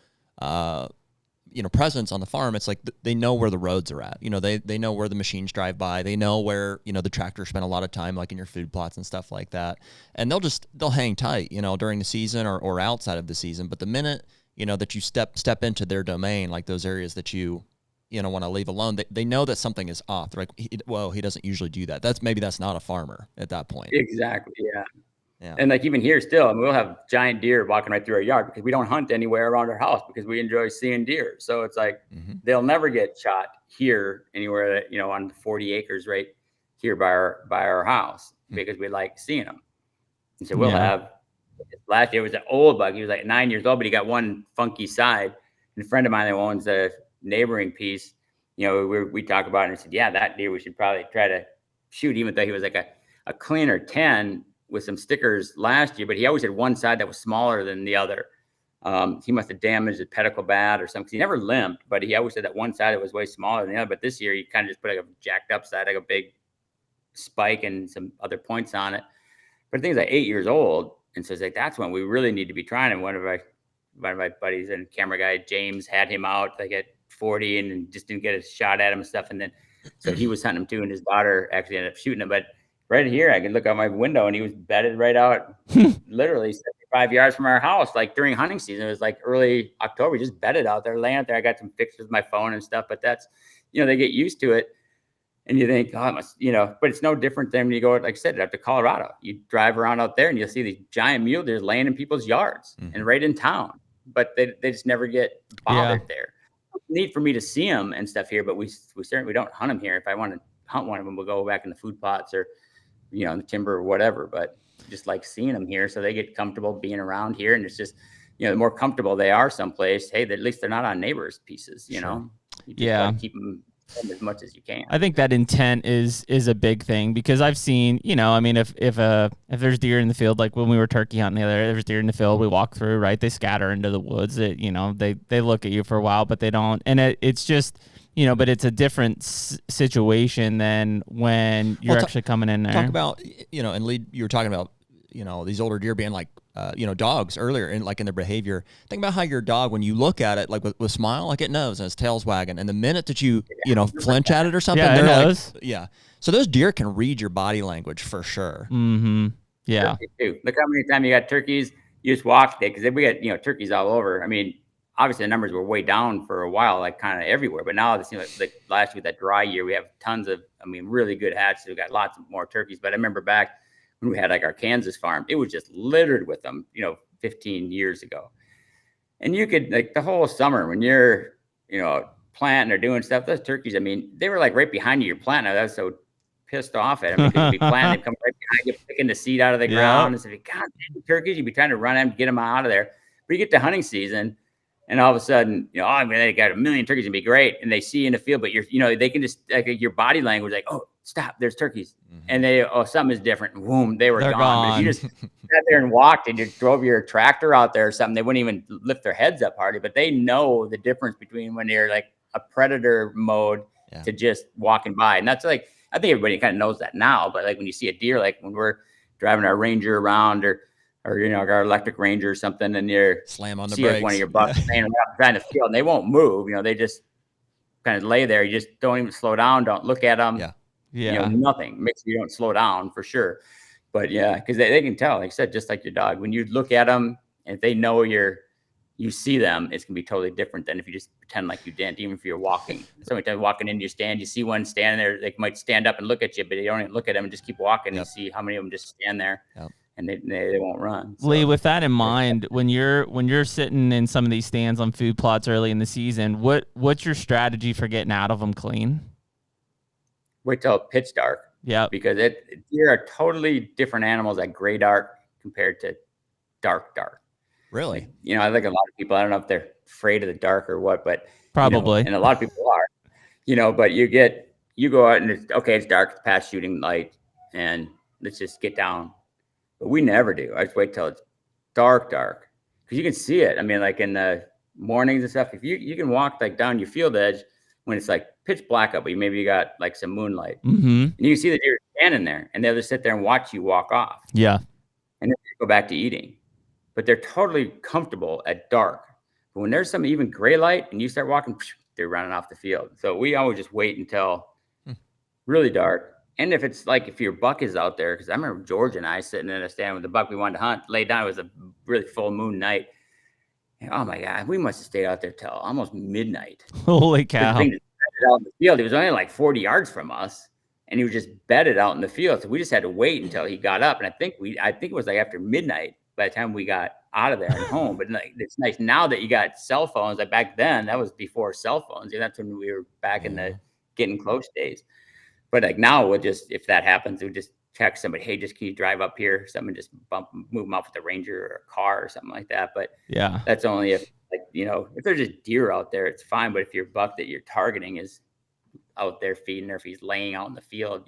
presence on the farm. It's like they know where the roads are at. They know where the machines drive by. They know where, the tractors spend a lot of time, like in your food plots and stuff like that. And they'll hang tight, during the season or outside of the season. But the minute, that you step into their domain, like those areas that you want to leave alone, they know that something is off. They're like, he doesn't usually do that. That's not a farmer at that point. Exactly. Yeah. And like even here still, we'll have giant deer walking right through our yard, because we don't hunt anywhere around our house, because we enjoy seeing deer. So it's like, they'll never get shot here anywhere, on 40 acres right here by our house, because we like seeing them. And so we'll have, last year was an old buck. He was like 9 years old, but he got one funky side. And a friend of mine that owns a neighboring piece, we talk about it, and I said, yeah, that deer we should probably try to shoot, even though he was like a cleaner 10 with some stickers last year, but he always had one side that was smaller than the other. He must have damaged his pedicle bad or something. He never limped, but he always had that one side that was way smaller than the other. But this year he kind of just put like a jacked up side, like a big spike and some other points on it. But the thing's like 8 years old. And so it's like, that's when we really need to be trying. And one of my buddies and camera guy, James, had him out like at 40 and just didn't get a shot at him and stuff. And then, so he was hunting him too. And his daughter actually ended up shooting him. But right here, I could look out my window, and he was bedded right out, literally 75 yards from our house. Like during hunting season, it was like early October, just bedded out there, laying out there. I got some pictures with my phone and stuff, but that's, they get used to it. And you think, oh, it must, but it's no different than when you go, like I said, up to Colorado. You drive around out there and you'll see these giant mule deer laying in people's yards and right in town, but they just never get bothered there. It's neat for me to see them and stuff here, but we certainly don't hunt them here. If I want to hunt one of them, we'll go back in the food plots or, in the timber or whatever, but just like seeing them here. So they get comfortable being around here. And it's just, the more comfortable they are someplace, hey, at least they're not on neighbors' pieces, you know? You just keep them as much as you can. I think that intent is a big thing, because I've seen, if there's deer in the field, like when we were turkey hunting the other day, there's deer in the field, we walk through, right? They scatter into the woods. They look at you for a while, but they don't. And it's just, but it's a different situation than when you're actually coming in there. Talk about, and Lee, you were talking about, these older deer being like, dogs earlier in their behavior. Think about how your dog, when you look at it, like with a smile, like it knows and its tail's wagging. And the minute that you, flinch at it or something, they're like, So those deer can read your body language for sure. Mm-hmm. Yeah. Look how many times you got turkeys, you just walk there, because we got, turkeys all over. I mean, obviously the numbers were way down for a while, like kind of everywhere. But now it seems like last year, that dry year, we have tons of, really good hatches. We got lots more turkeys. But I remember back when we had like our Kansas farm, it was just littered with them, 15 years ago. And you could, like, the whole summer when you're, planting or doing stuff, those turkeys, they were like right behind you. You're planting. I was so pissed off at them, because you'd be planting, they'd come right behind you, picking the seed out of the ground. And say, God, turkeys, you'd be trying to run them, get them out of there. But you get to hunting season, and all of a sudden, they got a million turkeys and be great. And they see you in the field, but they can just, like, your body language, like, oh, stop, there's turkeys. Mm-hmm. And something is different. Boom, they're gone. But if you just sat there and walked and you drove your tractor out there or something, they wouldn't even lift their heads up hardly. But they know the difference between when you're like a predator mode to just walking by. And that's like, I think everybody kind of knows that now. But like when you see a deer, like when we're driving our Ranger around or our electric Ranger or something, and you're slam on the see brakes. One of your bucks laying around behind the field, and they won't move. They just kind of lay there. You just don't even slow down. Don't look at them. Nothing makes you don't slow down for sure. But because they can tell, like I said, just like your dog, when you look at them and if they know you see them, it's gonna be totally different than if you just pretend like you didn't. Even if you're walking, sometimes walking into your stand, you see one standing there, they might stand up and look at you, but they don't even look at them and just keep walking. You see how many of them just stand there. And they won't run. So. Lee, with that in mind, when you're sitting in some of these stands on food plots early in the season, what's your strategy for getting out of them clean? Wait till pitch dark. Yeah. Because deer are totally different animals at gray dark compared to dark. Really? I think a lot of people, I don't know if they're afraid of the dark or what, but probably. And a lot of people are. But you go out and it's dark, it's past shooting light, and let's just get down. But we never do. I just wait till it's dark, because you can see it. Like in the mornings and stuff, if you can walk like down your field edge when it's like pitch black up, but maybe you got like some moonlight, and you can see the deer standing there, and they'll just sit there and watch you walk off. Yeah, and then go back to eating. But they're totally comfortable at dark. But when there's some even gray light and you start walking, they're running off the field. So we always just wait until really dark. And if your buck is out there, because I remember George and I sitting in a stand with the buck we wanted to hunt, laid down. It was a really full moon night. And, oh my God, we must have stayed out there till almost midnight. Holy cow! Out in the field, he was only like 40 yards from us, and he was just bedded out in the field. So we just had to wait until he got up. And I think it was like after midnight by the time we got out of there and home. But it's nice now that you got cell phones. Like back then, that was before cell phones. And that's when we were back in the getting close days. But like now, if that happens, we'll just text somebody, hey, just can you drive up here? Someone just move them off with a Ranger or a car or something like that. But that's only if if there's just deer out there, it's fine. But if your buck that you're targeting is out there feeding, or if he's laying out in the field,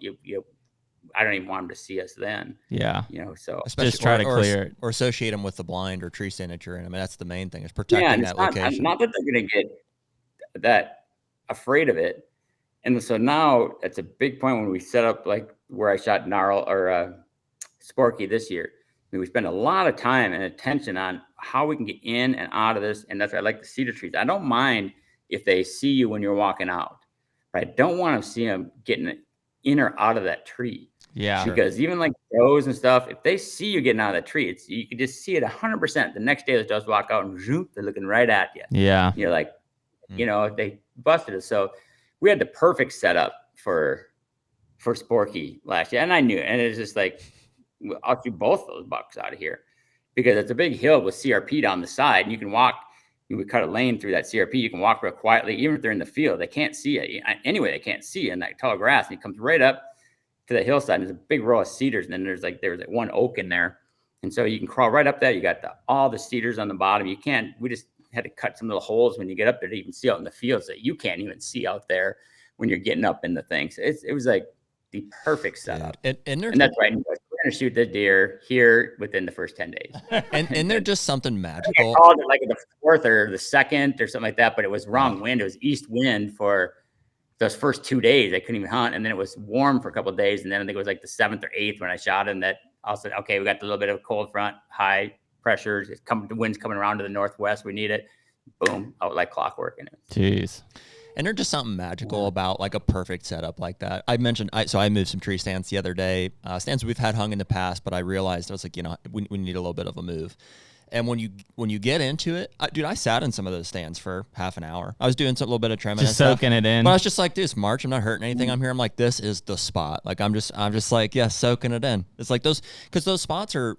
I don't even want him to see us then. Yeah. So especially just try to clear it or associate them with the blind or tree stand that you're in. That's the main thing, is protecting that location. Not that they're going to get that afraid of it. And so now it's a big point when we set up like where I shot Gnarl or Sporky this year. We spend a lot of time and attention on how we can get in and out of this. And that's why I like the cedar trees. I don't mind if they see you when you're walking out, but I don't want to see them getting in or out of that tree. Yeah. Because even like does and stuff, if they see you getting out of that tree, you can just see it 100%. The next day, the does walk out and zoop, they're looking right at you. Yeah. You're like, they busted us. So we had the perfect setup for for Sporky last year. And I knew it. And it's just like, I'll shoot both those bucks out of here because it's a big hill with CRP down the side. And you can walk, you would cut a lane through that CRP. You can walk real quietly, even if they're in the field. They can't see it. Anyway, they can't see it in that tall grass. And it comes right up to the hillside. And there's a big row of cedars. And then there's like one oak in there. And so you can crawl right up there. You got all the cedars on the bottom. We just had to cut some little holes when you get up there to even see out in the fields that you can't even see out there when you're getting up in the things. So it was like the perfect setup. And that's right. We're going to shoot the deer here within the first 10 days. and they're just something magical. I called it like the 4th or the 2nd or something like that, but it was wrong wind. It was east wind for those first 2 days. I couldn't even hunt. And then it was warm for a couple of days. And then I think it was like the 7th or 8th when I shot him that I said, okay, we got a little bit of a cold front, high pressures. The wind's coming around to the northwest. We need it. Boom, out like clockwork. And jeez. And there's just something magical about like a perfect setup like that. I mentioned, I moved some tree stands the other day, stands we've had hung in the past, but I realized I was like, we need a little bit of a move. And when you get into it, I sat in some of those stands for half an hour. I was doing a little bit of trimming, just soaking it in. But I was just like, dude, it's March. I'm not hurting anything. I'm here. I'm like, this is the spot. Like, I'm just like, yeah, soaking it in. It's like because those spots are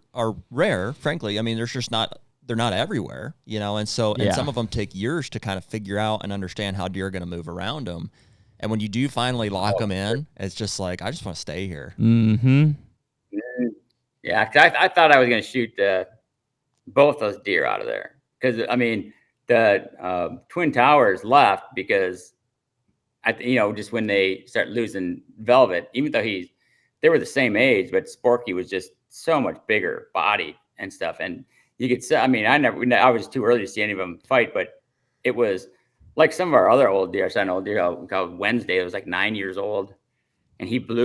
rare, frankly. I mean, they're not everywhere, and so and some of them take years to kind of figure out and understand how deer are going to move around them. And when you do finally lock them in, it's just like, I just want to stay here. Mm-hmm. Yeah, I thought I was going to shoot both those deer out of there because I mean the Twin Towers left because just when they start losing Velvet, even though they were the same age, but Sporky was just so much bigger body and stuff. And you could say, I mean, I was too early to see any of them fight, but it was like some of our other old deer. I saw an old deer called Wednesday. It was like 9 years old, and he'd been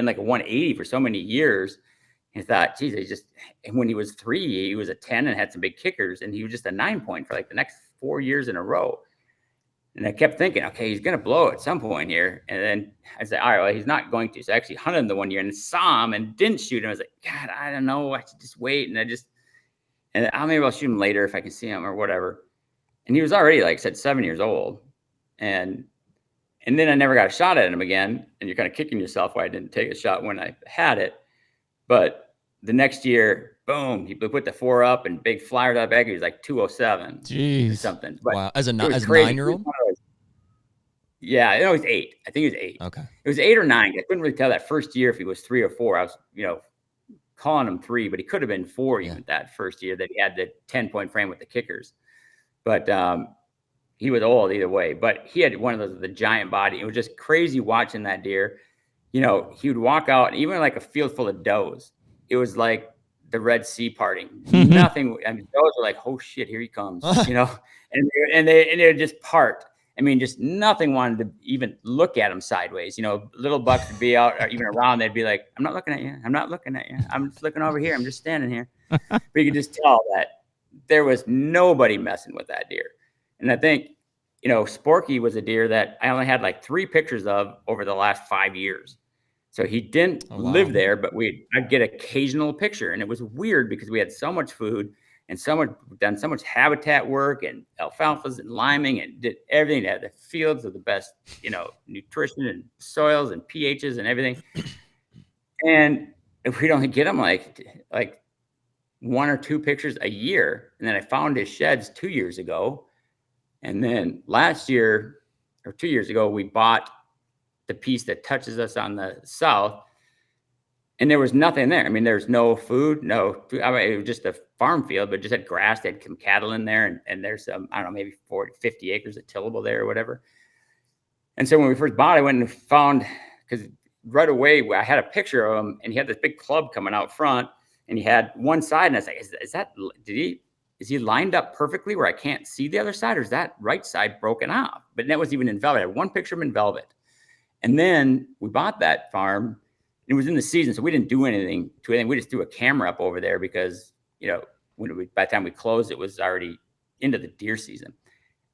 like a 180 for so many years. And I thought, geez, and when he was 3, he was a 10 and had some big kickers, and he was just a 9-point for like the next 4 years in a row. And I kept thinking, okay, he's going to blow at some point here. And then I said, all right, well, he's not going to. So I actually hunted him the one year and saw him and didn't shoot him. I was like, God, I don't know. I should just wait. And maybe I'll shoot him later if I can see him or whatever. And he was already, like I said, 7 years old. And then I never got a shot at him again. And you're kind of kicking yourself why I didn't take a shot when I had it. But the next year, boom, he put the 4 up and big flyer out back. He was like 207 or something. But wow. As a 9-year-old? Yeah, it was 8. I think it was 8. Okay. It was 8 or 9. I couldn't really tell that first year if he was 3 or 4. I was, calling him 3, but he could have been 4 even that first year that he had the 10-point frame with the kickers. But he was old either way. But he had one of the giant body. It was just crazy watching that deer. He would walk out, even like a field full of does. It was like the Red Sea parting. Nothing. I mean, does were like, oh shit, here he comes. And they would just part. I mean, just nothing wanted to even look at him sideways. Little bucks would be out or even around. They'd be like, I'm not looking at you. I'm not looking at you. I'm just looking over here. I'm just standing here. But you could just tell that there was nobody messing with that deer. And I think, Sporky was a deer that I only had like 3 pictures of over the last 5 years. So he didn't live there, but I'd get occasional picture. And it was weird because we had so much food and done so much habitat work and alfalfas and liming and did everything. Had the fields of the best, nutrition and soils and pHs and everything. And if we'd only get him like 1 or 2 pictures a year. And then I found his sheds 2 years ago. And then last year or 2 years ago, we bought the piece that touches us on the south. And there was nothing there. I mean, there's no food, no food. I mean, it was just a farm field, but just had grass. They had some cattle in there. And there's some, I don't know, maybe 40, 50 acres of tillable there or whatever. And so when we first bought it, I went and found, because right away I had a picture of him and he had this big club coming out front and he had one side. And I was like, is he lined up perfectly where I can't see the other side? Or is that right side broken off? But that was even in velvet. I had one picture of him in velvet. And then we bought that farm. It was in the season, so we didn't do anything to it. We just threw a camera up over there because, by the time we closed, it was already into the deer season.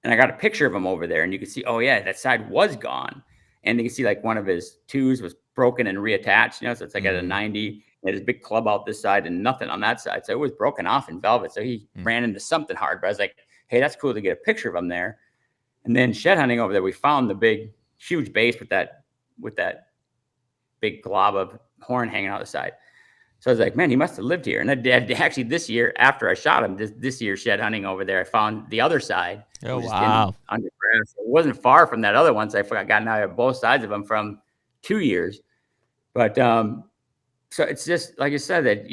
And I got a picture of him over there, and you could see, oh yeah, that side was gone. And you can see like one of his twos was broken and reattached, so it's like at a 90. He had his big club out this side and nothing on that side. So it was broken off in velvet. So he ran into something hard, but I was like, hey, that's cool to get a picture of him there. And then shed hunting over there, we found the big, huge base with that big glob of horn hanging out the side. So I was like, man, he must have lived here. And I did actually this year, after I shot him, this year shed hunting over there, I found the other side. Oh, wow. Under grass. It wasn't far from that other one. So I got now both sides of them from 2 years. But so it's just, like I said, that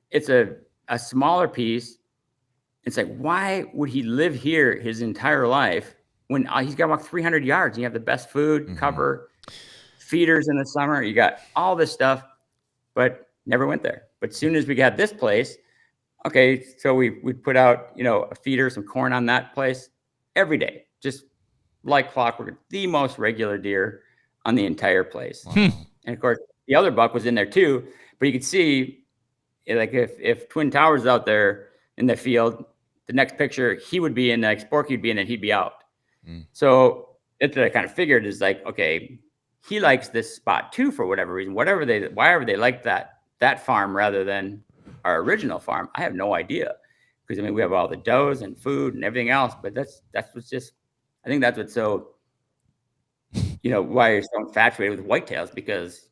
it's a smaller piece. It's like, why would he live here his entire life when he's got to walk 300 yards and you have the best food, cover, feeders in the summer. You got all this stuff, but never went there. But as soon as we got this place, okay, so we put out, a feeder, some corn on that place every day, just like clockwork, the most regular deer on the entire place. And of course, the other buck was in there too, but you could see, like, if Twin Towers is out there in the field, the next picture, he would be in, like, Sporky would be in, and he'd be out. So it's what I kind of figured is like, okay, he likes this spot too for whatever reason, whatever they like that farm rather than our original farm. I have no idea, because we have all the does and food and everything else, but that's what's just, I think that's what's so, why you're so infatuated with whitetails, because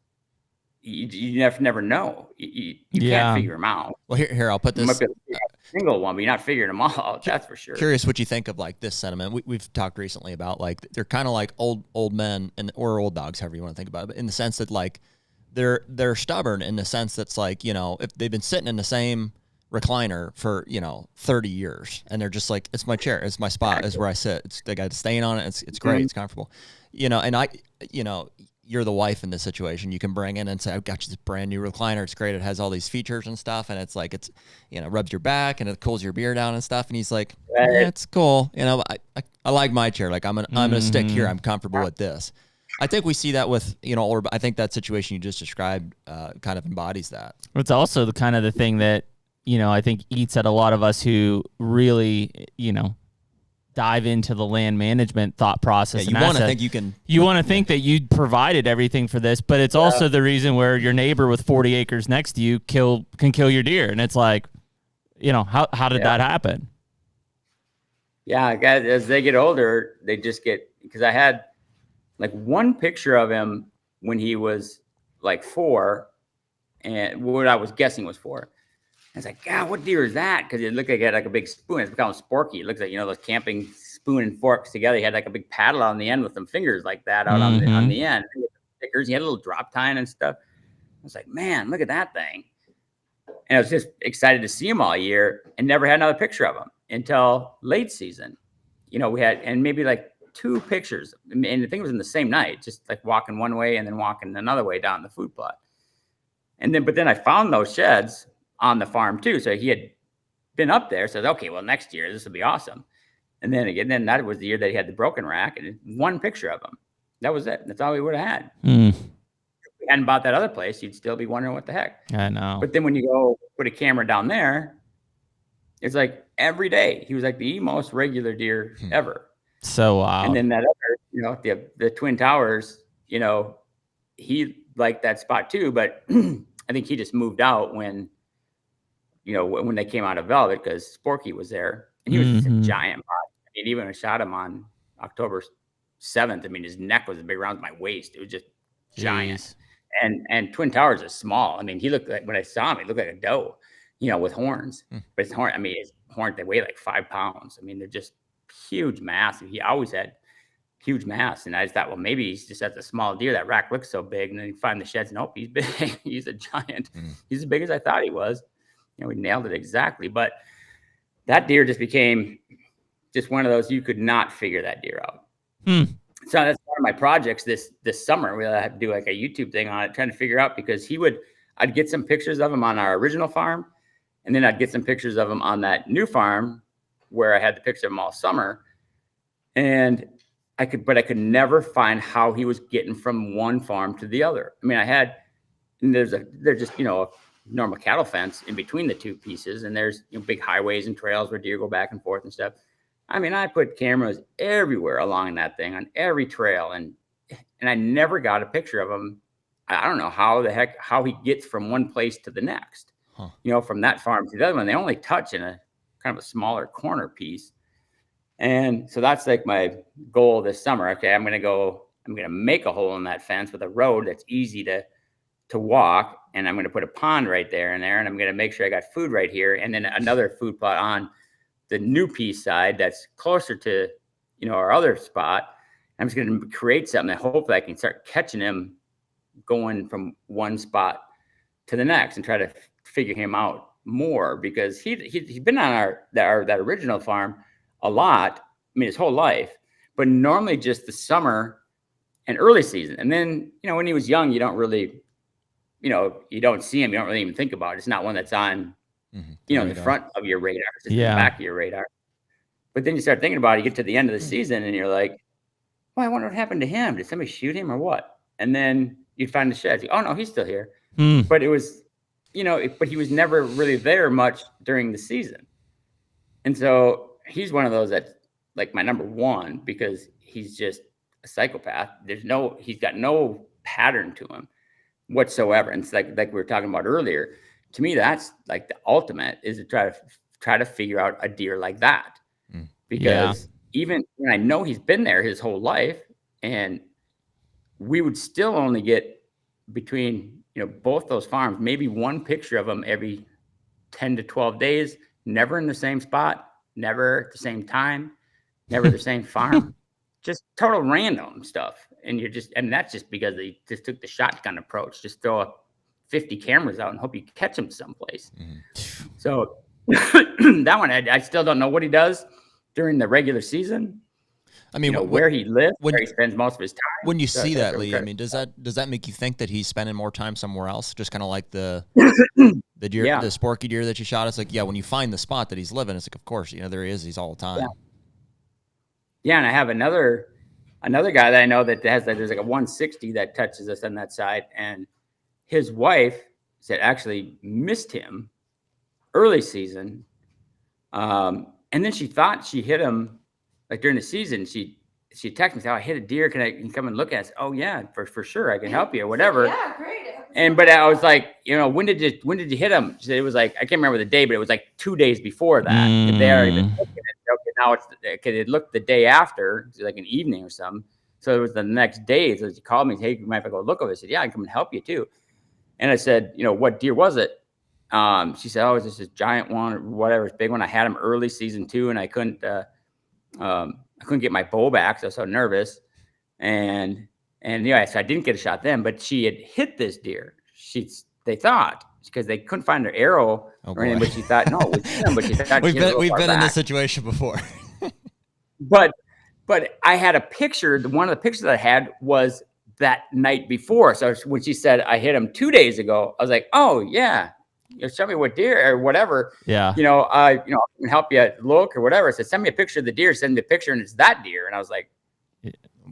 you never know. You can't figure them out. Well, here I'll put this. Might be a single one, but you're not figuring them all out. That's for sure. Curious what you think of like this sentiment. We've talked recently about like they're kind of like old men or old dogs, however you want to think about it, but in the sense that like they're stubborn in the sense that's like, if they've been sitting in the same recliner for 30 years and they're just like, it's my chair, it's my spot, it's where I sit, they got a stain on it, it's great, it's comfortable, and you're the wife in this situation. You can bring in and say, I've got you this brand new recliner. It's great. It has all these features and stuff. And it's like, rubs your back and it cools your beer down and stuff. And he's like, it's cool. I like my chair. Like I'm going to stick here. I'm comfortable with this. I think we see that with, I think that situation you just described kind of embodies that. It's also the kind of the thing that, I think eats at a lot of us who really, dive into the land management thought process. Yeah, you want to think you can. You want to think that you provided everything for this, but it's also the reason where your neighbor with 40 acres next to you can kill your deer, and it's like, how did that happen? Yeah, guys, as they get older, they just get, because I had like one picture of him when he was like 4, and what I was guessing was 4. I was like, God, what deer is that? Because it looked like he had like a big spoon. It's become Sporky. It looks like, those camping spoon and forks together. He had like a big paddle on the end with some fingers like that out on the end. Stickers. He had a little drop tine and stuff. I was like, man, look at that thing. And I was just excited to see him all year and never had another picture of him until late season. We had, and maybe like 2 pictures. And I think it was in the same night, just like walking one way and then walking another way down the food plot. But then I found those sheds on the farm too. So he had been up there, says, okay, well, next year, this will be awesome. And then that was the year that he had the broken rack and 1 picture of him. That was it. That's all we would have had. If we hadn't bought that other place, you'd still be wondering what the heck. I know. But then when you go put a camera down there, it's like every day, he was like the most regular deer ever. So wow. And then that other, the Twin Towers, he liked that spot too, but I think he just moved out when they came out of Velvet, because Sporky was there, and he was just a giant body. Even when I shot him on October 7th, his neck was as big around my waist. It was just giant. And Twin Towers is small. He looked like, when I saw him, he looked like a doe, with horns. But his horns, they weigh like 5 pounds. They're just huge mass. He always had huge mass. And I just thought, well, maybe he's just at a small deer. That rack looks so big. And then you find the sheds. Nope, he's big. He's a giant. He's as big as I thought he was. We nailed it exactly. But that deer just became just one of those, you could not figure that deer out. So that's one of my projects this summer. We'll have to do like a YouTube thing on it, trying to figure out, because I'd get some pictures of him on our original farm, and then I'd get some pictures of him on that new farm where I had the picture of him all summer. And I could never find how he was getting from one farm to the other. There's just, a normal cattle fence in between the 2 pieces, and there's big highways and trails where deer go back and forth and stuff. I put cameras everywhere along that thing, on every trail, and I never got a picture of him. I don't know how he gets from one place to the next. From that farm to the other one. They only touch in a kind of a smaller corner piece. And so that's like my goal this summer. Okay, I'm going to go I'm going to make a hole in that fence with a road that's easy to walk. And I'm going to put a pond right there and there. And I'm going to make sure I got food right here. And then another food plot on the new piece side that's closer to, our other spot. I'm just going to create something that hopefully I can start catching him going from one spot to the next and try to figure him out more, because he's been on that original farm a lot. I mean, his whole life, but normally just the summer and early season. And then, when he was young, you don't really, you don't see him. You don't really even think about it. It's not one that's on, the front of your radar. It's just in the back of your radar. But then you start thinking about it, you get to the end of the season and you're like, well, I wonder what happened to him. Did somebody shoot him or what? And then you'd find the sheds. Oh no, he's still here. But it was, but he was never really there much during the season. And so he's one of those that's like my number one, because he's just a psychopath. He's got no pattern to him whatsoever. And it's like we were talking about earlier. To me, that's like the ultimate, is to try to figure out a deer like that. Because even when I know he's been there his whole life, and we would still only get between, both those farms, maybe one picture of them every 10 to 12 days, never in the same spot, never at the same time, never the same farm, just total random stuff. And and that's just because they just took the shotgun approach, just throw 50 cameras out and hope you catch them someplace. So that one, I still don't know what he does during the regular season. I mean, where he lives, where he spends most of his time. When you see that, Lee, I mean, does that make you think that he's spending more time somewhere else? Just kind of like the deer, the sporky deer that you shot. It's like, when you find the spot that he's living, it's like, of course, there he is. He's all the time. Yeah, and I have another guy that I know that there's like a 160 that touches us on that side, and his wife said actually missed him early season, and then she thought she hit him like during the season. She texted me, said, "Oh, I hit a deer. Can I come and look at it?" I said, "Oh yeah, for sure, I can help you or whatever." Yeah, great. But I was like, when did you hit him? She said it was like, I can't remember the day, but it was like 2 days before that. They already been looking at it. Okay, now it looked the day after, like an evening or something. So it was the next day. So she called me, "Hey, you might go look over it." I said, "Yeah, I can come and help you too." And I said, "What deer was it?" She said, "Oh, it was just this giant one or whatever, big one. I had him early season 2, and I couldn't get my bow back, so I was so nervous." And so I didn't get a shot then, but she had hit this deer. They thought, because they couldn't find her arrow or anything, but she thought, no, it was him, but she thought we've been in this situation before. But I had a picture. One of the pictures that I had was that night before. So when she said I hit him 2 days ago, I was like, oh yeah, show me what deer or whatever. Yeah. I can help you look or whatever. So send me a picture of the deer. Send me a picture, and it's that deer. And I was like,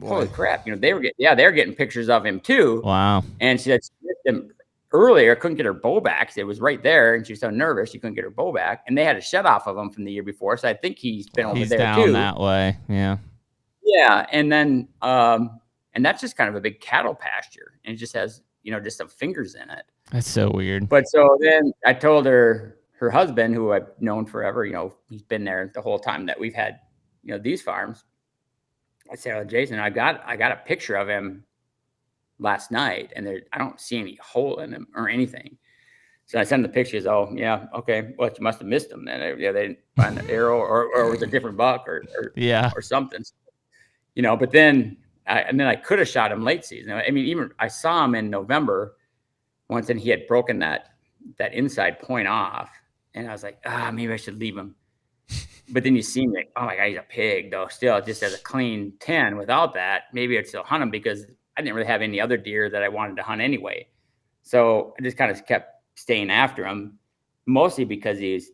holy crap! They were getting pictures of him too. Wow. And she said she hit him earlier, couldn't get her bow back. It was right there, and she was so nervous she couldn't get her bow back. And they had a shed off of him from the year before, so I think he's been over there down too. That way, yeah. Yeah, and then and that's just kind of a big cattle pasture, and it just has just some fingers in it. That's so weird. But so then I told her husband, who I've known forever, he's been there the whole time that we've had these farms. I said, "Oh, Jason, I got a picture of him last night, and I don't see any hole in him or anything." So I sent the pictures. "Oh, yeah, okay. Well, you must have missed him then. They didn't find the arrow, or it was a different buck, or something." But then I could have shot him late season. I mean, even I saw him in November once, and he had broken that inside point off, and I was like, maybe I should leave him. But then you see me, like, oh my God, he's a pig though. Still, just as a clean 10 without that, maybe I'd still hunt him, because I didn't really have any other deer that I wanted to hunt anyway. So I just kind of kept staying after him, mostly because he's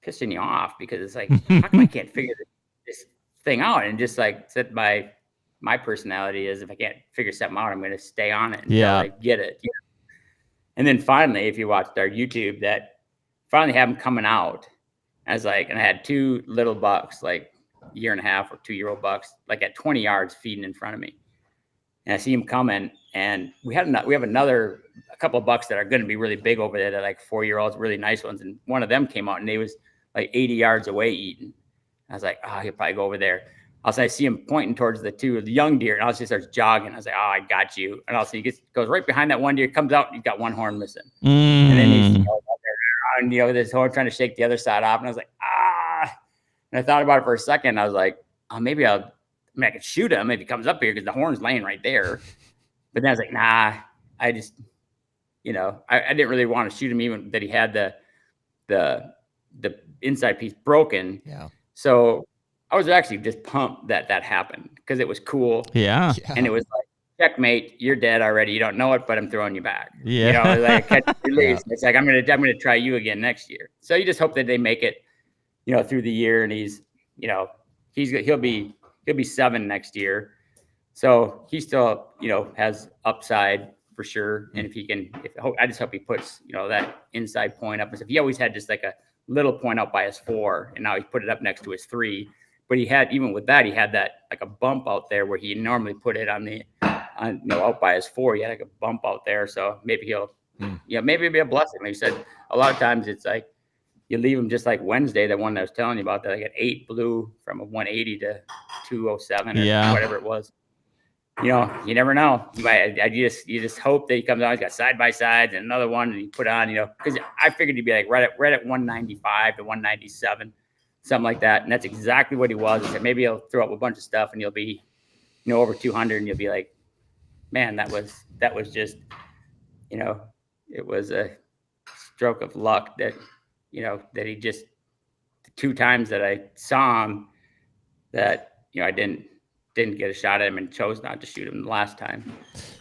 pissing you off, because it's like, how come I can't figure this thing out? And just like said, my personality is, if I can't figure something out, I'm going to stay on it until I get it. And then finally, if you watched our YouTube, that finally have him coming out. And I had 2 little bucks, like 1.5 or 2-year-old bucks, like at 20 yards feeding in front of me. And I see him coming, and we have a couple of bucks that are going to be really big over there. They're like 4-year-olds, really nice ones. And one of them came out, and they was like 80 yards away eating. I was like, he'll probably go over there. I'll say I see him pointing towards the young deer, and I'll see he starts jogging. I was like, "Oh, I got you!" And I'll see he goes right behind that one deer, comes out, and he's got one horn missing, and then he's with his horn trying to shake the other side off, and I was like, "Ah!" And I thought about it for a second. I was like, "Oh, maybe I could shoot him if he comes up here because the horn's laying right there." But then I was like, "Nah, I just, I didn't really want to shoot him, even that he had the inside piece broken." Yeah. So I was actually just pumped that happened because it was cool. Yeah. And it was like, checkmate, you're dead already. You don't know it, but I'm throwing you back. Yeah. Like catch and release. It's like, I'm gonna try you again next year. So you just hope that they make it, through the year, and he's, he'll be 7 next year. So he still, has upside for sure. And if he can, I just hope he puts, that inside point up. As if he always had just like a little point out by his 4, and now he put it up next to his 3. But even with that, he had that like a bump out there where he normally put it out by his 4. He had like a bump out there. So maybe he'll, maybe it'll be a blessing. Like you said, a lot of times it's like you leave him just like Wednesday, the one I was telling you about, that I got 8 blew from a 180 to 207 or whatever it was. You never know. You just hope that he comes out. He's got side by sides and another one that he put on. Because I figured he'd be like right at 195 to 197, something like that. And that's exactly what he was. I said maybe he'll throw up a bunch of stuff and he'll be, over 200, and you'll be like, man, that was just, it was a stroke of luck that, that he just, the 2 times that I saw him, that I didn't get a shot at him and chose not to shoot him the last time.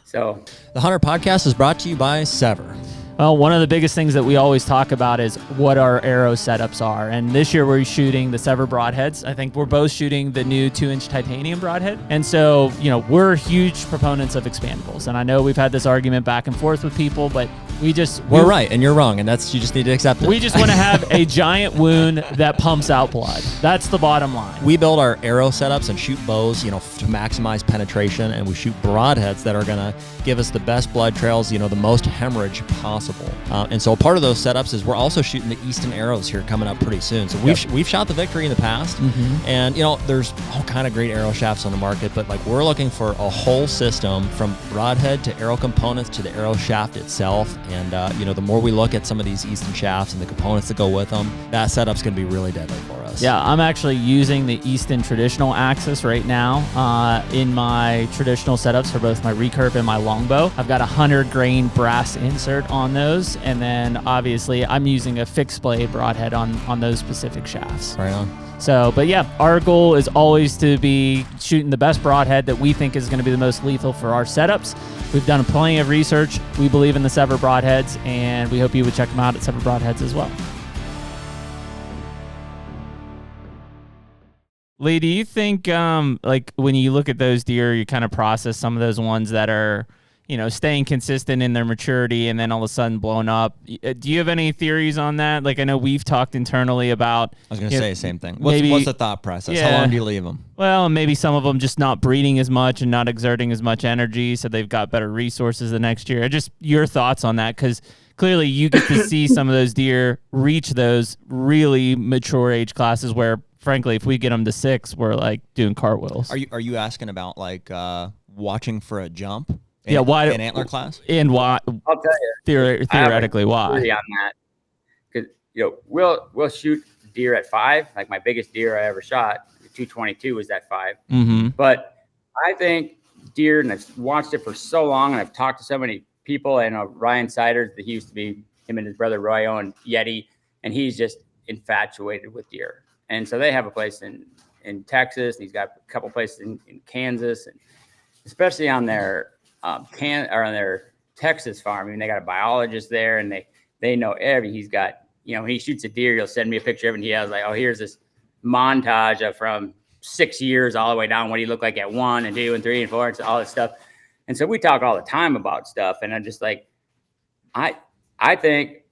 So the HUNTR Podcast is brought to you by Sever. Well, one of the biggest things that we always talk about is what our arrow setups are. And this year we're shooting the Sever broadheads. I think we're both shooting the new 2-inch titanium broadhead. And so, we're huge proponents of expandables. And I know we've had this argument back and forth with people, but we're right and you're wrong, and you just need to accept it. We just want to have a giant wound that pumps out blood. That's the bottom line. We build our arrow setups and shoot bows, to maximize penetration, and we shoot broadheads that are going to give us the best blood trails, the most hemorrhage possible. And so part of those setups is we're also shooting the Easton arrows here coming up pretty soon. So we've shot the Victory in the past, and there's all kind of great arrow shafts on the market, but like we're looking for a whole system from broadhead to arrow components to the arrow shaft itself. And the more we look at some of these Easton shafts and the components that go with them, that setup's going to be really deadly for us. Yeah, I'm actually using the Easton traditional axis right now in my traditional setups for both my recurve and my longbow. I've got a 100 grain brass insert on those, and then obviously I'm using a fixed blade broadhead on those specific shafts. Right on. So, but yeah, our goal is always to be shooting the best broadhead that we think is going to be the most lethal for our setups. We've done plenty of research. We believe in the Sever broadheads, and we hope you would check them out at Sever Broadheads as well. Lee, do you think, like when you look at those deer, you kind of process some of those ones that are, staying consistent in their maturity and then all of a sudden blown up? Do you have any theories on that? Like, I know we've talked internally about. I was going to say the same thing. What's the thought process? Yeah. How long do you leave them? Well, maybe some of them just not breeding as much and not exerting as much energy, so they've got better resources the next year. Just your thoughts on that, because clearly you get to see some of those deer reach those really mature age classes where, frankly, if we get them to 6, we're like doing cartwheels. Are you asking about like watching for a jump? Why in antler class? And why? I'll tell you. Theoretically, why? On that, because we'll shoot deer at 5. Like my biggest deer I ever shot, the 222, was at 5. Mm-hmm. But I think deer, and I've watched it for so long, and I've talked to so many people. I know Ryan Siders, that he used to be, him and his brother Roy own Yeti, and he's just infatuated with deer. And so they have a place in Texas, and he's got a couple places in Kansas, and especially on their on their Texas farm. I mean, they got a biologist there, and they know he's got, when he shoots a deer, he'll send me a picture of it, and he has like, oh, here's this montage of from 6 years all the way down what he looked like at 1 and 2 and 3 and 4 and all this stuff. And so we talk all the time about stuff, and I'm just like, I think,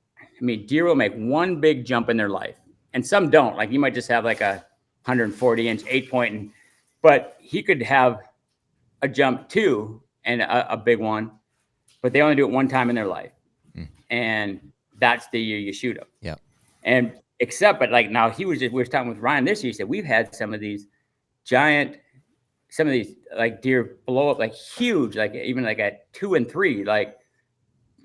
deer will make one big jump in their life, and some don't. Like, you might just have like a 140-inch 8-point, but he could have a jump 2 and a big one, but they only do it one time in their life. And that's the year you shoot them. Yeah. And except, but like now we were talking with Ryan this year, he said, we've had some of these giant, some of these like deer blow up like huge, like even like at 2 and 3, like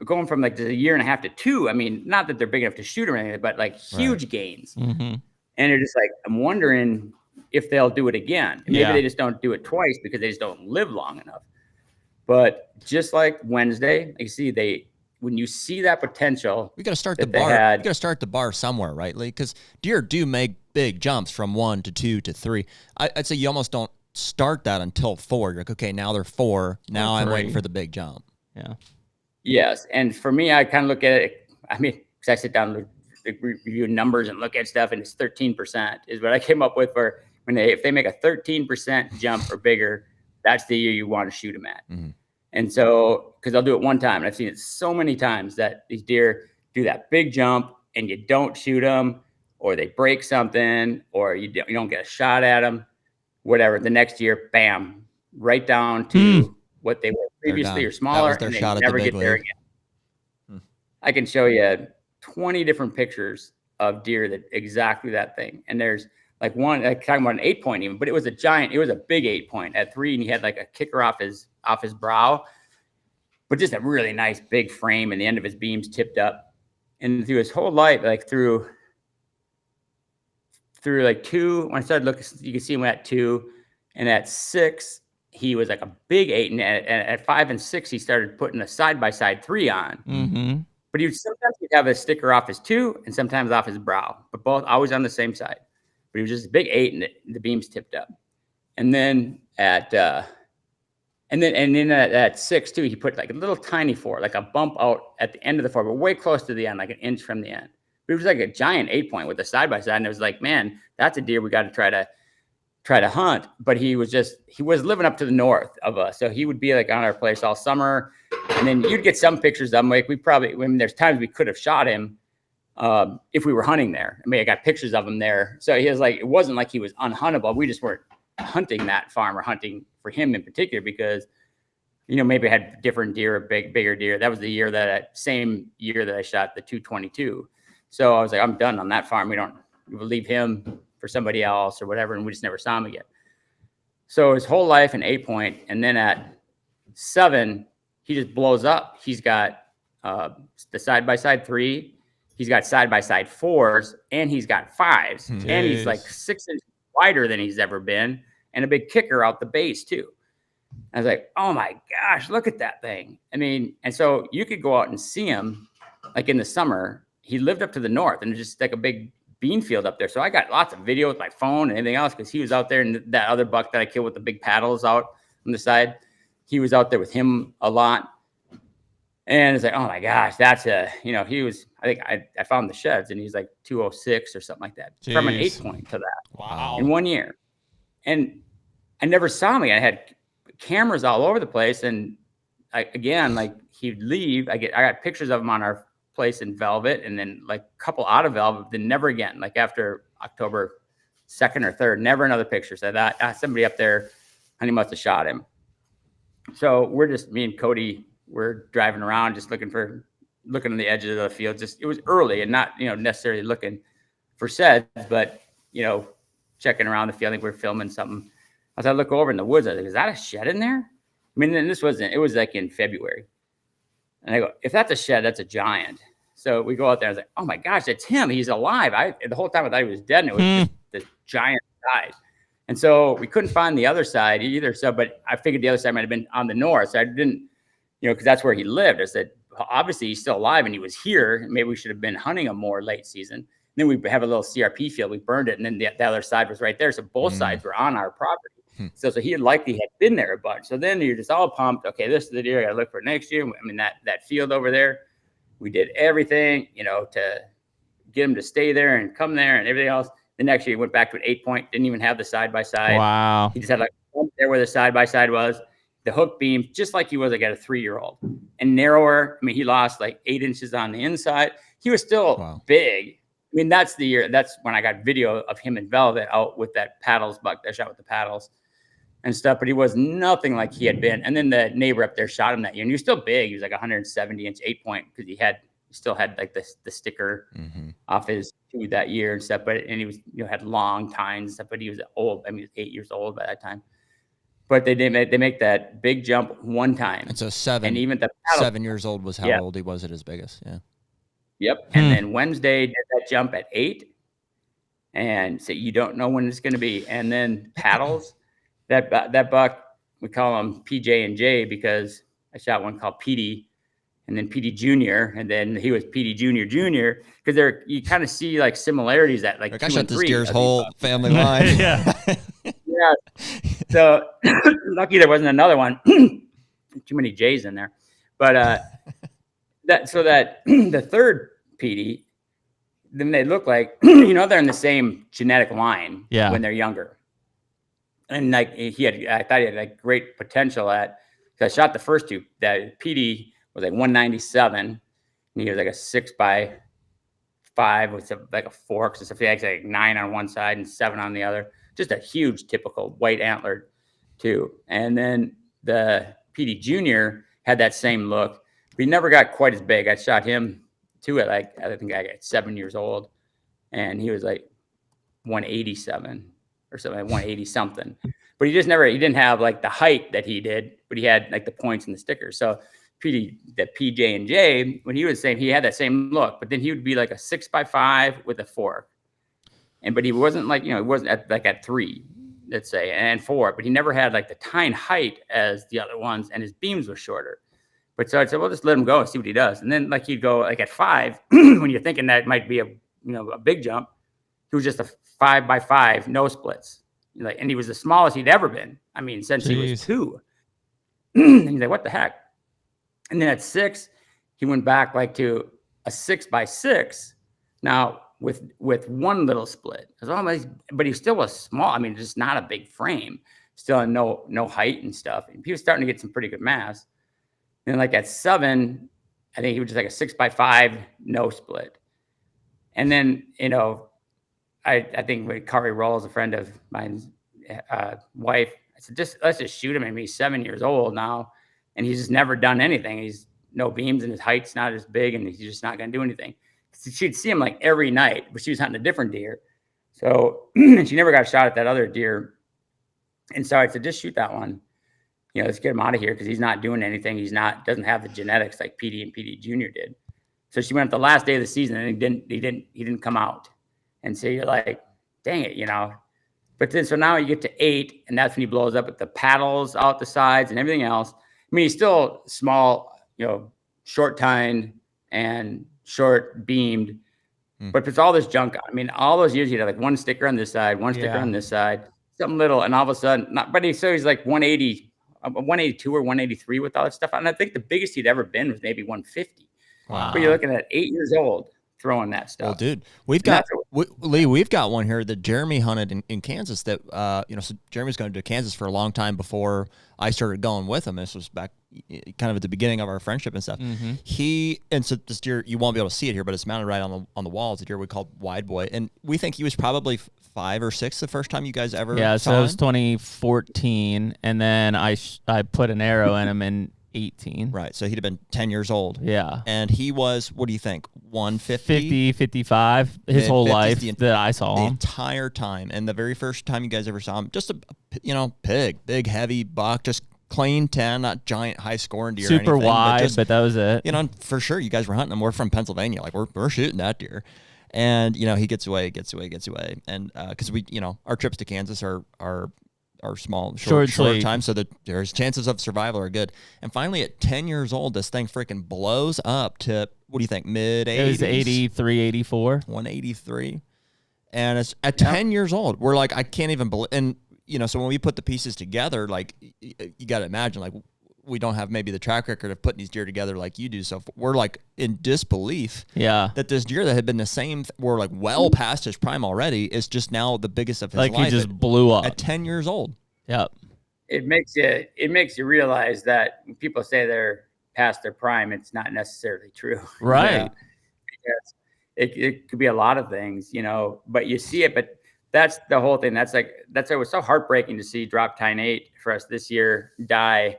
going from like a year and a half to 2. I mean, not that they're big enough to shoot or anything, but like huge gains. Mm-hmm. And you're just like, I'm wondering if they'll do it again. Maybe they just don't do it twice because they just don't live long enough. But just like Wednesday, like you see, when you see that potential, we got to start the bar. You got to start the bar somewhere, right, Lee? Because deer do make big jumps from 1 to 2 to 3. I'd say you almost don't start that until 4. You're like, okay, now they're 4. Now I'm waiting for the big jump. Yeah. Yes, and for me, I kind of look at it. I mean, because I sit down and review numbers and look at stuff, and it's 13% is what I came up with for if they make a 13% jump or bigger, that's the year you want to shoot them at. Mm-hmm. And so, because I'll do it one time, and I've seen it so many times that these deer do that big jump, and you don't shoot them, or they break something, or you don't get a shot at them, whatever. The next year, bam, right down to what they were previously or smaller, and they never get there again. I can show you 20 different pictures of deer that exactly that thing. And there's like one, like talking about an 8-point even, but it was a giant, it was a big 8-point at 3, and he had like a kicker off his brow, but just a really nice big frame, and the end of his beams tipped up. And through his whole life, like through like 2, when I started looking, you can see him at 2, and at 6, he was like a big 8, and at 5 and 6, he started putting a side-by-side 3 on. Mm-hmm. But sometimes he'd have a sticker off his 2 and sometimes off his brow, but both always on the same side. But he was just a big 8, and the beams tipped up. And then at 6 too, he put like a little tiny 4, like a bump out at the end of the 4, but way close to the end, like an inch from the end. But it was like a giant 8-point with a side-by-side, and it was like, man, that's a deer we got to try to hunt. But he was living up to the north of us, so he would be like on our place all summer, and then you'd get some pictures of him. Like there's times we could have shot him if we were hunting there. I mean, I got pictures of him there, so he was like, it wasn't like he was unhuntable. We just weren't hunting that farm or hunting for him in particular because maybe I had different deer or bigger deer. That was the same year that I shot the 222. So I was like, I'm done on that farm. We'll leave him for somebody else or whatever, and we just never saw him again. So his whole life an 8-point, and then at 7, he just blows up. He's got the side-by-side 3, he's got side-by-side 4s, and he's got 5s, and he's like 6 inches wider than he's ever been, and a big kicker out the base too. I was like, oh my gosh, look at that thing. I mean, and so you could go out and see him like in the summer. He lived up to the north, and just like a big bean field up there. So I got lots of video with my phone and everything else because he was out there, and that other buck that I killed with the big paddles out on the side, he was out there with him a lot. And it's like, oh my gosh, that's he was, I think I found the sheds, and he's like 206 or something like that. Jeez. From an 8-point to that. Wow. In 1 year. And I never saw him again. I had cameras all over the place. And he'd leave. I got pictures of him on our place in Velvet, and then like a couple out of Velvet, then never again. Like after October 2nd or 3rd, never another picture. So that somebody up there, honey must have shot him. So me and Cody, we're driving around just looking on the edges of the field. Just, it was early and not, necessarily looking for sheds, but, checking around the field. I think we were filming something. As I look over in the woods, I was like, is that a shed in there? I mean, and it was like in February. And I go, if that's a shed, that's a giant. So we go out there, and I was like, oh my gosh, that's him. He's alive. The whole time I thought he was dead, and it was just this giant size. And so we couldn't find the other side either. So, but I figured the other side might have been on the north. So I didn't, because that's where he lived. I said, obviously he's still alive and he was here. Maybe we should have been hunting him more late season. Then we have a little CRP field. We burned it, and then the other side was right there. So both sides were on our property. So he likely had been there a bunch. So then you're just all pumped. Okay, this is the deer I got to look for next year. I mean, that field over there, we did everything, to get him to stay there and come there and everything else. The next year he went back to an 8-point, didn't even have the side-by-side. Wow. He just had like there where the side-by-side was, the hook beam, just like he was like at a 3-year-old, and narrower. I mean, he lost like 8 inches on the inside. He was still big. I mean, that's when I got video of him in Velvet out with that paddles buck that I shot with the paddles and stuff, but he was nothing like he had been. And then the neighbor up there shot him that year, and he was still big. He was like 170-inch 8-point because he had still had like the sticker off his tooth that year and stuff. And he was, had long tines and stuff, but he was old. I mean, he was 8 years old by that time. But they make that big jump one time. And so 7, and even 7 years old was how old he was at his biggest. Yeah. Yep. And then Wednesday did that jump at 8. And so you don't know when it's going to be. And then paddles, that buck, we call him PJ and J because I shot one called PD and then PD Junior. And then he was PD Junior because you kind of see like similarities at like 2 I shot and 3. this deer's whole family line. Yeah. Yeah. So lucky there wasn't another one. Too many J's in there. But the third PD, then they look like, they're in the same genetic line when they're younger. And like I thought he had like great potential at, because I shot the first 2. That PD was like 197, and he was like a 6x5 with like a forks and stuff. He had like 9 on one side and 7 on the other. Just a huge typical white antler too. And then the PD Junior had that same look, but he never got quite as big. I shot him too at like, I think I got 7 years old, and he was like 187 or something, 180 something. But he didn't have like the height that he did, but he had like the points and the stickers. So the PJ and J, when he was saying he had that same look, but then he would be like a 6x5 with a fork. But he wasn't like, he wasn't at 3, let's say, and 4, but he never had like the tine height as the other ones, and his beams were shorter. But so I said, well, just let him go and see what he does. And then like he'd go like at 5, when you're thinking that might be a big jump, he was just a 5x5 no splits. And he was the smallest he'd ever been. I mean, since he was 2. And he's like, what the heck? And then at 6, he went back like to a 6x6. Now with one little split, but he still was small. I mean, just not a big frame, still had no height and stuff. And he was starting to get some pretty good mass. And like at 7, I think he was just like a 6x5 no split. And then, I think when Kari Rolls, a friend of mine's wife, I said, let's just shoot him. I mean, he's 7 years old now, and he's just never done anything. He's no beams, and his height's not as big, and he's just not going to do anything. So she'd see him like every night, but she was hunting a different deer. So and she never got a shot at that other deer. And so I said, just shoot that one. Let's get him out of here because he's not doing anything. Doesn't have the genetics like PD and PD Junior did. So she went up the last day of the season, and he didn't come out. And so you're like, dang it, But then so now you get to 8, and that's when he blows up with the paddles out the sides and everything else. I mean, he's still small, short tined and short beamed, but it's all this junk. I mean, all those years he'd have like one sticker on this side, one sticker on this side, something little, and all of a sudden, he's like 180, 182 or 183 with all that stuff. And I think the biggest he'd ever been was maybe 150. Wow. But you're looking at 8 years old throwing that stuff. Well, dude, we've got one here that Jeremy hunted in Kansas that, so Jeremy's going to Kansas for a long time before I started going with him. This was back kind of at the beginning of our friendship and stuff. And so this deer, you won't be able to see it here, but it's mounted right on the wall. It's a deer we call Wide Boy. And we think he was probably 5 or 6 the first time you guys ever saw so it was him. 2014. And then I put an arrow in him in 18. Right. So he'd have been 10 years old. Yeah. And he was, what do you think? 150? 50, 55 his whole life that I saw him. The entire time. And the very first time you guys ever saw him, just a pig, big, heavy buck, just clean 10, not giant high scoring deer. Super or anything, wide, but that was it. For sure you guys were hunting him. We're from Pennsylvania. Like we're shooting that deer. And, he gets away. And, cause we, our trips to Kansas are small, short time, so that there's chances of survival are good. And finally, at 10 years old, this thing freaking blows up to, what do you think, mid-80s? It was 83, 84. 183. And it's at 10 years old. We're like, I can't even believe. And, so when we put the pieces together, like, you got to imagine, like, we don't have maybe the track record of putting these deer together like you do. So we're like in disbelief that this deer that had been the same, we're like well past his prime already, is just now the biggest of his life. Like he just blew up at 10 years old. Yep. It makes you realize that when people say they're past their prime, it's not necessarily true. Right. Because it could be a lot of things, but you see it, but that's the whole thing. It was so heartbreaking to see drop tine 8 for us this year die.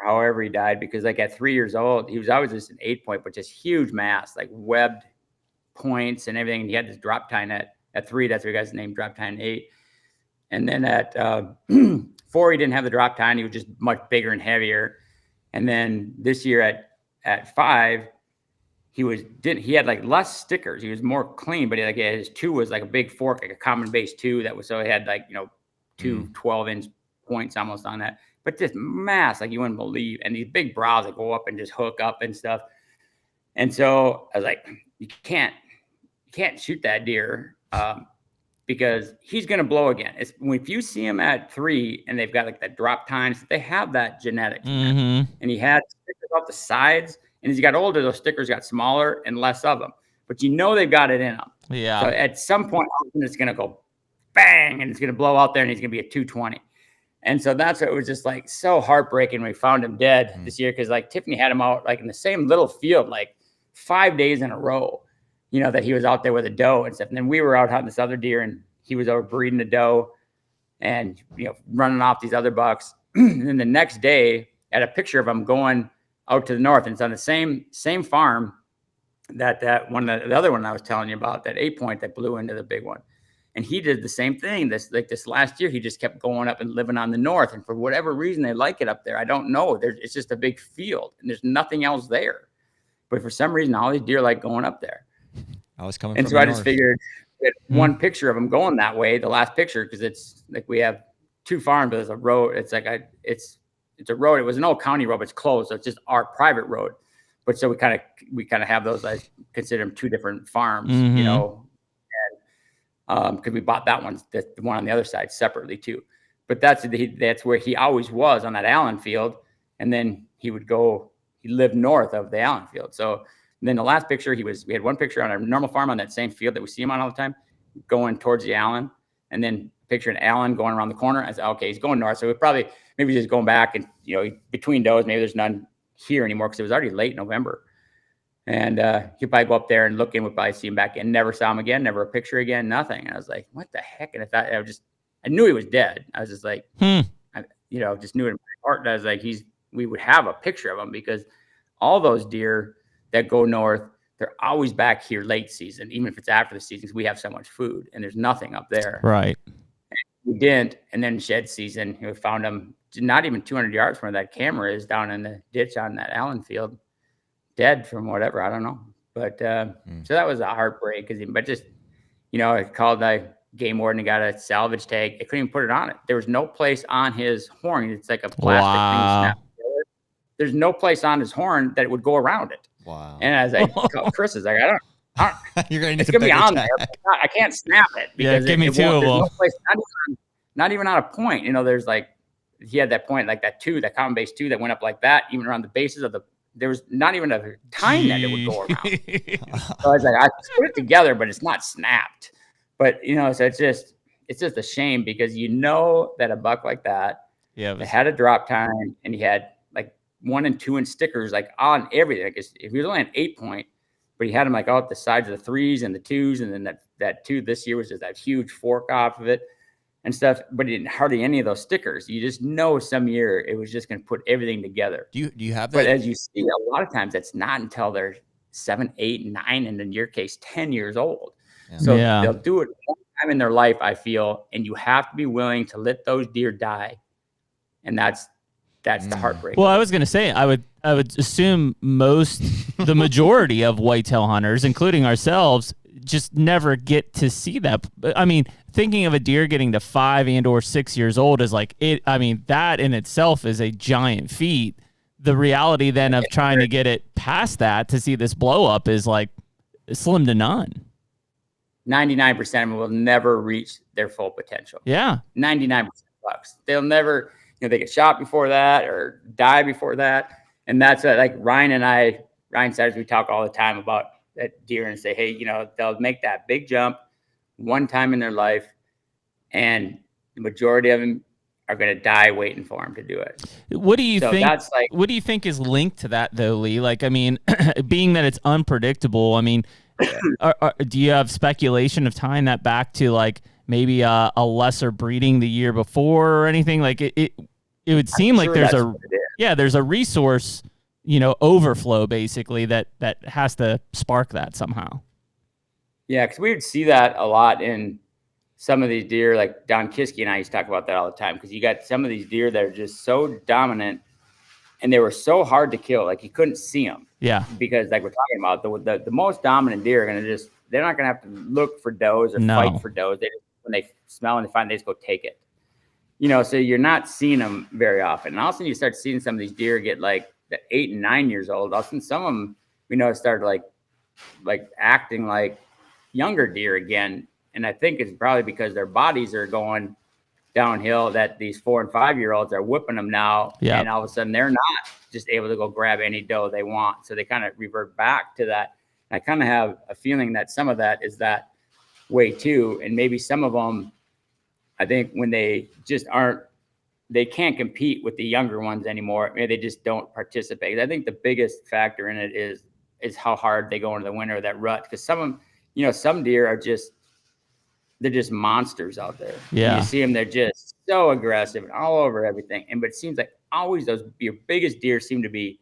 however he died, because like at 3 years old, he was always just an 8-point, but just huge mass, like webbed points and everything. And he had this drop tine at 3. That's what you guys named drop tine 8. And then at 4, he didn't have the drop tine. He was just much bigger and heavier. And then this year at 5, he had like less stickers. He was more clean, but his 2 was like a big fork, like a common base 2 so he had like, 2 12-inch points almost on that, but just mass like you wouldn't believe. And these big brows that go up and just hook up and stuff. And so I was like, you can't shoot that deer because he's going to blow again. If you see him at 3 and they've got like that drop tines, they have that genetics. And he had stickers off the sides, and as he got older, those stickers got smaller and less of them, but they've got it in them. Yeah. So at some point, it's going to go bang, and it's going to blow out there, and he's going to be at 220. And so that's what it was just like so heartbreaking when we found him dead this year, because like Tiffany had him out like in the same little field like 5 days in a row, that he was out there with a doe and stuff. And then we were out hunting this other deer, and he was over breeding the doe and running off these other bucks. And then the next day, I had a picture of him going out to the north, and it's on the same farm that one, the other one I was telling you about, that 8-point that blew into the big one. And he did the same thing. This last year, he just kept going up and living on the north. And for whatever reason, they like it up there. I don't know. It's just a big field, and there's nothing else there. But for some reason, all these deer like going up there. I was coming. And so I just figured one picture of him going that way, the last picture, because it's like we have 2 farms, but there's a road. It's like it's a road. It was an old county road, but it's closed, so it's just our private road. But so we kind of have those. I consider them 2 different farms, because we bought that one, the one on the other side, separately too. But that's where he always was, on that Allen field. And then he lived north of the Allen field. So then the last picture, we had one picture on a normal farm on that same field that we see him on all the time, going towards the Allen, and then picture an Allen going around the corner. I said, okay, he's going north. So maybe just going back, and between does, maybe there's none here anymore, because it was already late November. And he'd probably go up there and look in. We'd probably see him back in. Never saw him again. Never a picture again. Nothing. And I was like, what the heck? And I knew he was dead. I was just like, just knew it in my heart. And I was like, we would have a picture of him, because all those deer that go north, they're always back here late season, even if it's after the season, because we have so much food and there's nothing up there. Right. And we didn't. And then shed season, we found him not even 200 yards from where that camera is, down in the ditch on that Allen field, dead from whatever, I don't know. But so that was a heartbreak, I called the game warden and got a salvage tag. I couldn't even put it on it. There was no place on his horn. It's like a plastic thing snapped together. There's no place on his horn that would go around it. Wow. And I was like, Chris is like, I don't You're gonna need it's gonna be on there. I can't snap it, because give me 2 of them. No place, not even on a point. There's like, he had that point, like that 2, that common base 2 that went up like that, even around the bases of there was not even a time that it would go around. So I was like, I put it together, but it's not snapped. But so it's just a shame, because that a buck like that, it had a drop time, and he had like 1 and 2 inch stickers like on everything. Like if he was only an 8-point, but he had them like out the sides of the 3s and the 2s, and then that 2 this year was just that huge fork off of it and stuff. But he didn't hardly any of those stickers. You just know some year it was just going to put everything together. Do you have that? But as you see, a lot of times it's not until they're 7, 8, 9, and in your case 10 years old. Yeah. So they'll do it one time in their life, I feel, and you have to be willing to let those deer die, and that's the heartbreak. Well, I was going to say, I would assume the majority of whitetail hunters, including ourselves, just never get to see that. I mean, thinking of a deer getting to 5 and or 6 years old is like it. I mean, that in itself is a giant feat. The reality then of trying to get it past that to see this blow up is like slim to none. 99% of them will never reach their full potential. Yeah. 99% bucks. They'll never, they get shot before that or die before that. And that's like Ryan Siders, we talk all the time about that deer and say, hey, they'll make that big jump one time in their life, and the majority of them are going to die waiting for them to do it. What do you think? What do you think is linked to that, though, Lee? Like, I mean, being that it's unpredictable, I mean, do you have speculation of tying that back to like maybe a lesser breeding the year before or anything? Like it would seem like there's Yeah, there's a resource, overflow basically that has to spark that somehow. Yeah, because we would see that a lot in some of these deer, like Don Kiske and I used to talk about that all the time, because you got some of these deer that are just so dominant and they were so hard to kill. Like you couldn't see them. Yeah. Because like we're talking about, the most dominant deer are going to they're not going to have to look for does or fight for does. When they smell and they find, they just go take it. So you're not seeing them very often. And all of a sudden you start seeing some of these deer get like 8 and 9 years old. All of a sudden some of them, start like acting like younger deer again. And I think it's probably because their bodies are going downhill, that these 4 and 5 year olds are whipping them now. Yeah. And all of a sudden they're not just able to go grab any doe they want. So they kind of revert back to that. And I kind of have a feeling that some of that is that way too. And maybe some of them, I think when they just they can't compete with the younger ones anymore. Maybe they just don't participate. I think the biggest factor in it is how hard they go into the winter of that rut. Because some of them, some deer are they're just monsters out there. Yeah. And you see them, they're just so aggressive and all over everything. But it seems like always your biggest deer seem to be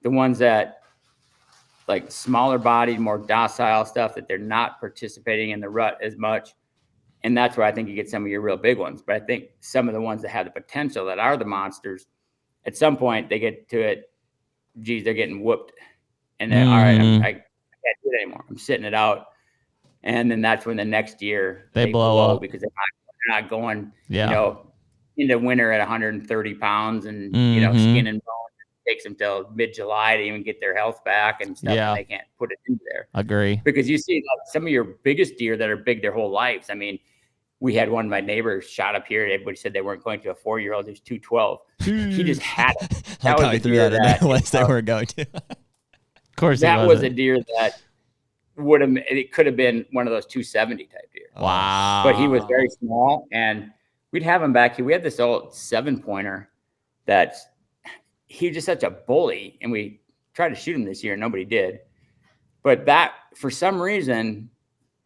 the ones that like smaller bodied, more docile stuff, that they're not participating in the rut as much. And that's where I think you get some of your real big ones. But I think some of the ones that have the potential, that are the monsters, at some point they get to it, geez, they're getting whooped. And then, all right, I can't do it anymore. I'm sitting it out. And then that's when the next year they blow up, because they're not going, into winter at 130 pounds and, skin and bone. It takes them till mid-July to even get their health back and stuff. Yeah. And they can't put it in there. Agree. Because you see some of your biggest deer that are big their whole lives. I mean, we had one of my neighbors shot up here. Everybody said they weren't going to. A 4-year-old who's 212. He just had it. That was a deer that they were going to. Of course, that was a deer that it could have been one of those 270 type deer. Wow. But he was very small, and we'd have him back here. We had this old 7-pointer he was just such a bully, and we tried to shoot him this year and nobody did. But that, for some reason,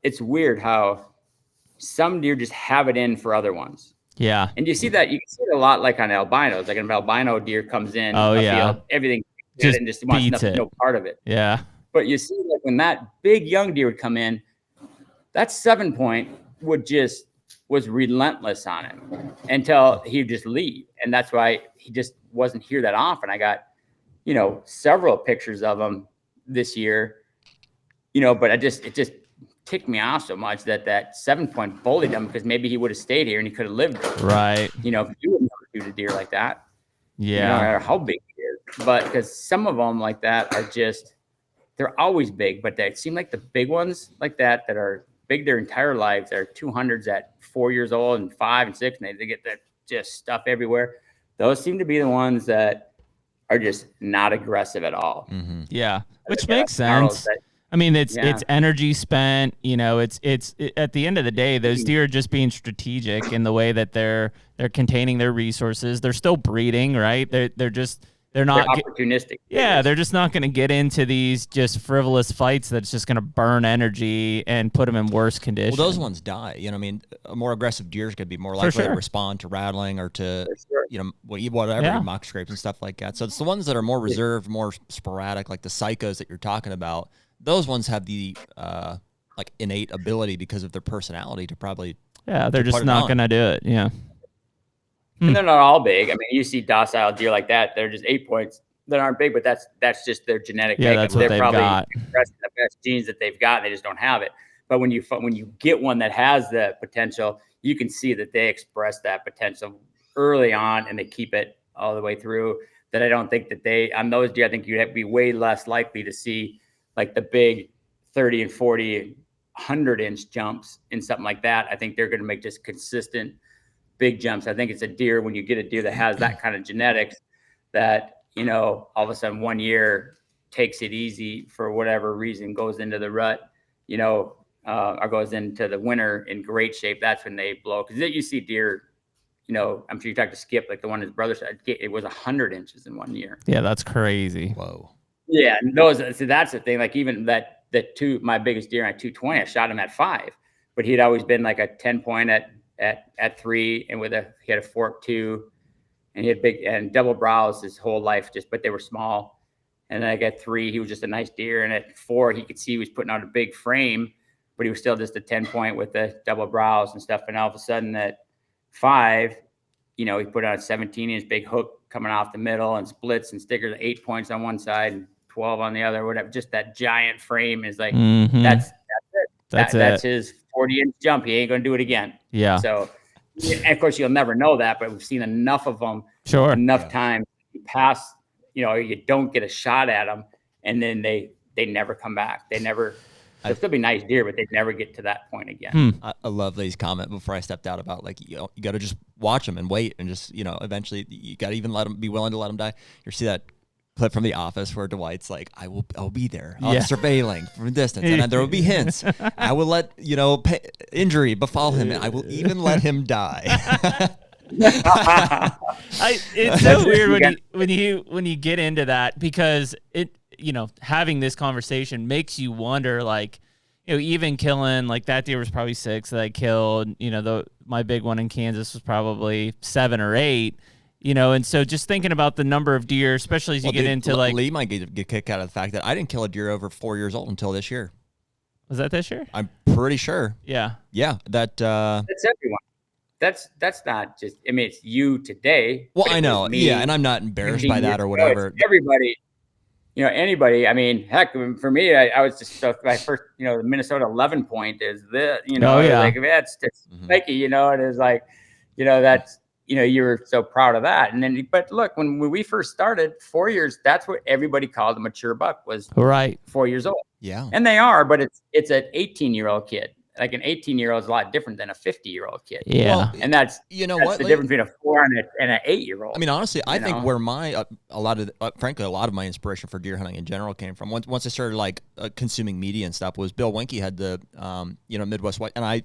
it's weird how some deer just have it in for other ones. Yeah. And you can see it a lot like on albinos. Like an albino deer comes in, field, everything just and just wants no part of it. Yeah. But you see, like when that big young deer would come in, that 7-point was relentless on him until he'd just leave. And that's why he just wasn't here that often. I got, several pictures of him this year, but it just ticked me off so much that 7-point bullied him, because maybe he would have stayed here and he could have lived there. Right. You would never shoot a deer like that. Yeah. No matter how big he is. But because some of them like that are they're always big, but they seem like the big ones like that are big their entire lives. They're 200s at 4 years old and 5 and 6, and they get that just stuff everywhere. Those seem to be the ones that are just not aggressive at all. Mm-hmm. Yeah, which makes sense. I mean, it's energy spent. It's at the end of the day, those deer are just being strategic in the way that they're containing their resources. They're still breeding, right? They're not opportunistic. They're just not going to get into these just frivolous fights that's just going to burn energy and put them in worse condition. Well, those ones die. A more aggressive deer is going to be more likely to respond to rattling or to, whatever, mock scrapes and stuff like that. So it's the ones that are more reserved, more sporadic, like the psychos that you're talking about. Those ones have the innate ability because of their personality to probably. Yeah, they're just not going to do it. Yeah. And they're not all big. I mean, you see docile deer like that. They're just 8 points that aren't big, but that's just their genetic makeup. That's what they're they've probably got. expressing the best genes that they've got. They just don't have it. But when you get one that has the potential, you can see that they express that potential early on, and they keep it all the way through. That I don't think that on those deer, I think you'd have to be way less likely to see like the big 30 and 40, 100-inch jumps in something like that. I think they're going to make just consistent big jumps. I think it's a deer, when you get a deer that has that kind of genetics, that, all of a sudden 1 year takes it easy for whatever reason, goes into the rut, or goes into the winter in great shape. That's when they blow. Because you see deer, I'm sure you talked to Skip, like the one his brother said, it was 100 inches in 1 year. Yeah, that's crazy. Whoa. Yeah, and so that's the thing. Like even my biggest deer at 220, I shot him at 5, but he'd always been like a 10-point at 3, and he had a fork 2, and he had big and double brows his whole life, but they were small. And then I got 3, he was just a nice deer. And at 4, he could see he was putting out a big frame, but he was still just a 10-point with the double brows and stuff. And all of a sudden at 5, he put out a 17-inch big hook coming off the middle and splits and stickers, 8 points on one side and 12 on the other, whatever. Just that giant frame is like, that's it. That's his 40-inch jump. He ain't going to do it again. Yeah. So, and of course, you'll never know that, but we've seen enough of them, enough times. You pass, you don't get a shot at them, and then they never come back. They'll still be nice deer, but they never get to that point again. I love Lee's comment before I stepped out about you got to just watch them and wait, and just eventually you got to even be willing to let them die. You see that clip from The Office where Dwight's like, I'll be there. I'll surveilling from a distance, and then there will be hints. I will let injury befall him, and I will even let him die. It's so weird when you get into that, because it having this conversation makes you wonder, even killing, that deer was probably 6 that I killed. My big one in Kansas was probably 7 or 8. And so just thinking about the number of deer, especially as you get into Lee might get a kick out of the fact that I didn't kill a deer over 4 years old until this year. Was that this year? I'm pretty sure. Yeah. That's everyone. That's not just. I mean, it's you today. Well, I know. Yeah, and I'm not embarrassed by that or whatever. Everybody. Anybody. I mean, heck, for me, I was just my first. The Minnesota 11 point is the. That's Nike. It is like, that's. You were so proud of that. And then, but look, when we first started, 4 years, that's what everybody called a mature buck, was 4 years old. Yeah. And they are, but it's an 18-year-old kid. Like an 18-year-old is a lot different than a 50-year-old kid. Yeah. Well, and that's the difference between a 4 and an 8-year-old. I mean, honestly, I think where my a lot of my inspiration for deer hunting in general came from, once I started consuming media and stuff, was Bill Winke had the Midwest White, and I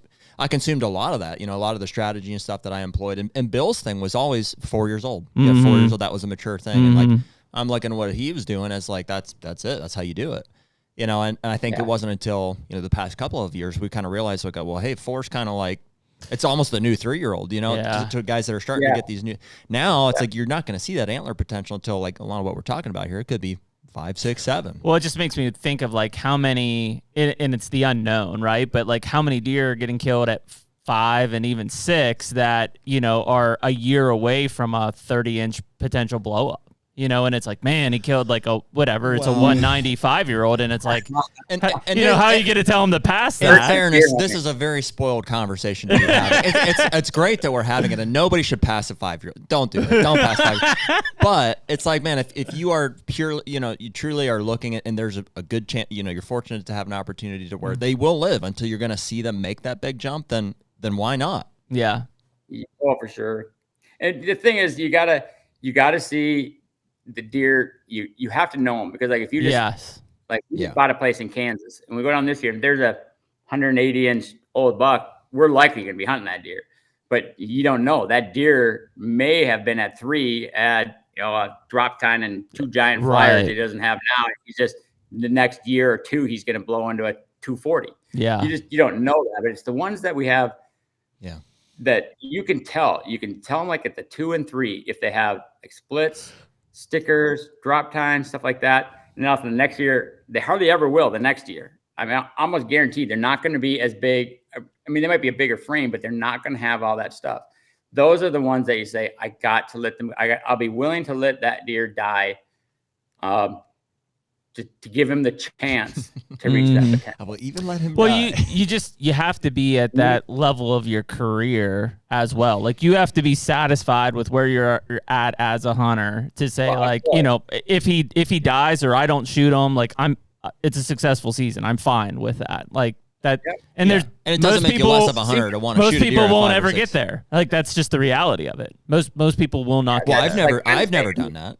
consumed a lot of that, a lot of the strategy and stuff that I employed. And Bill's thing was always 4 years old. 4 years old, that was a mature thing. And I'm looking at what he was doing as that's it. That's how you do it. And I think it wasn't until, the past couple of years we kind of realized, well, hey, 4's kind of it's almost the new 3-year-old, to guys that are starting to get these new. Now it's you're not going to see that antler potential until a lot of what we're talking about here. It could be 5, 6, 7. Well, it just makes me think of how many, and it's the unknown, right? But how many deer are getting killed at 5 and even 6 that, are a year away from a 30-inch potential blow up. And it's man, he killed it's a 195-year-old, and it's and how are you going to tell him to pass that? In fairness, this is a very spoiled conversation to be having. It's great that we're having it, and nobody should pass a 5-year-old. Don't do it. Don't pass 5. But it's man, if you are purely, you truly are looking at, and there's a good chance, you're fortunate to have an opportunity to where they will live until you're going to see them make that big jump, then why not? Yeah. Oh, for sure. And the thing is, you gotta see the deer. You have to know them, because if you just just bought a place in Kansas and we go down this year and there's a 180-inch old buck, we're likely going to be hunting that deer. But you don't know, that deer may have been at 3 at a drop tine and 2 giant flyers he doesn't have now. He's just, the next year or 2 he's going to blow into a 240. Yeah. You don't know that, but it's the ones that we have that you can tell them at the 2 and 3 if they have splits, stickers, drop time, stuff like that. And then the next year, they hardly ever will the next year. I mean, I'm almost guaranteed they're not going to be as big. I mean, they might be a bigger frame, but they're not going to have all that stuff. Those are the ones that you say, I got to let them, I'll be willing to let that deer die to give him the chance to reach that potential. I will even let him die. Well, you have to be at that level of your career as well. You have to be satisfied with where you're at as a hunter to say, if he dies or I don't shoot him, it's a successful season. I'm fine with that. That. Yep. And it doesn't make you less of a hunter to want to shoot a deer. Most people won't ever get there. That's just the reality of it. Most people will not. Well, I've never done that.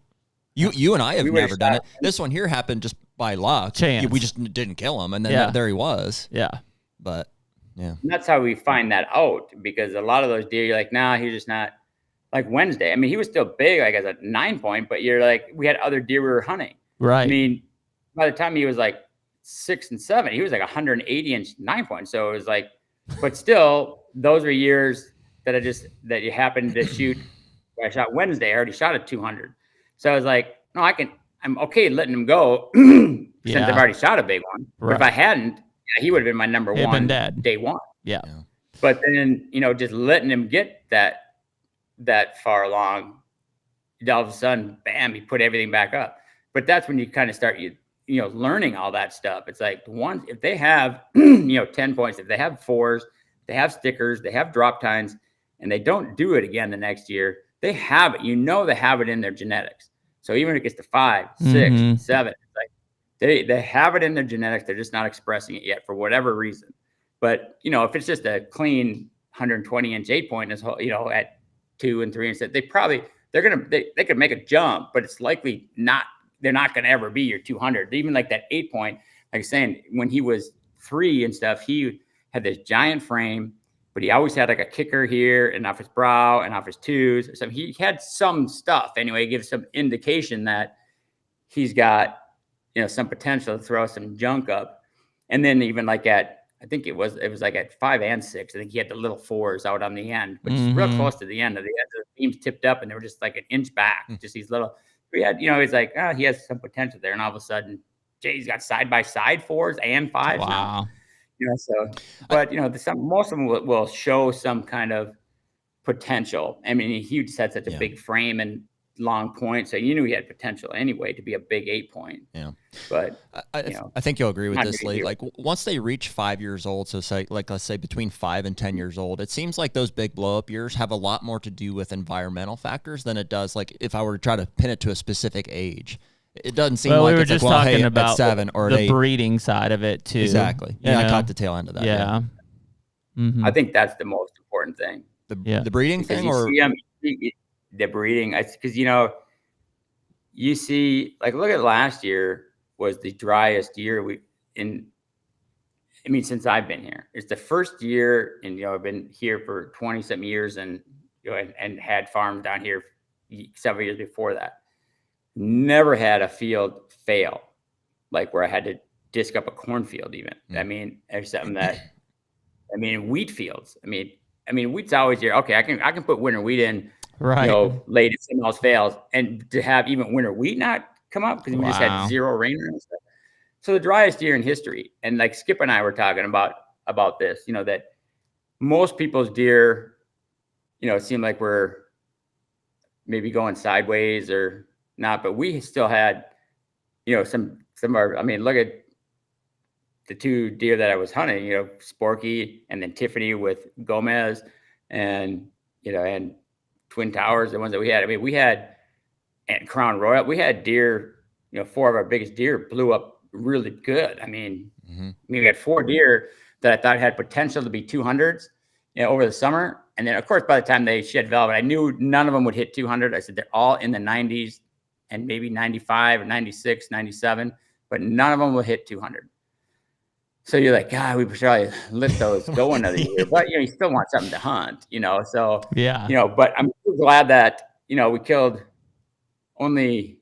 You and I have never done it. This one here happened just by luck. Chance. We just didn't kill him, and then there he was. Yeah. But yeah, and that's how we find that out, because a lot of those deer, you're nah, he's just not. Like Wednesday, I mean, he was still big, as a 9 point, but we had other deer we were hunting. Right. I mean, by the time he was 6 and 7, he was 180-inch 9 point. So it was but still, those are years that you happened to shoot I shot Wednesday. I already shot a 200. So I was like, no, I'm okay letting him go since I've already shot a big one. Right. But if I hadn't, he would have been my number one day one. Yeah. But then, just letting him get that far along, all of a sudden, bam, he put everything back up. But that's when you kind of start, learning all that stuff. It's like if they have, 10 points, if they have 4s, they have stickers, they have drop tines, and they don't do it again the next year, they have it. They have it in their genetics. So even if it gets to 5, 6, 7, it's like they have it in their genetics. They're just not expressing it yet for whatever reason. But, if it's just a clean 120-inch 8-point, at 2 and 3 instead, they could make a jump, but it's likely they're not going to ever be your 200. Even like that 8-point, like I was saying, when he was 3 and stuff, he had this giant frame, but he always had like a kicker here and off his brow and off his 2s or something. He had some stuff anyway. It gives some indication that he's got, some potential to throw some junk up. And then even like I think it was like at 5 and 6. I think he had the little 4s out on the end, which is real close to the end of the edge. The beams tipped up and they were just like an inch back, just these little. We had, he's like, he has some potential there, and all of a sudden, Jay's got side by side 4s and 5s. Wow. Now. So, but most of them will show some kind of potential. I mean, he just had such a big frame and long point, so you knew he had potential anyway to be a big 8-point. Yeah, but I think you'll agree with this, Lee. Like once they reach 5 years old, so say let's say between 5 and 10 years old, it seems like those big blow up years have a lot more to do with environmental factors than it does like if I were to try to pin it to a specific age. It doesn't seem like we were it's just like, talking about at 7 or the 8. breeding side of it too. Exactly. Yeah, I caught the tail end of that. Yeah. I think that's the most important thing. The breeding because thing, or the breeding, because you see, like, look at last year was the driest year since I've been here. It's the first year, and I've been here for 20-something years, and and had farms down here several years before that. Never had a field fail, like where I had to disc up a cornfield. Even there's something wheat fields. Wheat's always here. Okay, I can put winter wheat in. Right. Late if someone else fails, and to have even winter wheat not come up because we just had 0 rain and stuff. So the driest year in history. And like Skip and I were talking about this, that most people's deer, it seemed like we're maybe going sideways or not, but we still had, some of our, look at the 2 deer that I was hunting, Sporky and then Tiffany with Gomez and Twin Towers, the ones that we had. We had at Crown Royal, we had deer, 4 of our biggest deer blew up really good. We had 4 deer that I thought had potential to be 200s, over the summer. And then of course, by the time they shed velvet, I knew none of them would hit 200. I said, they're all in the 90s and maybe 95 or 96, 97, but none of them will hit 200. So you're like, God, we should probably let those go another year. But, you still want something to hunt, so, yeah, but I'm so glad that, we killed only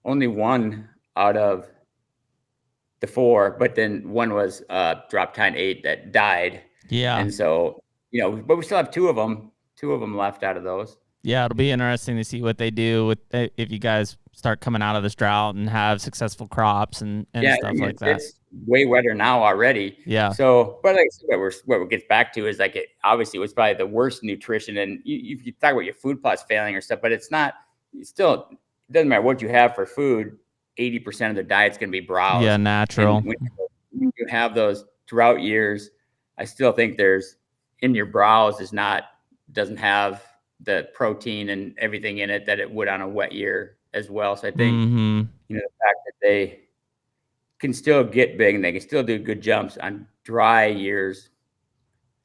1 out of the 4, but then 1 was drop tine 8 that died. Yeah. And so, but we still have 2 of them left out of those. Yeah, it'll be interesting to see what they do with if you guys start coming out of this drought and have successful crops and stuff like that. It's way wetter now already. Yeah. So, but like what it gets back to is like it obviously was probably the worst nutrition. And you talk about your food plots failing or stuff, but it's not. It doesn't matter what you have for food. 80% of the diet's going to be browse. Yeah, natural. When you have those drought years, I still think there's in your browse doesn't have the protein and everything in it that it would on a wet year as well. So I think, the fact that they can still get big and they can still do good jumps on dry years.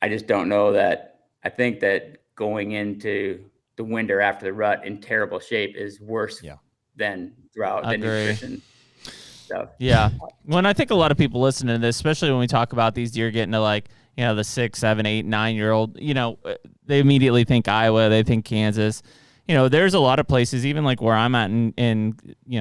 I just don't know that. I think that going into the winter after the rut in terrible shape is worse than drought, than nutrition stuff. Yeah. When I think a lot of people listen to this, especially when we talk about these deer getting to like, the 6, 7, 8, 9-year-old, they immediately think Iowa, they think Kansas. There's a lot of places, even like where I'm at in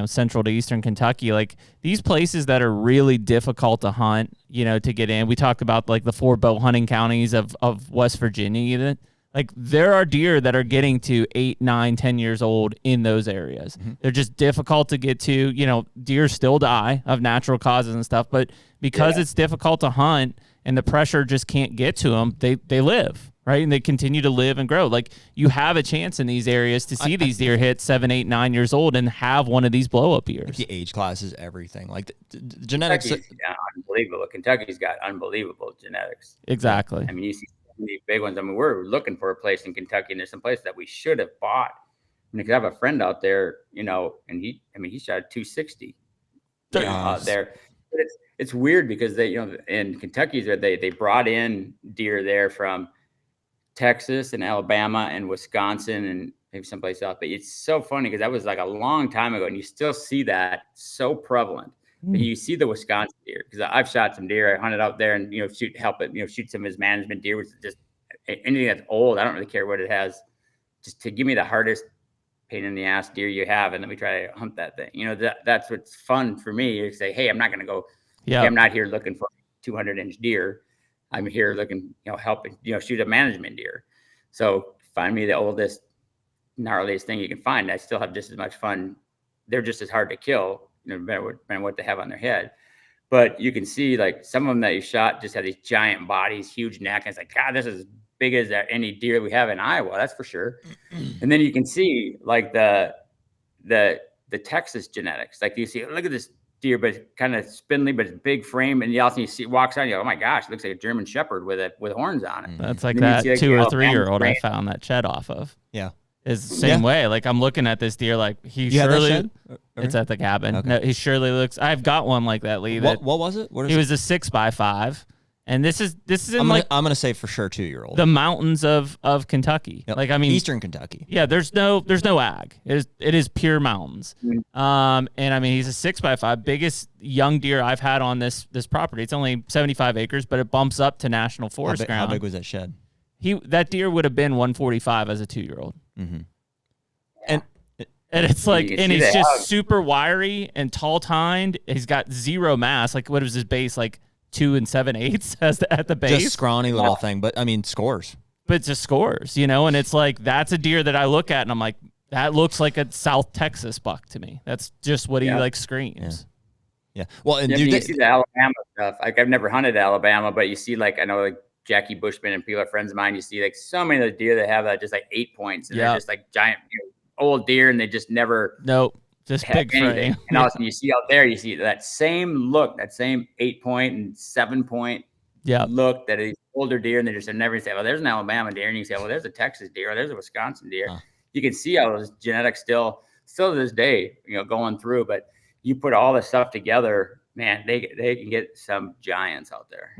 central to eastern Kentucky, like these places that are really difficult to hunt, to get in. We talked about like the 4 bow hunting counties of West Virginia, even. Like there are deer that are getting to 8, 9, 10 years old in those areas. They're just difficult to get to. You know, deer still die of natural causes and stuff, but because it's difficult to hunt and the pressure just can't get to them, they live, right? And they continue to live and grow. Like you have a chance in these areas to see these deer hit 7, 8, 9 years old and have one of these blow up years. The age class is everything. Like the genetics. Unbelievable. Kentucky's got unbelievable genetics. Exactly. I mean, you see these big ones. I mean, we're looking for a place in Kentucky, and there's some place that we should have bought. I mean, 'cause I have a friend out there, you know, and he shot a 260 out there. But it's weird because they, you know, in Kentucky, they brought in deer there from Texas and Alabama and Wisconsin and maybe someplace else. But it's so funny because that was like a long time ago, and you still see that so prevalent. But you see the Wisconsin deer, because I've shot some deer. I hunted out there and, you know, shoot some of his management deer, which is just anything that's old. I don't really care what it has, just to give me the hardest pain in the ass deer you have, and let me try to hunt that thing. You know, that's what's fun for me. You say, hey, I'm not going to go. Yeah, hey, I'm not here looking for a 200-inch deer. I'm here looking, you know, helping, you know, shoot a management deer. So find me the oldest, gnarliest thing you can find. I still have just as much fun. They're just as hard to kill, you know, no matter what they have on their head. But you can see, like, some of them that you shot just have these giant bodies, huge neck. And it's like, God, this is as big as any deer we have in Iowa, that's for sure. And then you can see, like, the Texas genetics. Like, you see, look at this deer, but it's kind of spindly, but it's big frame. And you also see walks on, you go, oh my gosh, it looks like a German Shepherd with horns on it. That's like that 2 or 3 year old I found that shed off of. Yeah. Is the same way. Like, I'm looking at this deer, like, he surely, it's at the cabin. Okay. No, he surely looks, I've got one like that, Lee. What was it? He was a 6x5. And this is I'm gonna say for sure 2-year-old. The mountains of Kentucky. Yep. Like, I mean, Eastern Kentucky. Yeah, there's no ag. It is pure mountains. And I mean, he's a 6x5, biggest young deer I've had on this property. It's only 75 acres, but it bumps up to national forest ground. How big was that shed? That deer would have been 145 as a 2-year-old. And it's like, and he's just super wiry and tall tined. He's got zero mass. Like, what was his base? Like 2 7/8 at the base. Just scrawny little thing, but I mean, scores. But it just scores, you know. And it's like, that's a deer that I look at and I'm like, that looks like a South Texas buck to me. That's just what he like screams. Yeah. Well, and you see the Alabama stuff. Like, I've never hunted Alabama, but you see, like, I know, like, Jackie Bushman and people are friends of mine. You see, like, so many of the deer that have that just like 8 points, and they're just like giant, you know, old deer, and they just never just big frame. And also, you see out there, you see that same look, that same 8-point and 7-point look that is older deer, and they just have never say, well, there's an Alabama deer, and you say, well, there's a Texas deer, or there's a Wisconsin deer. You can see how those genetics still to this day, you know, going through. But you put all this stuff together, man, they can get some giants out there.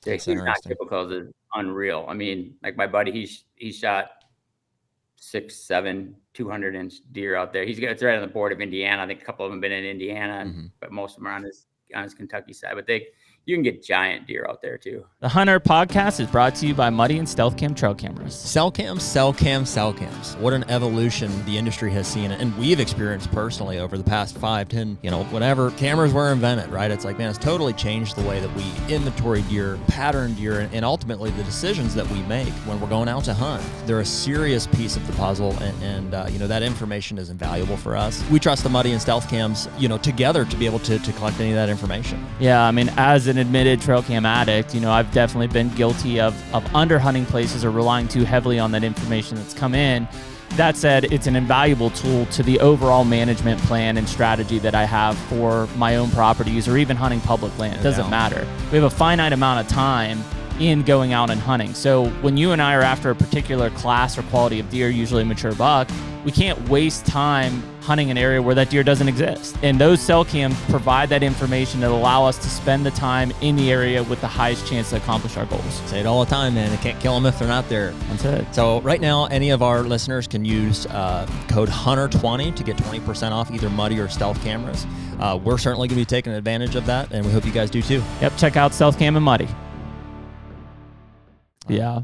He's not typical, is unreal. I mean, like, my buddy, he shot 6, 7, 200-inch deer out there. It's right on the board of Indiana. I think a couple of them have been in Indiana, but most of them are on his Kentucky side. But you can get giant deer out there too. The HUNTR Podcast is brought to you by Muddy and Stealth Cam trail cameras. Cell cams. What an evolution the industry has seen, and we've experienced personally over the past 5, 10, you know, whenever cameras were invented, right? It's like, man, it's totally changed the way that we inventory deer, pattern deer, and ultimately the decisions that we make when we're going out to hunt. They're a serious piece of the puzzle, and you know, that information is invaluable for us. We trust the Muddy and Stealth cams, you know, together to be able to collect any of that information. Yeah, I mean, as an admitted trail cam addict, you know, I've definitely been guilty of underhunting places or relying too heavily on that information that's come in. That said, it's an invaluable tool to the overall management plan and strategy that I have for my own properties or even hunting public land. It doesn't matter. We have a finite amount of time in going out and hunting. So when you and I are after a particular class or quality of deer, usually a mature buck, we can't waste time hunting an area where that deer doesn't exist. And those cell cams provide that information that allow us to spend the time in the area with the highest chance to accomplish our goals. Say it all the time, man. You can't kill them if they're not there. That's it. So right now, any of our listeners can use code HUNTR20 to get 20% off either Muddy or Stealth cameras. We're certainly going to be taking advantage of that, and we hope you guys do too. Yep, check out Stealth Cam and Muddy. Yeah.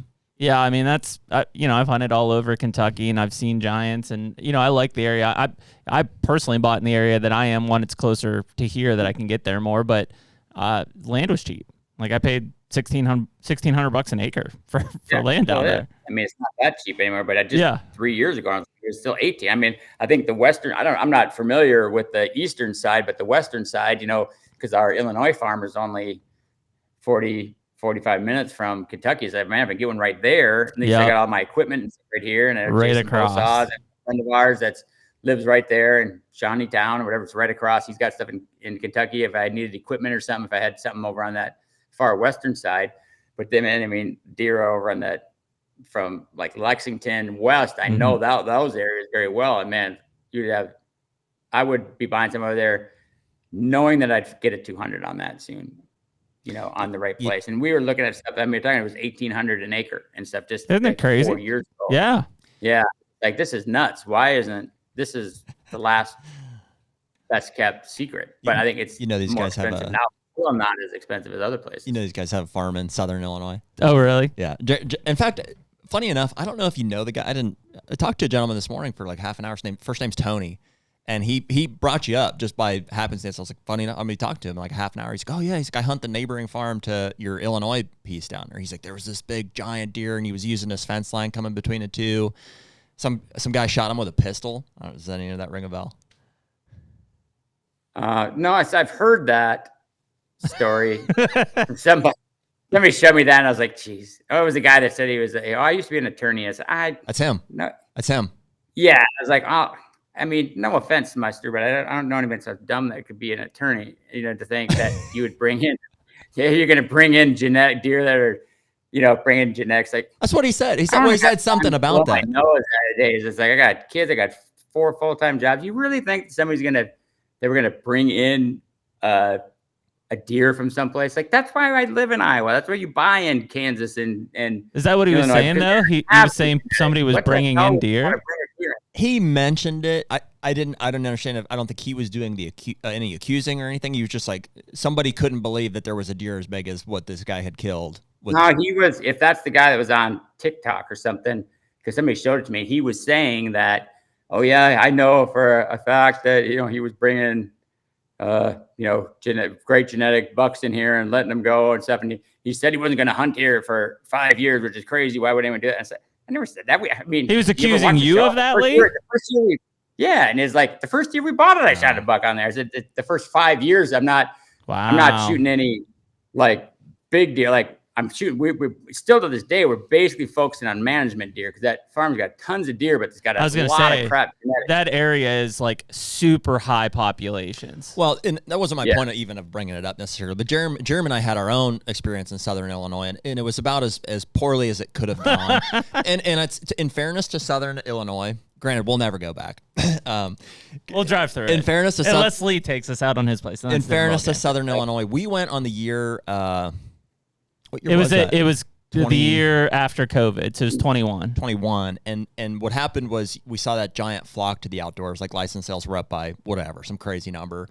I mean, that's, you know, I've hunted all over Kentucky and I've seen giants, and, you know, I like the area. I personally bought in the area that I am. One, it's closer to here that I can get there more, but land was cheap. Like, I paid $1,600 bucks an acre for land down there. I mean, it's not that cheap anymore, but 3 years ago, it was still 18. I mean, I think the Western, I'm not familiar with the Eastern side, but the Western side, because our Illinois farm is only 45 minutes from Kentucky. So man, if I get one right there, and I got all my equipment right here, and right across. Saws, and a friend of ours lives right there in Shawnee Town or whatever. It's right across. He's got stuff in Kentucky. If I needed equipment or something, if I had something over on that far Western side, but then, I mean, deer over on that from like Lexington West, I know those areas very well. And man, I would be buying some over there knowing that I'd get a 200 on that soon, on the right place. And we were looking at stuff. I mean, it was 1,800 an acre and stuff. Just isn't it crazy? 4 years ago. Yeah. Yeah. Like, this is nuts. Why isn't this is the last best kept secret? But I think it's these more guys have expensive now. Well, not as expensive as other places. These guys have a farm in Southern Illinois. Oh, really? Yeah. In fact, funny enough, I don't know if you know the guy. I talked to a gentleman this morning for like half an hour. First name's Tony. And he brought you up just by happenstance. I was like, funny enough, I talked to him like half an hour. He's like, oh yeah, he's like, I hunt the neighboring farm to your Illinois piece down there. He's like, there was this big giant deer and he was using his fence line coming between the two. Some guy shot him with a pistol. I don't know, does any of that ring a bell? No, I've heard that story from somebody. Somebody showed me that, and I was like, "Geez." Oh, it was a guy that said he was. I used to be an attorney. I said, "That's him." No, that's him. Yeah, I was like, "Oh, I mean, no offense, Meister, but I don't know anyone so dumb that could be an attorney. To think that you would bring in, you're going to bring in genetic deer that are, bring in genetics." Like, that's what he said. He said something about that. I know nowadays it's like I got kids. I got 4 full-time jobs. You really think somebody's they were gonna bring in a deer from someplace? Like, that's why I live in Iowa. That's where you buy in Kansas and is that what he was saying though? He was saying somebody was bringing in deer. He mentioned it. I didn't understand it. I don't think he was doing any accusing or anything. He was just like, somebody couldn't believe that there was a deer as big as what this guy had killed. No, he was. If that's the guy that was on TikTok or something, because somebody showed it to me, he was saying that, oh yeah, I know for a fact that he was bringing great genetic bucks in here and letting them go and stuff. And he said he wasn't going to hunt here for 5 years, which is crazy. Why would anyone do that? I said, I never said that. I mean, he was accusing you of that, Lee? Yeah, and it's like the first year we bought it, I shot a buck on there. I said the first 5 years, I'm not shooting any like big deer. Like, I'm shooting. We still to this day, we're basically focusing on management deer because that farm's got tons of deer, but it's got a lot of crap genetics. That area is like super high populations. Well, and that wasn't my point of bringing it up necessarily, but Jeremy and I had our own experience in Southern Illinois, and it was about as poorly as it could have gone. and it's in fairness to Southern Illinois. Granted, we'll never go back. We'll drive through. In fairness to unless Lee takes us out on his place. In fairness to Southern Illinois, we went on the year. What year it was that? It was 20, the year after COVID, so it was 21. 21, and what happened was we saw that giant flock to the outdoors. Like, license sales were up by whatever, some crazy number,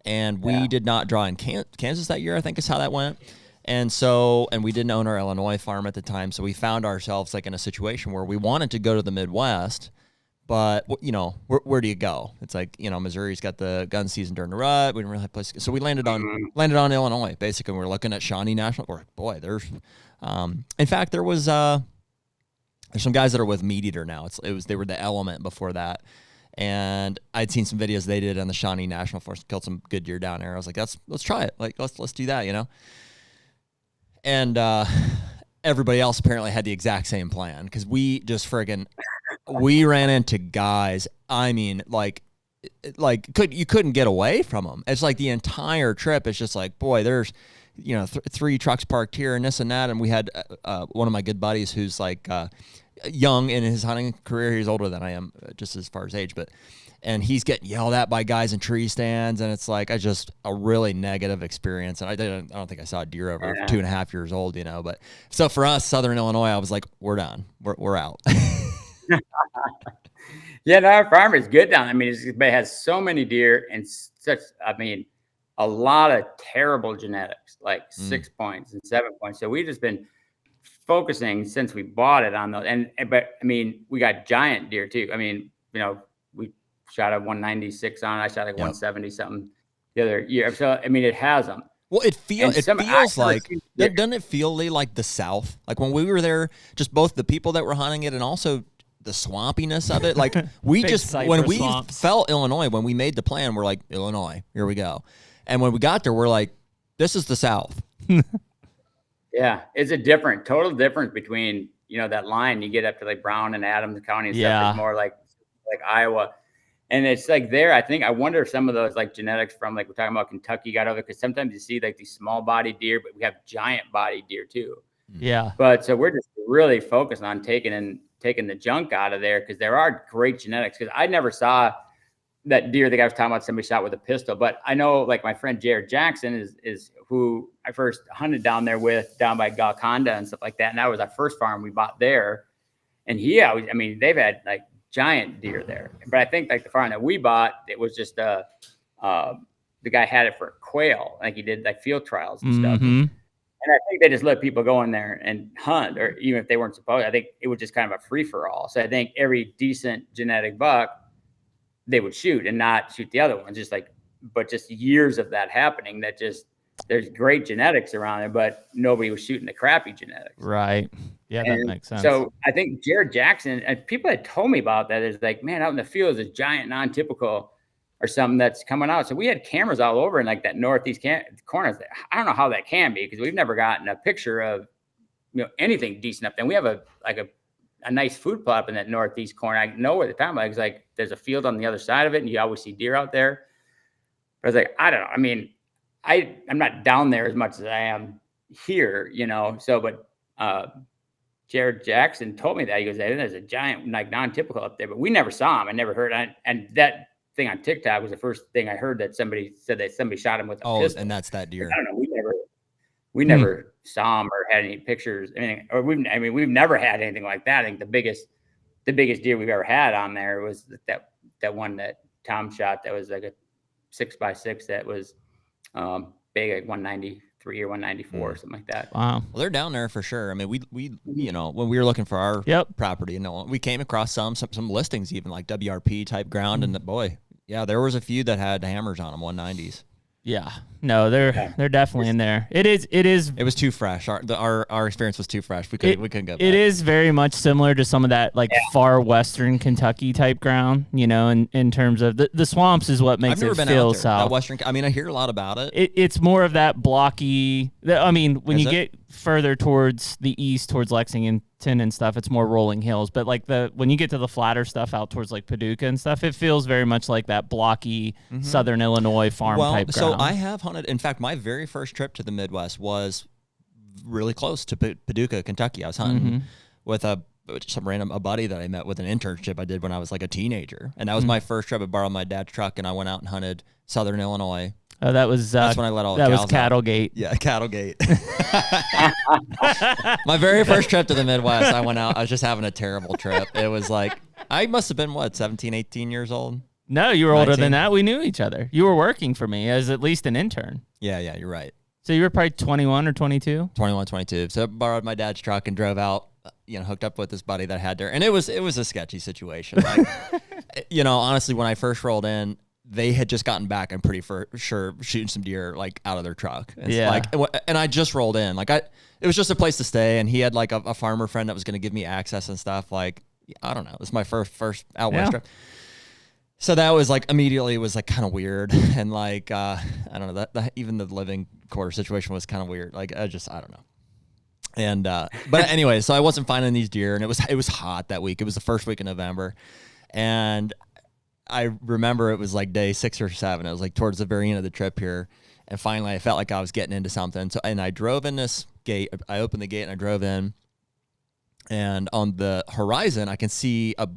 and we did not draw in Kansas that year, I think is how that went. And we didn't own our Illinois farm at the time, so we found ourselves like in a situation where we wanted to go to the Midwest. But, where do you go? It's like, Missouri's got the gun season during the rut. We didn't really have a place to go. So we landed on Illinois, basically. We were looking at Shawnee National. Or, boy, there's in fact, there's some guys that are with Meat Eater now. They were the Element before that. And I'd seen some videos they did on the Shawnee National Forest, killed some good deer down there. I was like, let's try it. Like, let's do that, And everybody else apparently had the exact same plan because we just we ran into guys. I mean, you couldn't get away from them. It's like the entire trip. It's just like, boy, there's, 3 trucks parked here and this and that. And we had one of my good buddies who's like young in his hunting career. He's older than I am, just as far as age, and he's getting yelled at by guys in tree stands. And it's like, a really negative experience. And I don't think I saw a deer over 2.5 years old, But so for us, Southern Illinois, I was like, we're done. We're out. Yeah, no, our farm is good down. I mean, it has so many deer and a lot of terrible genetics, like 6 points and 7 points. So we've just been focusing since we bought it on those. But we got giant deer too. I mean, we shot a 196 on it. I shot like 170 something the other year. So, it has them. Well, it feels like, yeah. doesn't it feel, Lee, like the South? Like when we were there, just both the people that were hunting it and also the swampiness of it. Like we just, when we felt Illinois, when we made the plan, we're like, Illinois, here we go. And when we got there, we're like, this is the South. Yeah. It's a total difference between, that line you get up to like Brown and Adams County and stuff. It's more like Iowa. And it's like there, I wonder if some of those like genetics from like we're talking about Kentucky got over, because sometimes you see like these small body deer, but we have giant body deer too. Yeah. But so we're just really focused on taking the junk out of there, because there are great genetics. Because I never saw that deer that I was talking about somebody shot with a pistol, but I know like my friend Jared Jackson is who I first hunted down there with, down by Golconda and stuff like that. And that was our first farm we bought there. And they've had like giant deer there. But I think like the farm that we bought, it was just the guy had it for quail, like he did like field trials and stuff. And I think they just let people go in there and hunt, or even if they weren't supposed, I think it was just kind of a free for all. So I think every decent genetic buck they would shoot and not shoot the other ones, but just years of that happening, that just, there's great genetics around it, but nobody was shooting the crappy genetics. Right. Yeah, that makes sense. So I think Jared Jackson, and people had told me about that, is like, man, out in the field is a giant non-typical or something that's coming out. So we had cameras all over in like that northeast corner. I don't know how that can be, because we've never gotten a picture of anything decent up there. We have a nice food plot up in that northeast corner. I know where the time is, like there's a field on the other side of it, and you always see deer out there. But I was like, I don't know. I mean, I'm not down there as much as I am here, So, but Jared Jackson told me that. He goes, hey, there's a giant, like non-typical up there, but we never saw him. I never heard. And that thing on TikTok was the first thing I heard, that somebody said that somebody shot him with a pistol. And that's that deer. But I don't know. We never saw him or had any pictures, anything. Or we've never had anything like that. I think the biggest deer we've ever had on there was that one that Tom shot. That was like a 6x6. That was big, like 193 or 194 or something like that. Wow. Well, they're down there for sure. I mean, we when we were looking for our property, we came across some listings, even like WRP type ground, and boy, yeah, there was a few that had hammers on them, 190s. Yeah, no, they're definitely in there. It is. It was too fresh. Our experience was too fresh. We couldn't go back. It is very much similar to some of that far western Kentucky type ground. In terms of the swamps is what makes it feel south. Western. I mean, I hear a lot about it. It's more of that blocky. When you get further towards the east, towards Lexington and stuff, it's more rolling hills. But like when you get to the flatter stuff out towards like Paducah and stuff, it feels very much like that blocky Southern Illinois farm type ground. So I have hunted. In fact, my very first trip to the Midwest was really close to Paducah, Kentucky. I was hunting with a buddy that I met with an internship I did when I was like a teenager, and that was my first trip. I borrowed my dad's truck, and I went out and hunted Southern Illinois. Oh, that's when I let all the cows out. That was Cattlegate. Yeah, Cattlegate. My very first trip to the Midwest, I went out. I was just having a terrible trip. It was like, I must have been, 17, 18 years old? No, you were 19? Older than that. We knew each other. You were working for me as at least an intern. Yeah, you're right. So you were probably 21 or 22? 21, 22. So I borrowed my dad's truck and drove out, hooked up with this buddy that I had there. And it was a sketchy situation. Like, honestly, when I first rolled in, they had just gotten back, I'm pretty sure, shooting some deer like out of their truck. And I just rolled in. Like it was just a place to stay, and he had like a farmer friend that was going to give me access and stuff. Like, I don't know. It was my first out west trip. So that was like immediately was like kind of weird, and like I don't know, that even the living quarter situation was kind of weird. Like I don't know. And but anyway, so I wasn't finding these deer, and it was hot that week. It was the first week of November, and I remember it was like day 6 or 7. It was like towards the very end of the trip here. And finally I felt like I was getting into something. So, and I drove in this gate. I opened the gate and I drove in, and on the horizon, I can see a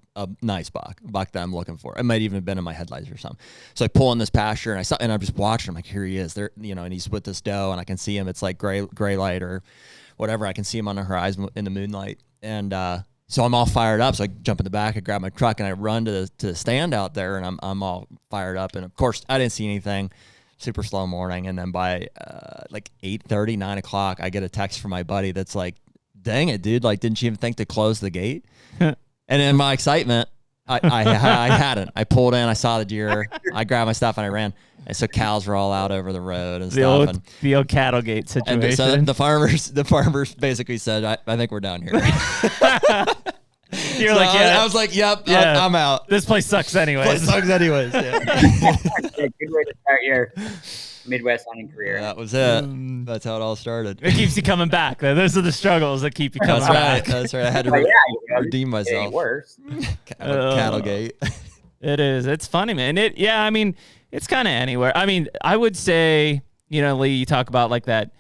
nice buck that I'm looking for. It might even have been in my headlights or something. So I pull in this pasture, and I'm just watching him. Like, here he is there, and he's with this doe, and I can see him. It's like gray light or whatever. I can see him on the horizon in the moonlight. And, so I'm all fired up. So I jump in the back, I grab my truck, and I run to the stand out there, and I'm all fired up. And of course, I didn't see anything. Super slow morning. And then by like 8:30, 9 o'clock, I get a text from my buddy that's like, "Dang it, dude! Like, didn't you even think to close the gate?" And in my excitement, I hadn't. I pulled in, I saw the deer, I grabbed my stuff and I ran. And so cows were all out over the road and stuff. The old cattle gate situation. And so the farmers basically said, I think we're down here. You're so like, yeah. I was like, yep, yeah, I'm out. This place sucks anyways. Yeah. Good way to start your Midwest hunting career. That was it. That's how it all started. It keeps you coming back. Those are the struggles that keep you coming back. That's right. I had to redeem myself. It ain't worse. Cattle gate. It is. It's funny, man. I mean, it's kind of anywhere. I mean, I would say, Lee, you talk about like that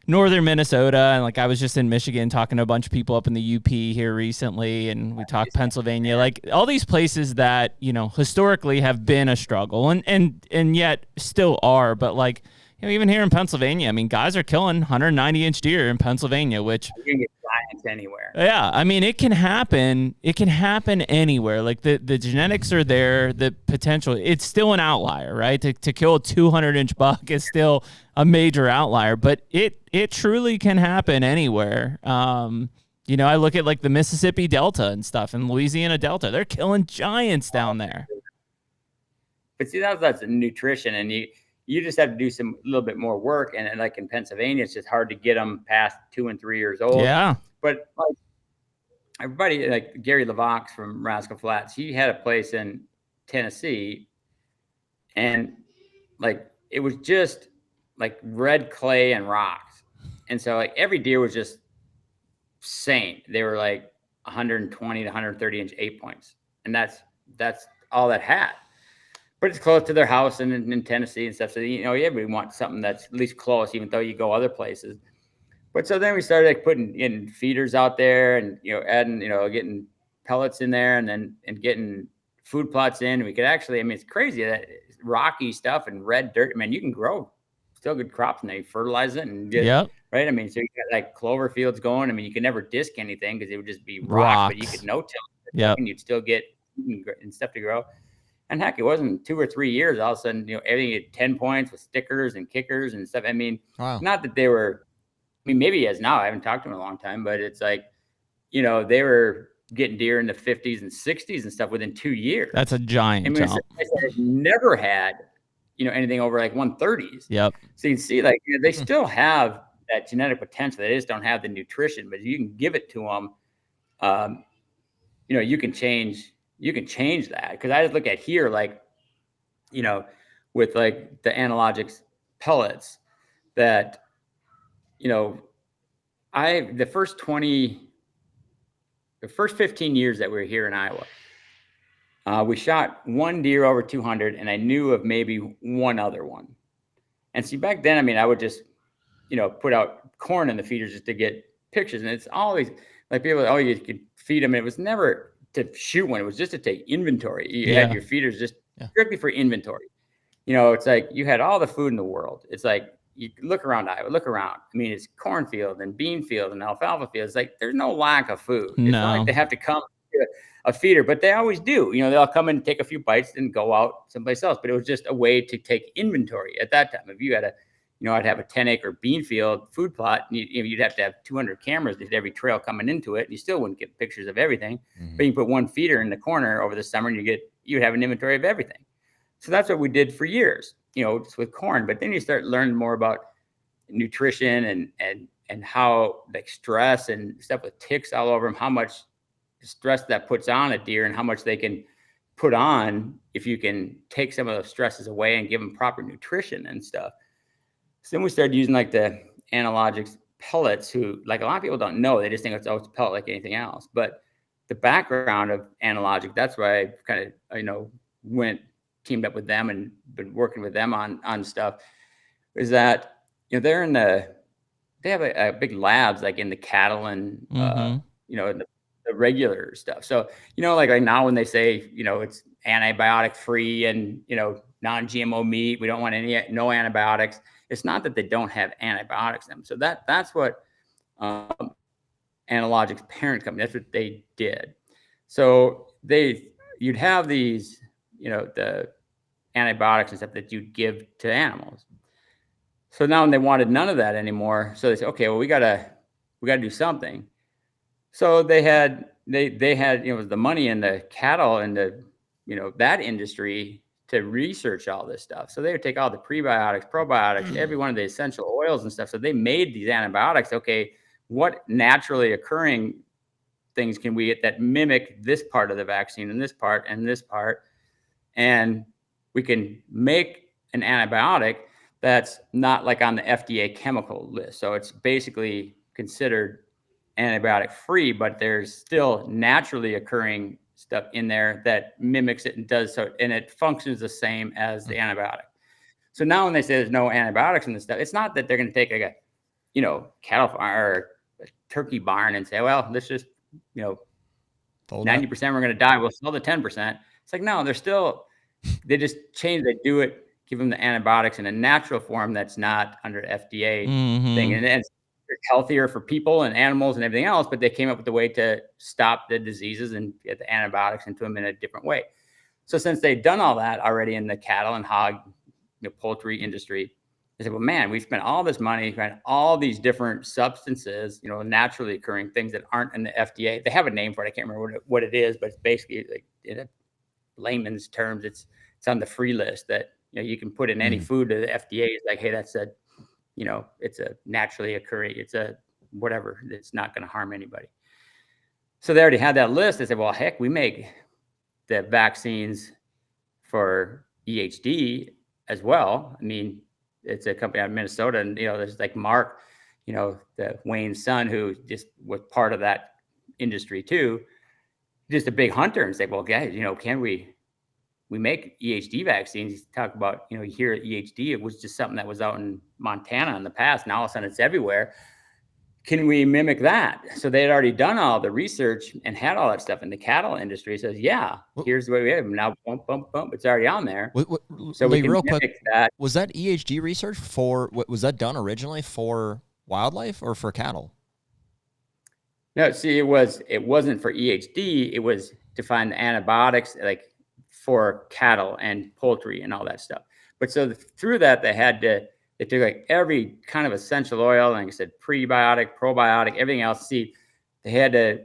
northern Minnesota, and like I was just in Michigan talking to a bunch of people up in the UP here recently, and we talked Pennsylvania, like all these places that historically have been a struggle and yet still are, but like even here in Pennsylvania, I mean, guys are killing 190-inch deer in Pennsylvania, which you can get giants anywhere. Yeah, I mean, it can happen. It can happen anywhere. Like the genetics are there, the potential. It's still an outlier, right? To kill a 200-inch buck is still a major outlier, but it truly can happen anywhere. I look at like the Mississippi Delta and stuff, and Louisiana Delta. They're killing giants down there. But see, that's nutrition, and you just have to do a little bit more work. And like in Pennsylvania, it's just hard to get them past 2 and 3 years old. Yeah. But like everybody, like Gary LeVox from Rascal Flats, he had a place in Tennessee, and like it was just like red clay and rocks. And so like every deer was just sane. They were like 120 to 130 inch 8-points. And that's all that had. But it's close to their house in Tennessee and stuff. So, everybody wants something that's at least close, even though you go other places. But so then we started like putting in feeders out there and, adding, getting pellets in there and getting food plots in. And we could actually, it's crazy that rocky stuff and red dirt. You can grow still good crops and they fertilize it and get, right. So you got like clover fields going. You could never disc anything because it would just be rock, but you could no-till it. Yeah. And you'd still get and stuff to grow. And heck, it wasn't 2 or 3 years. All of a sudden, everything at 10 points with stickers and kickers and stuff. Wow. Not that they were, maybe he has now. I haven't talked to him in a long time, but it's like, they were getting deer in the 50s and 60s and stuff within 2 years. That's a giant jump. It's never had, anything over like 130s. Yep. So you can see like, they still have that genetic potential. They just don't have the nutrition, but you can give it to them. You can change that. Cause I just look at here, like, with like the analogics pellets that, the first 15 years that we were here in Iowa, we shot one deer over 200 and I knew of maybe one other one. And see, back then, I would just, put out corn in the feeders just to get pictures. And it's always like people, you could feed them. And it was never to shoot one. It was just to take inventory. You had your feeders just strictly for inventory. It's like you had all the food in the world. It's like you look around Iowa, look around. It's cornfield and bean field and alfalfa field. It's like there's no lack of food. It's not like they have to come to a feeder, but they always do. They'll come in and take a few bites and go out someplace else. But it was just a way to take inventory at that time. If you had I'd have a 10-acre bean field food plot. And you'd have to have 200 cameras at every trail coming into it. And you still wouldn't get pictures of everything. Mm-hmm. But you put one feeder in the corner over the summer and you'd have an inventory of everything. So that's what we did for years, just with corn. But then you start learning more about nutrition and how like stress and stuff with ticks all over them, how much stress that puts on a deer and how much they can put on if you can take some of those stresses away and give them proper nutrition and stuff. So then we started using like the analogics pellets, who like a lot of people don't know. They just think it's a pellet like anything else. But the background of analogic, that's why I kind of teamed up with them and been working with them on stuff, is that they're they have a big labs like in the cattle and in the regular stuff. So like right now when they say it's antibiotic free and non-GMO meat, we don't want no antibiotics. It's not that they don't have antibiotics in them. So that's what Analogics parent company, that's what they did. So you'd have these, the antibiotics and stuff that you'd give to animals. So now they wanted none of that anymore. So they said, okay, well, we gotta do something. So they had they had, the money in the cattle and the, that industry to research all this stuff. So they would take all the prebiotics, probiotics, every one of the essential oils and stuff. So they made these antibiotics. Okay, what naturally occurring things can we get that mimic this part of the vaccine and this part and this part? And we can make an antibiotic that's not like on the FDA chemical list. So it's basically considered antibiotic free, but there's still naturally occurring stuff in there that mimics it and does so, and it functions the same as the antibiotic. So now when they say there's no antibiotics in this stuff, it's not that they're going to take like a, cattle farm or a turkey barn and say, well, let's just, 90% we're going to die. We'll sell the 10%. It's like, no, they just change, they do it, give them the antibiotics in a natural form that's not under FDA thing. And it's healthier for people and animals and everything else, but they came up with a way to stop the diseases and get the antibiotics into them in a different way. So since they've done all that already in the cattle and hog, poultry industry, they said, well, man, we've spent all this money, spent all these different substances, naturally occurring things that aren't in the FDA. They have a name for it. I can't remember what it is, but it's basically like in a layman's terms, it's on the free list that, you can put in any food to the FDA. It's like, hey, that's it's a naturally occurring, it's a whatever, it's not going to harm anybody. So they already had that list. They said, well, heck, we make the vaccines for EHD as well. I mean, it's a company out of Minnesota, and, there's like Mark, the Wayne's son, who just was part of that industry too, just a big hunter, and say, well, guys, can we make EHD vaccines? You talk about, here at EHD, it was just something that was out in Montana in the past. Now all of a sudden it's everywhere. Can we mimic that? So they had already done all the research and had all that stuff in the cattle industry. Says, yeah, here's the way we have them. Now, bump, bump, bump. It's already on there. So Lee, real quick, that. Was that EHD research was that done originally for wildlife or for cattle? No, see, it wasn't for EHD. It was to find the antibiotics, like, for cattle and poultry and all that stuff. But so through that, they took like every kind of essential oil, and like I said, prebiotic, probiotic, everything else. See, they had to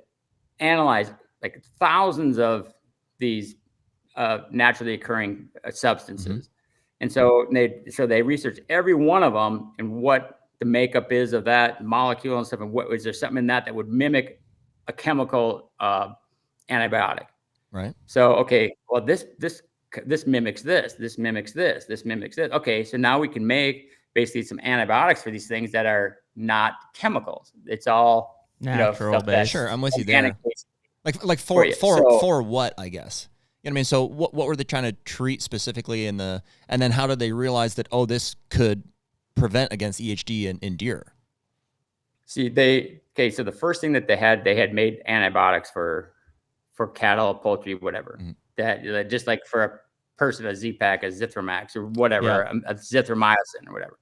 analyze like thousands of these naturally occurring substances. And so they researched every one of them and what the makeup is of that molecule and stuff. And is there something in that would mimic a chemical antibiotic? Right. So, okay, well, this mimics this, this mimics this, this mimics this. Okay, so now we can make basically some antibiotics for these things that are not chemicals. It's all natural based. Sure, I'm with you there. Like for what, I guess. You know what I mean? So what were they trying to treat specifically and then how did they realize that, this could prevent against EHD in deer? See, so the first thing that they had made antibiotics for cattle, poultry, whatever. That just like for a person, a Z-Pack, a Zithromax or whatever, a Zithromycin or whatever.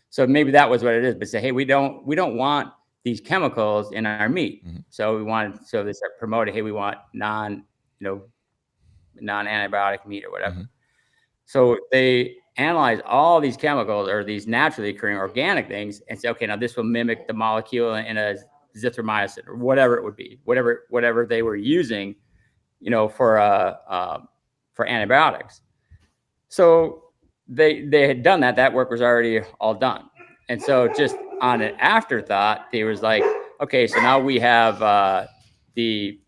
So maybe that was what it is. But say, hey, we don't want these chemicals in our meat. So so they start promoting, hey, we want non-antibiotic meat or whatever. So they analyze all these chemicals or these naturally occurring organic things and say, okay, now this will mimic the molecule in a Zithromycin or whatever it would be, whatever they were using, for antibiotics. So they had done that. That work was already all done. And so just on an afterthought, they was like, okay, so now we have we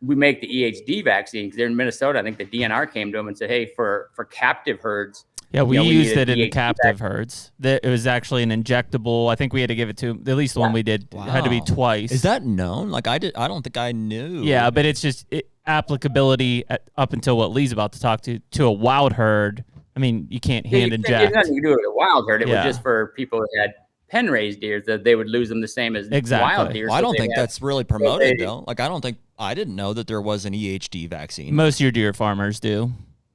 make the EHD vaccine because they're in Minnesota. I think the DNR came to them and said, hey, for captive herds. Yeah, we used it in captive herds. It was actually an injectable. I think we had to give it to at least the one we did. Wow. Had to be twice. Is that known? Like I don't think I knew. Yeah, but it's just applicability up until what Lee's about to talk to a wild herd. I mean, you can't inject. It had nothing to do with a wild herd. It was just for people that had pen raised deer that they would lose them the same as wild deer. Well, I don't think that's really promoted though. Like I didn't know that there was an EHD vaccine. Most of your deer farmers do.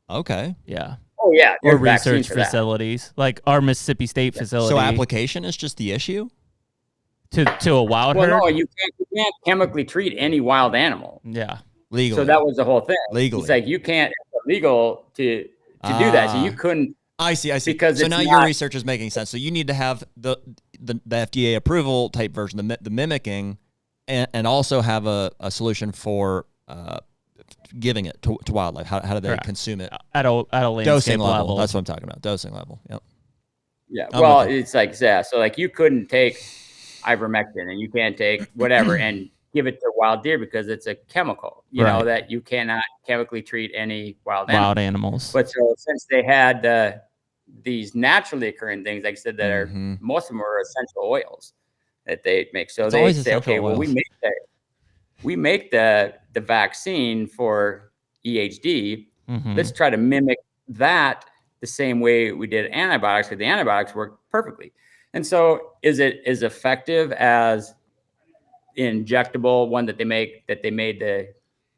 Okay. Yeah. Oh yeah. Or research facilities like our Mississippi State facility. So application is just the issue? To a wild herd? No, you can't chemically treat any wild animal. Yeah. Legally. So that was the whole thing. Legally. It's like you can't, it's illegal to do that. So you couldn't. I see. Because so now your research is making sense. So you need to have the FDA approval type version, the mimicking, and also have a solution for giving it to wildlife. How do they consume it? At a landscape dosing level. That's what I'm talking about. Dosing level. Yep. Yeah. Well, it's like, yeah. So like you couldn't take ivermectin and you can't take whatever and give it to wild deer because it's a chemical, you know, that you cannot chemically treat any wild animals. But so since they had these naturally occurring things, like I said, that are most of them are essential oils that they make. So they say, okay, well, we make the vaccine for EHD. Let's try to mimic that the same way we did antibiotics, because the antibiotics work perfectly. And so is it as effective as injectable one that they made the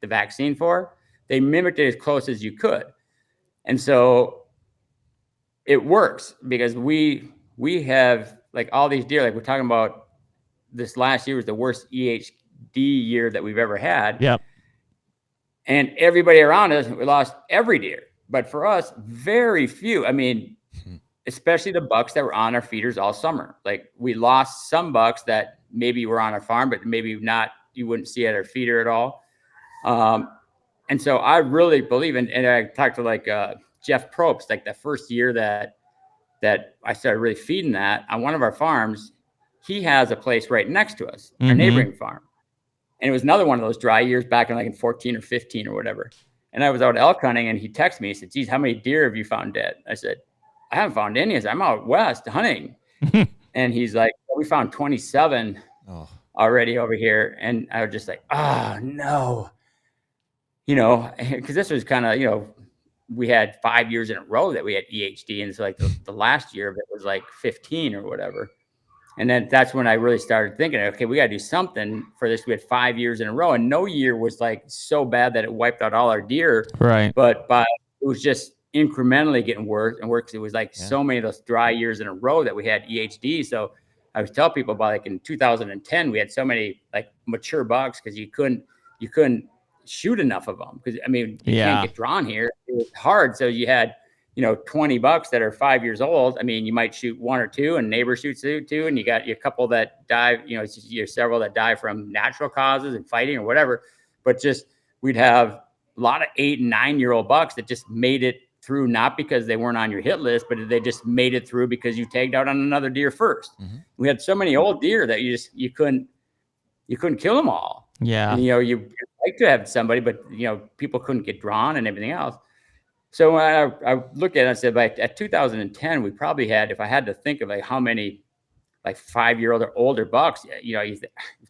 vaccine for? They mimicked it as close as you could. And so it works because we have like all these deer, like we're talking about, this last year was the worst EHD year that we've ever had. Yep. And everybody around us, we lost every deer. But for us, very few. I mean, especially the bucks that were on our feeders all summer. Like we lost some bucks that maybe were on our farm, but maybe not, you wouldn't see at our feeder at all. And so I really believe in, and I talked to like Jeff Probst, like the first year that I started really feeding that on one of our farms. He has a place right next to us, our neighboring farm. And it was another one of those dry years back in 14 or 15 or whatever. And I was out elk hunting and he texted me. He said, geez, how many deer have you found dead? I said, I haven't found any. I said, I'm out west hunting. And he's like, well, we found 27 already over here. And I was just like, oh, no. You know, because this was kind of, you know, we had 5 years in a row that we had EHD. And so like the last year of it was like 15 or whatever. And then that's when I really started thinking, okay, we got to do something for this. We had 5 years in a row, and no year was like so bad that it wiped out all our deer. Right. But it was just incrementally getting worse and worse. It was like so many of those dry years in a row that we had EHD. So I was telling people about like in 2010, we had so many like mature bucks because you couldn't shoot enough of them. Because I mean, you can't get drawn here. It was hard. So you had, 20 bucks that are 5 years old. I mean, you might shoot one or two and neighbor shoots two, and you got a couple that die, several that die from natural causes and fighting or whatever. But just, we'd have a lot of 8 and 9 year old bucks that just made it through, not because they weren't on your hit list, but they just made it through because you tagged out on another deer first. We had so many old deer that you couldn't kill them all. Yeah. And, you like to have somebody, but people couldn't get drawn and everything else. So when I looked at it, I said, at 2010, we probably had, if I had to think of like how many like 5 year old or older bucks, it's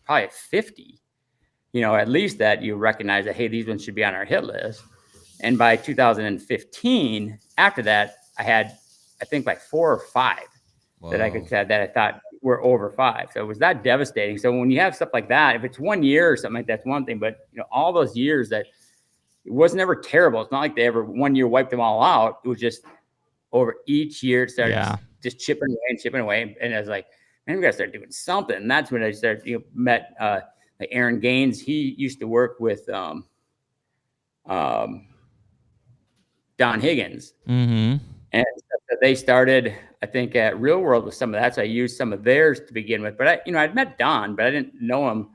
probably at 50, at least that you recognize that, hey, these ones should be on our hit list. And by 2015, after that, I had, I think like 4 or 5 that I could say that I thought were over 5. So it was that devastating. So when you have stuff like that, if it's 1 year or something like that's one thing, but all those years that it was never terrible. It's not like they ever 1 year wiped them all out. It was just over each year it started just chipping away. And I was like, man, we got to start doing something. And that's when I started, met like Aaron Gaines. He used to work with Don Higgins. And they started, I think, at Real World with some of that. So I used some of theirs to begin with. But I'd met Don, but I didn't know him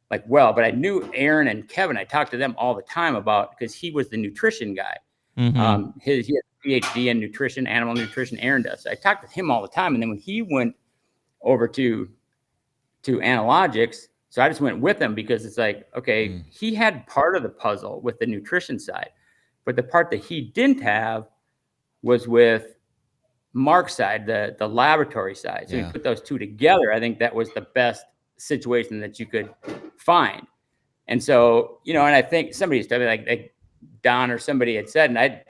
like well, but I knew Aaron and Kevin. I talked to them all the time because he was the nutrition guy. He has a PhD in nutrition, animal nutrition. Aaron does. So I talked with him all the time. And then when he went over to Analogics, so I just went with him because it's like, okay, he had part of the puzzle with the nutrition side, but the part that he didn't have was with Mark's side, the laboratory side. So we put those two together. I think that was the best situation that you could find. And so, and I think somebody used to be like Don or somebody had said, and I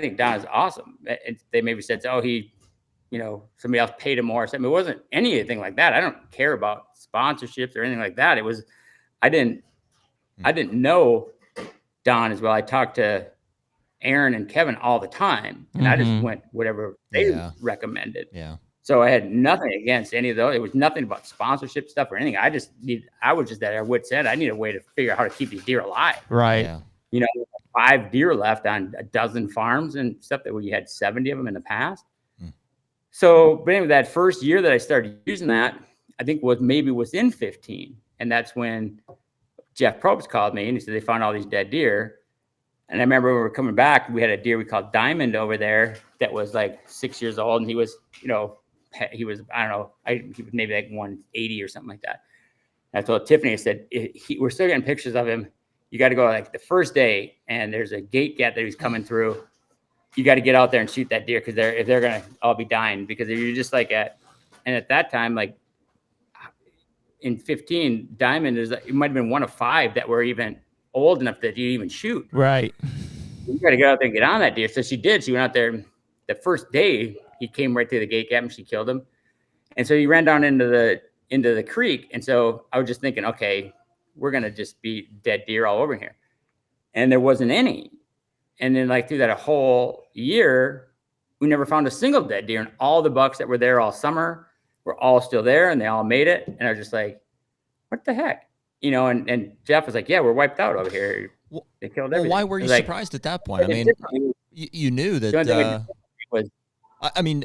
think Don is awesome. They maybe said, oh, he, somebody else paid him more or something. It wasn't anything like that. I don't care about sponsorships or anything like that. It was, I didn't know Don as well. I talked to Aaron and Kevin all the time, and I just went whatever they recommended. So I had nothing against any of those. It was nothing about sponsorship stuff or anything. I was just at our wits' end. I need a way to figure out how to keep these deer alive. Right. 5 deer left on a dozen farms and stuff that we had 70 of them in the past. So, but anyway, that first year that I started using that, I think was maybe within 15. And that's when Jeff Probst called me and he said they found all these dead deer. And I remember when we were coming back, we had a deer we called Diamond over there that was like 6 years old. And he was, he was, I don't know, he was maybe like 180 or something like that. And I told Tiffany, I said, we're still getting pictures of him. You got to go like the first day and there's a gate gap that he's coming through. You got to get out there and shoot that deer because if they're going to all be dying, because if you're just like and at that time, like in 15, Diamond it might've been one of 5 that were even old enough that you even shoot. Right. You got to get out there and get on that deer. So she did. She went out there the first day. He came right through the gate gap and she killed him. And so he ran down into the creek. And so I was just thinking, okay, we're gonna just be dead deer all over here. And there wasn't any. And then like through that whole year, we never found a single dead deer. And all the bucks that were there all summer were all still there and they all made it. And I was just like, what the heck? And Jeff was like, yeah, we're wiped out over here. They killed everything. Why were you surprised at that point? I mean, you knew that. I mean,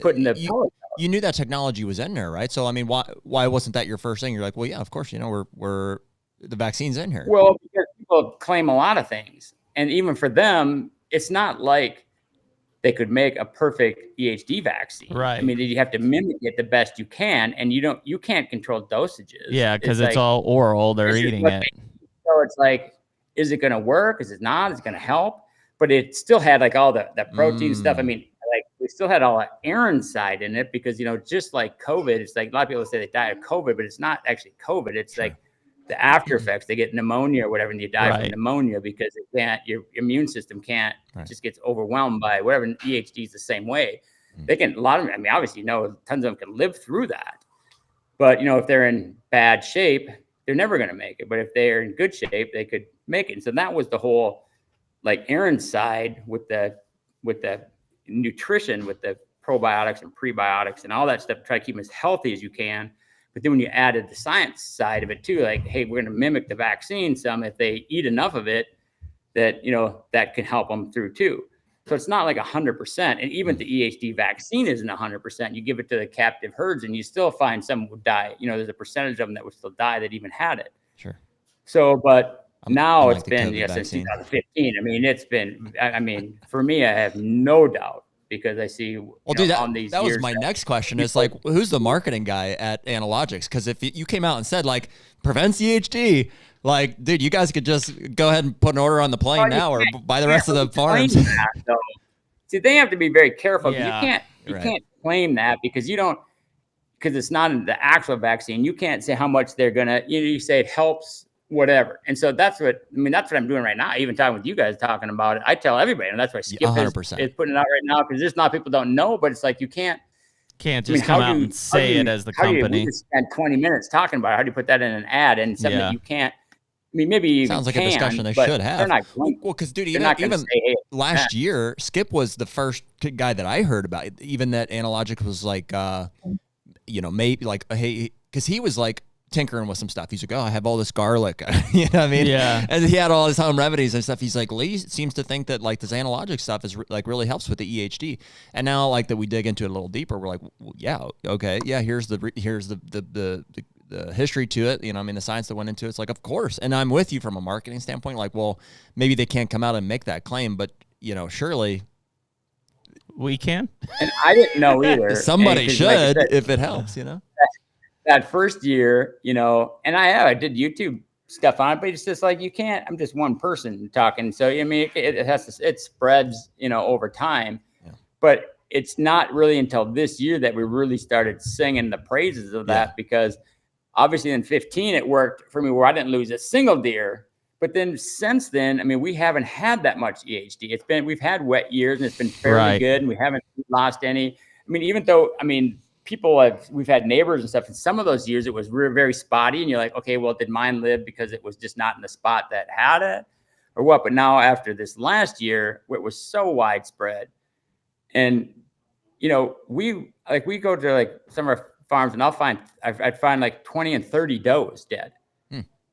you knew that technology was in there, right? So I mean, why wasn't that your first thing? You're like, well, yeah, of course, we're the vaccine's in here. Well, because people claim a lot of things, and even for them, it's not like they could make a perfect EHD vaccine. Right. I mean, you have to mimic it the best you can, and you can't control dosages. Yeah, because it's all oral. They're eating it. So it's like, is it going to work? Is it not? Is it going to help? But it still had like all the protein stuff. I mean, like we still had all the Aaron side in it because, just like COVID, it's like a lot of people say they die of COVID, but it's not actually COVID. It's like the after effects. They get pmonia or whatever, and you die from pneumonia because your immune system can't, just gets overwhelmed by whatever. And EHD is the same way. They can, obviously, tons of them can live through that. But, if they're in bad shape, they're never going to make it. But if they're in good shape, they could make it. And so that was the whole, like Aaron's side with the nutrition, with the probiotics and prebiotics and all that stuff, to try to keep them as healthy as you can. But then when you added the science side of it too, like, hey, we're going to mimic the vaccine some, if they eat enough of it, that, that can help them through too. So it's not like 100%. And even the EHD vaccine isn't 100%. You give it to the captive herds and you still find some would die. There's a percentage of them that would still die that even had it. Sure. So, but now like it's been, since 2015. I mean, for me, I have no doubt because I see on these that years was my next question is like, who's the marketing guy at Analogics? Because if you came out and said like prevents EHD, like, dude, you guys could just go ahead and put an order on the plane now or buy the rest of the farms. See, they have to be very careful. Yeah. You can't claim that because because it's not in the actual vaccine. You can't say how much they're going to, you say it helps, whatever. And so that's what I'm doing right now. Even talking with you guys, talking about it, I tell everybody, and that's why Skip is putting it out right now, because there's not people don't know, but it's like you can't just come out and say it as the company. You spend 20 minutes talking about it. How do you put that in an ad and something that you can't? I mean, maybe you sounds like a discussion they should have. Well, because dude, even last year, Skip was the first guy that I heard about. Even that Analogic was like, maybe like, hey, because he was like tinkering with some stuff. He's like, oh, I have all this garlic. You know what I mean? Yeah. And he had all his home remedies and stuff. He's like, Lee seems to think that like this Analogic stuff is like really helps with the EHD. And now like that we dig into it a little deeper, we're like, well, yeah, okay, yeah. Here's the history to it, the science that went into it. It's like, of course. And I'm with you from a marketing standpoint. Like, well, maybe they can't come out and make that claim, but surely we can. And I didn't know either. Somebody should, like if it helps, That first year, and I did YouTube stuff on it, but it's just like, you can't, I'm just one person talking. So, it spreads, over time, but it's not really until this year that we really started singing the praises of that, because obviously in 15, it worked for me where I didn't lose a single deer. But then since then, we haven't had that much EHD. We've had wet years and it's been fairly good, and we haven't lost any. Even though, we've had neighbors and stuff, and some of those years it was very spotty, and you're like, okay, well, did mine live because it was just not in the spot that had it or what? But now after this last year, where it was so widespread, and, we go to like some of our farms, and I'd find like 20 and 30 does dead.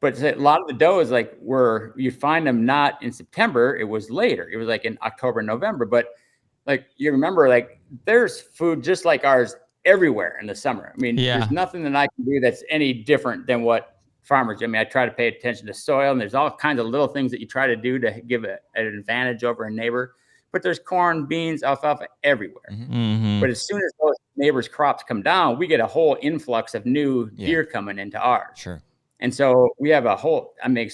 But a lot of the does you find them not in September. It was later. It was like in October, November. But like, you remember, like there's food just like ours everywhere in the summer. There's nothing that I can do that's any different than what farmers. I mean, I try to pay attention to soil, and there's all kinds of little things that you try to do to give an advantage over a neighbor. But there's corn, beans, alfalfa everywhere. Mm-hmm. But as soon as those neighbors' crops come down, we get a whole influx of new deer coming into ours. Sure. And so we have a whole, I mean,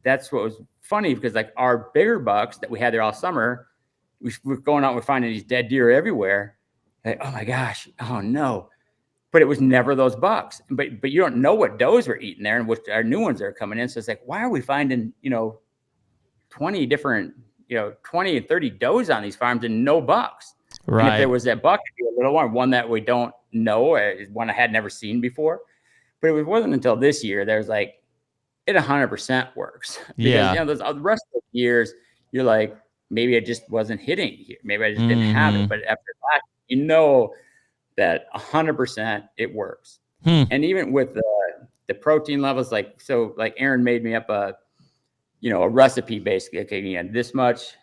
that's what was funny, because like our bigger bucks that we had there all summer, we're going out, we're finding these dead deer everywhere. Like, oh my gosh, oh no. But it was never those bucks. But you don't know what does we're eating there and what our new ones are coming in. So it's like, why are we finding, 20 different, 20 and 30 does on these farms and no bucks? Right. And if there was that buck, it'd be a little one that we don't know, one I had never seen before. But it wasn't until this year there's like, it 100% works. Because, the rest of the years, you're like, maybe it just wasn't hitting here. Maybe I just didn't have it. But after that, that 100% it works. And even with the protein levels, like Aaron made me up a recipe basically. Okay, this much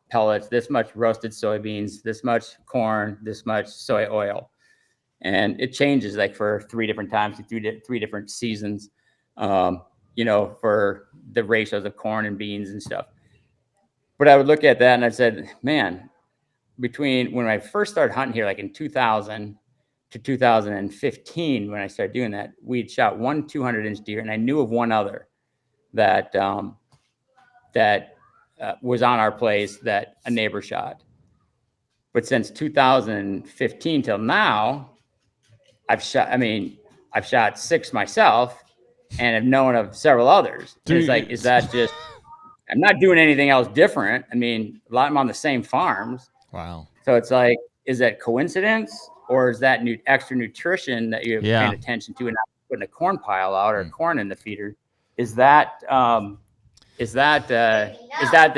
pellets, this much roasted soybeans, this much corn, this much soy oil. And it changes like for 3 different times, 3 different seasons, for the ratios of corn and beans and stuff. But I would look at that and I said, man, between when I first started hunting here, like in 2000 to 2015, when I started doing that, we'd shot 1 200-inch deer, and I knew of one other that was on our place that a neighbor shot. But since 2015 till now, I've shot 6 myself, and have known of several others. It's like, is that just? I'm not doing anything else different. I mean, a lot of them on the same farms. Wow. So it's like, is that coincidence, or is that extra nutrition that you're paying attention to and not putting a corn pile out or corn in the feeder? Is that the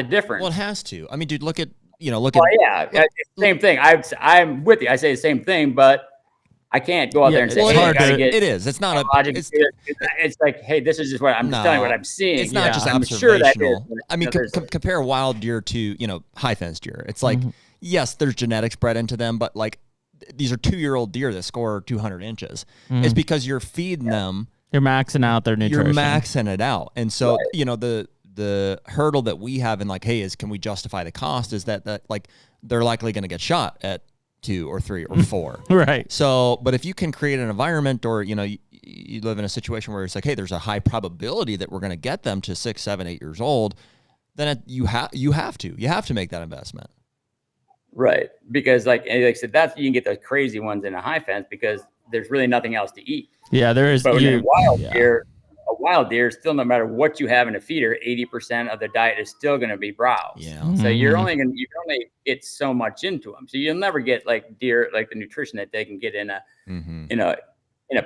difference? Well, it has to. I mean, dude, look at. Same thing. I'm with you. I say the same thing, but I can't go out there and say, it is. It's not a logic. It's like, hey, this is just what I'm just telling you what I'm seeing. It's not just observational. Sure that is, I mean, compare wild deer to, high fence deer. It's like, yes, there's genetics bred into them, but like these are 2-year-old deer that score 200 inches. It's because you're feeding them. You're maxing out their nutrition. You're maxing it out. And so, the hurdle that we have in like, hey, can we justify the cost, is that like they're likely going to get shot at 2 or 3 or 4. Right. So, but if you can create an environment, or, you live in a situation where it's like, hey, there's a high probability that we're going to get them to 6, 7, 8 years old, then you have to make that investment. Right. Because like I said, you can get those crazy ones in a high fence because there's really nothing else to eat. Yeah, there is. But a wild deer, still, no matter what you have in a feeder, 80% of the diet is still going to be browse. Yeah. So you can only get so much into them. So you'll never get like deer, like the nutrition that they can get in a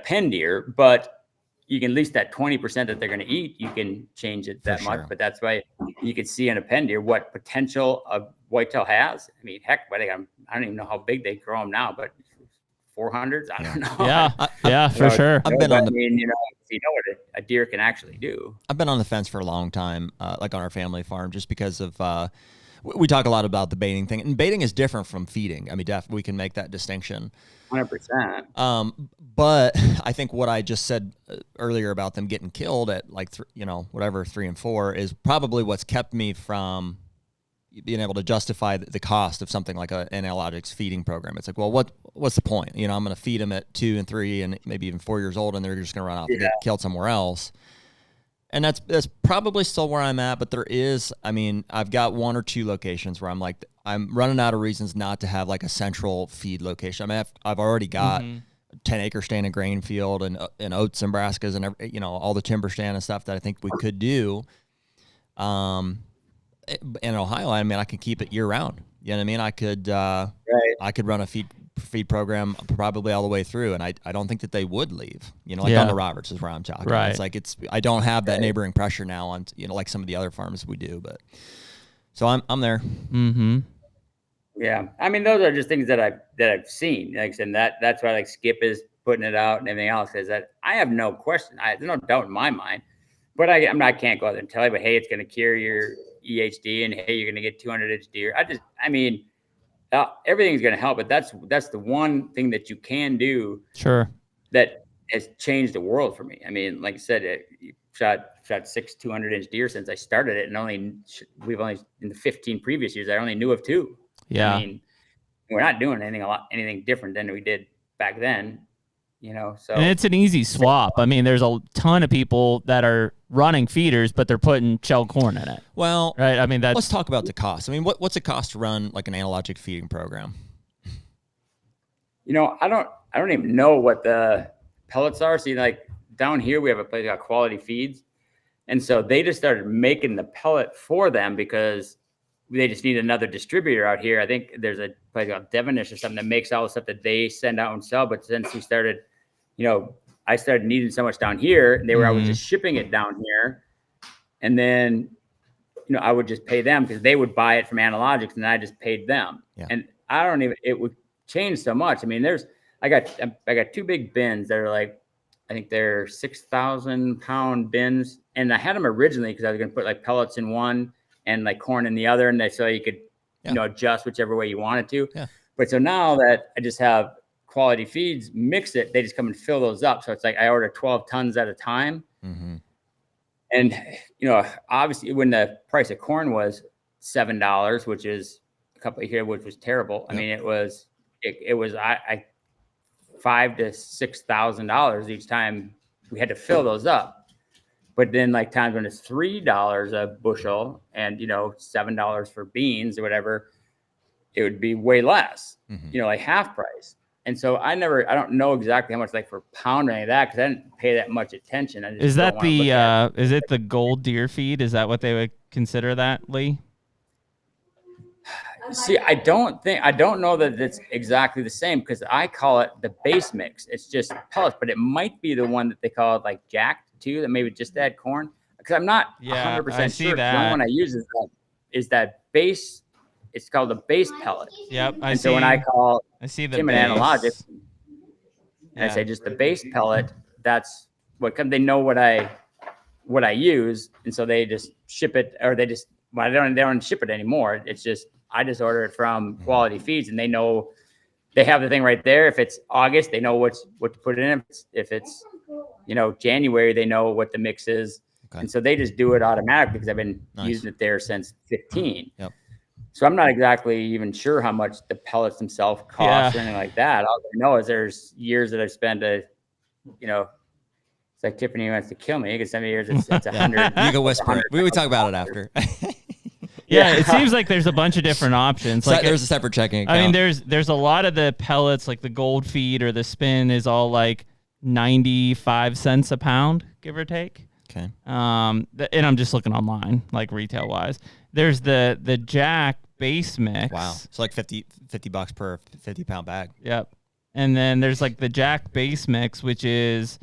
pen deer, but you can, at least that 20% that they're going to eat, you can change it that much. But that's why you can see in a pen deer what potential a whitetail has. I mean, heck, I don't even know how big they grow them now, but 400s, I don't know. Yeah, for sure. I've been on the. You know what a deer can actually do. I've been on the fence for a long time, like on our family farm, just because of. We talk a lot about the baiting thing, and baiting is different from feeding. I mean, we can make that distinction. 100%. But I think what I just said earlier about them getting killed at like 3 and 4 is probably what's kept me from being able to justify the cost of something like an analogics feeding program. It's like, well, what's the point? I'm going to feed them at 2 and 3 and maybe even 4 years old, and they're just going to run off and get killed somewhere else. And that's probably still where I'm at, but there is, I've got 1 or 2 locations where I'm like, I'm running out of reasons not to have like a central feed location. I've already got 10-acre stand and grain field and oats and brassicas and all the timber stand and stuff that I think we could do. In Ohio, I can keep it year round. You know what I mean? I could run a feed program probably all the way through, and I don't think that they would leave. On the Roberts is where I'm talking. Right. It's like I don't have that neighboring pressure now on like some of the other farms we do, but so I'm there. Mm-hmm. Yeah, those are just things that I've seen. Like I said, that's why like Skip is putting it out and everything else is that I have no question. There's no doubt in my mind, but I can't go out there and tell you, but hey, it's going to cure your EHD, and hey, you're going to get 200-inch deer. Everything's going to help, but that's the one thing that you can do. Sure. That has changed the world for me. I mean, like I said, shot 6 200-inch deer since I started it, and we've only in the 15 previous years I only knew of 2. Yeah. I mean, we're not doing anything different than we did back then, So And it's an easy swap. I mean, there's a ton of people that are running feeders, but they're putting shelled corn in it. Well, right. I mean, let's talk about the cost. I mean, what's it cost to run like an analogic feeding program? I don't even know what the pellets are. See, like down here, we have a place called Quality Feeds. And so they just started making the pellet for them because they just need another distributor out here. I think there's a place called Devonish or something that makes all the stuff that they send out and sell. But since we started, I started needing so much down here, and I was just shipping it down here. And then, I would just pay them because they would buy it from Analogics, and I just paid them. Yeah. And it would change so much. I mean, I got 2 big bins that are like, I think they're 6,000-pound bins. And I had them originally because I was going to put like pellets in one and like corn in the other. And so you could, adjust whichever way you wanted to. Yeah. But so now that I just have Quality Feeds mix it, they just come and fill those up. So it's like I order 12 tons at a time. Mm-hmm. And, obviously when the price of corn was $7, which is a couple of here, which was terrible. Yep. I mean, it was $5,000 to $6,000 each time we had to fill those up. But then like times when it's $3 a bushel and, $7 for beans or whatever, it would be way less, like half price. And so I don't know exactly how much like per pound or any of that, because I didn't pay that much attention. Is it the gold deer feed? Is that what they would consider that, Lee? See, I don't know that it's exactly the same because I call it the base mix. It's just pellets, but it might be the one that they call it like jacked too, that maybe just add corn. Because I'm not 100% sure. The only one I use is that base. It's called the base pellet. Yep. So when I see the Tim and Analogics, and I say just the base pellet, that's what they know what I use, and so they just ship it, or they don't ship it anymore. It's just I just order it from Quality Feeds, and they know they have the thing right there. If it's August, they know what to put in. If it's January, they know what the mix is, and so they just do it automatically because I've been using it there since 15. Yep. So I'm not exactly even sure how much the pellets themselves cost or anything like that. All I know is there's years that I've spent it's like Tiffany wants to kill me because some years it's 100. You can whisper it. We would talk about it after. Yeah, it seems like there's a bunch of different options. Like there's a separate checking account. I mean, there's a lot of the pellets, like the gold feed or the spin is all like 95 cents a pound, give or take. Okay. And I'm just looking online, like retail wise. There's the Jack base mix. Wow. So like $50 per 50-pound bag. Yep. And then there's like the Jack base mix, which is,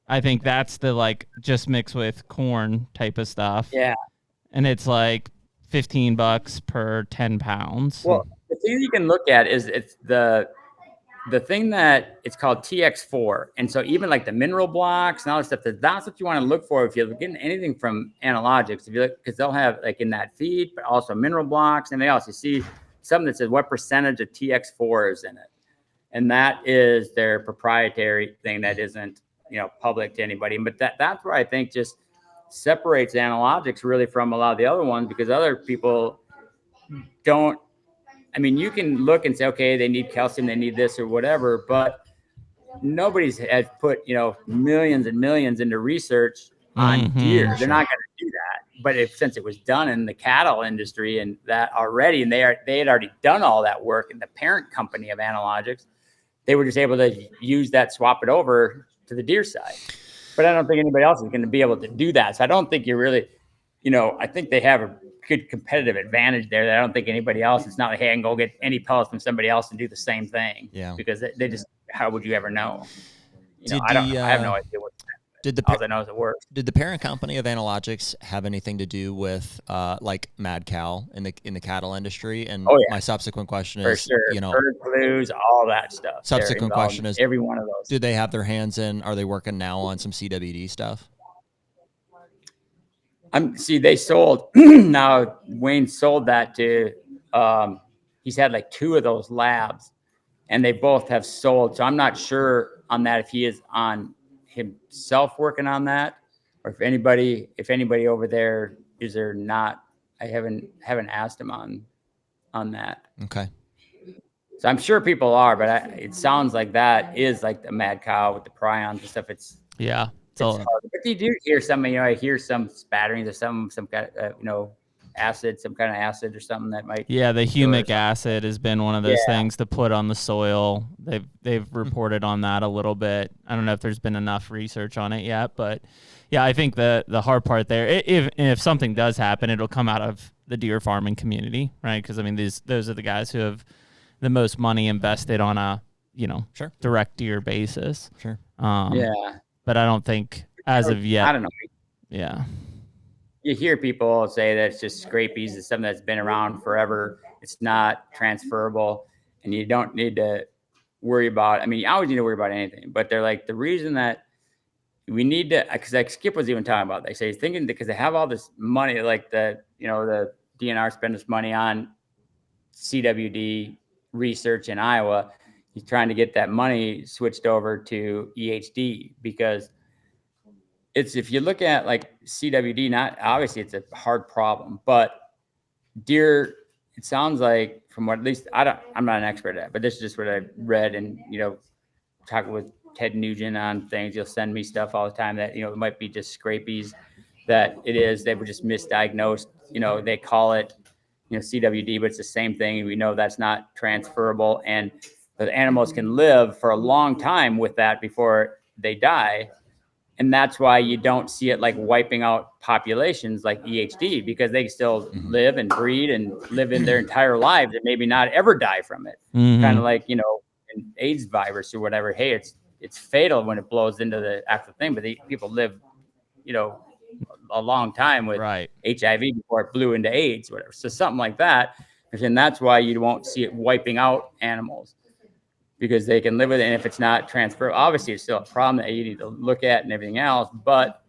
I think that's the like just mix with corn type of stuff. Yeah. And it's like $15 per 10 pounds. Well, the thing you can look at is it's the thing that it's called TX4. And so even like the mineral blocks and all that stuff, that's what you want to look for if you're getting anything from Analogics. If you look, because they'll have like in that feed, but also mineral blocks and everything else. You see something that says what percentage of TX4 is in it. And that is their proprietary thing that isn't, public to anybody. But that's where I think just separates Analogics really from a lot of the other ones, because other people don't. I mean, you can look and say, okay, they need calcium, they need this or whatever, but nobody's has put, millions and millions into research on deer. They're not going to do that. But since it was done in the cattle industry and that already, and they had already done all that work in the parent company of Analogics, they were just able to use that, swap it over to the deer side. But I don't think anybody else is going to be able to do that. So I don't think you're really, I think they have a good competitive advantage there that I don't think anybody else. It's not like, hey, I can go get any pellets from somebody else and do the same thing. Yeah. Because they just, how would you ever know? I have no idea what. All I know is it works. Did the parent company of Analogics have anything to do with like Mad Cow in the cattle industry? And my subsequent question is, for sure, bird flues, all that stuff. Subsequent question is, every one of those. Do they have their hands in? Are they working now on some CWD stuff? They sold. Now Wayne sold that to. He's had like 2 of those labs, and they both have sold. So I'm not sure on that, if he is on himself working on that, or if anybody over there is there not. I haven't asked him on that. Okay. So I'm sure people are, but it sounds like that is like the mad cow with the prions and stuff. It's hard. But you do hear some, I hear some spatterings or some kind of, acid, some kind of acid or something that might. Yeah, the humic acid has been one of those things to put on the soil. They've reported on that a little bit. I don't know if there's been enough research on it yet, but yeah, I think the hard part there, if something does happen, it'll come out of the deer farming community, right? Because I mean, those are the guys who have the most money invested on a direct deer basis. Sure. But I don't think as of yet. I don't know. Yeah. You hear people say that it's just scrapies. It's something that's been around forever. It's not transferable, and you don't need to worry about. I mean, you always need to worry about anything, but they're like the reason that we need to, because like Skip was even talking about. They say he's thinking because they have all this money, like the DNR spend this money on CWD research in Iowa. He's trying to get that money switched over to EHD because if you look at like CWD, not obviously it's a hard problem, but deer, it sounds like from what, at least I'm not an expert at, but this is just what I read and, talking with Ted Nugent on things. He'll send me stuff all the time that, it might be just scrapies that they were just misdiagnosed. They call it, CWD, but it's the same thing. We know that's not transferable, and the animals can live for a long time with that before they die. And that's why you don't see it like wiping out populations like EHD, because they still live and breed and live in their entire lives and maybe not ever die from it. Kind of like, an AIDS virus or whatever. Hey, it's fatal when it blows into the actual thing, but people live, a long time with HIV before it blew into AIDS, whatever. So something like that. And that's why you won't see it wiping out animals, because they can live with it. And if it's not transferable, obviously it's still a problem that you need to look at and everything else. But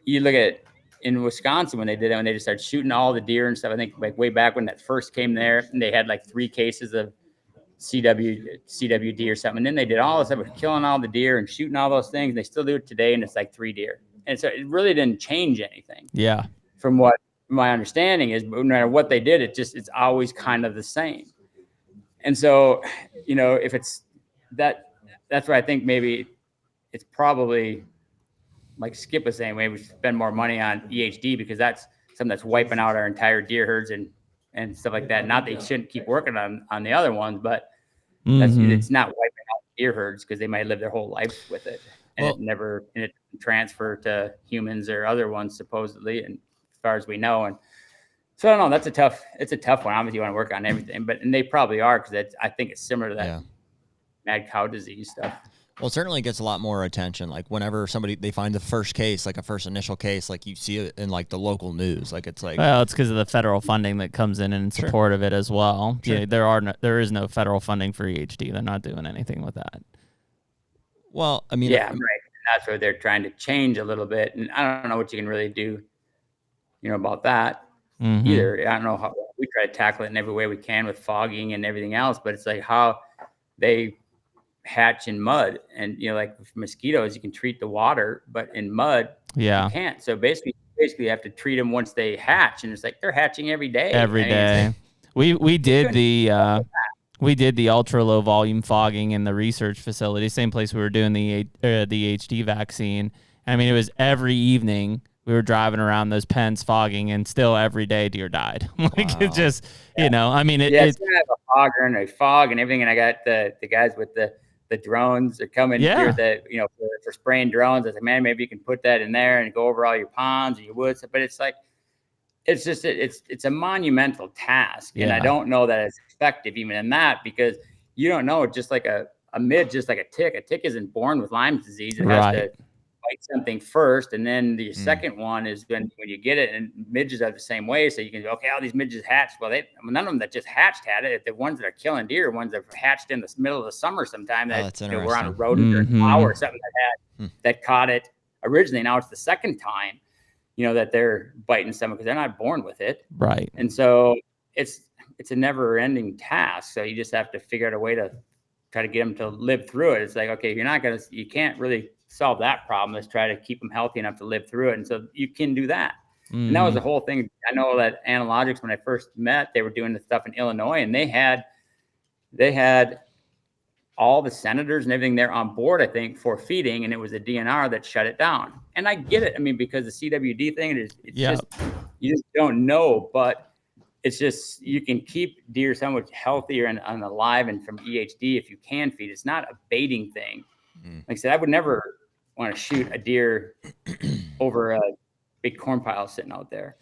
you look at in Wisconsin when they did it, when they just started shooting all the deer and stuff, I think like way back when that first came there, and they had like 3 cases of CWD or something. And then they did all this stuff with killing all the deer and shooting all those things. They still do it today, and it's like 3 deer. And so it really didn't change anything. Yeah. From what my understanding is, no matter what they did, it's always kind of the same. And so, if it's that's why I think maybe it's probably like Skip was saying, maybe we spend more money on EHD, because that's something that's wiping out our entire deer herds and stuff like that. Not that you shouldn't keep working on the other ones, but it's not wiping out deer herds, because they might live their whole life with it. And it never transfer to humans or other ones, supposedly, and as far as we know. And so I don't know. It's a tough one. Obviously, you want to work on everything, and they probably are, because I think it's similar to that mad cow disease stuff. Well, it certainly gets a lot more attention. Like whenever they find the first case, like a first initial case, like you see it in like the local news. Like it's like, well, it's because of the federal funding that comes in support of it as well. Sure. Yeah, there is no federal funding for EHD. They're not doing anything with that. Well, I mean, right. And that's what they're trying to change a little bit, and I don't know what you can really do, about that either. I don't know how we try to tackle it in every way we can with fogging and everything else, but it's like how they hatch in mud, and like with mosquitoes, you can treat the water, but in mud, you can't. So basically, you have to treat them once they hatch, and it's like they're hatching every day. Every day. Like, we did the ultra low volume fogging in the research facility, same place we were doing the HD vaccine. I mean, it was every evening we were driving around those pens fogging, and still every day deer died. It just, I mean, it's gonna have a fogger and a fog and everything. And I got the guys with the drones are coming here that, for spraying drones. I said, man, maybe you can put that in there and go over all your ponds and your woods. But it's like, it's just, it's a monumental task. And I don't know that it's effective even in that, because you don't know, just like a midge, just like a tick isn't born with Lyme's disease. It has to bite something first, and then the second one is when you get it. And midges are the same way. So you can go, okay, all these midges hatched. Well, none of them that just hatched had it. The ones that are killing deer are ones that hatched in the middle of the summer sometime that were on a rodent or a cow or something that caught it originally. Now it's the second time, that they're biting someone, because they're not born with it. Right. And so it's a never ending task. So you just have to figure out a way to try to get them to live through it. It's like, okay, you can't really solve that problem. Let's try to keep them healthy enough to live through it. And so you can do that. Mm-hmm. And that was the whole thing. I know that Analogics, when I first met, they were doing the stuff in Illinois, and they had all the senators and everything there on board, I think, for feeding, and it was the DNR that shut it down. And I get it. I mean, because the CWD thing, it's just, you just don't know, but it's just, you can keep deer so much healthier and alive and from EHD if you can feed. It's not a baiting thing. Like I said, I would never want to shoot a deer over a big corn pile sitting out there.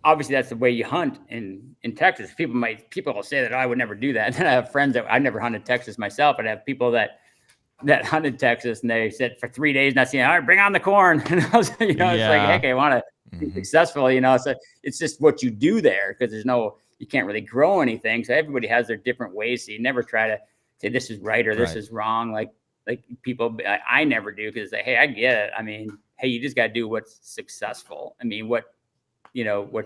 Obviously that's the way you hunt in Texas. People will say that I would never do that. And I have friends that I never hunted Texas myself, but I have people that hunted Texas, and they said for 3 days not seeing, all right, bring on the corn. And I was, it's like, heck, I want to be successful, so it's just what you do there, because you can't really grow anything. So everybody has their different ways. So you never try to say this is right or this is wrong. Like people, I never do, because hey, I get it. I mean, hey, you just got to do what's successful. I mean, what's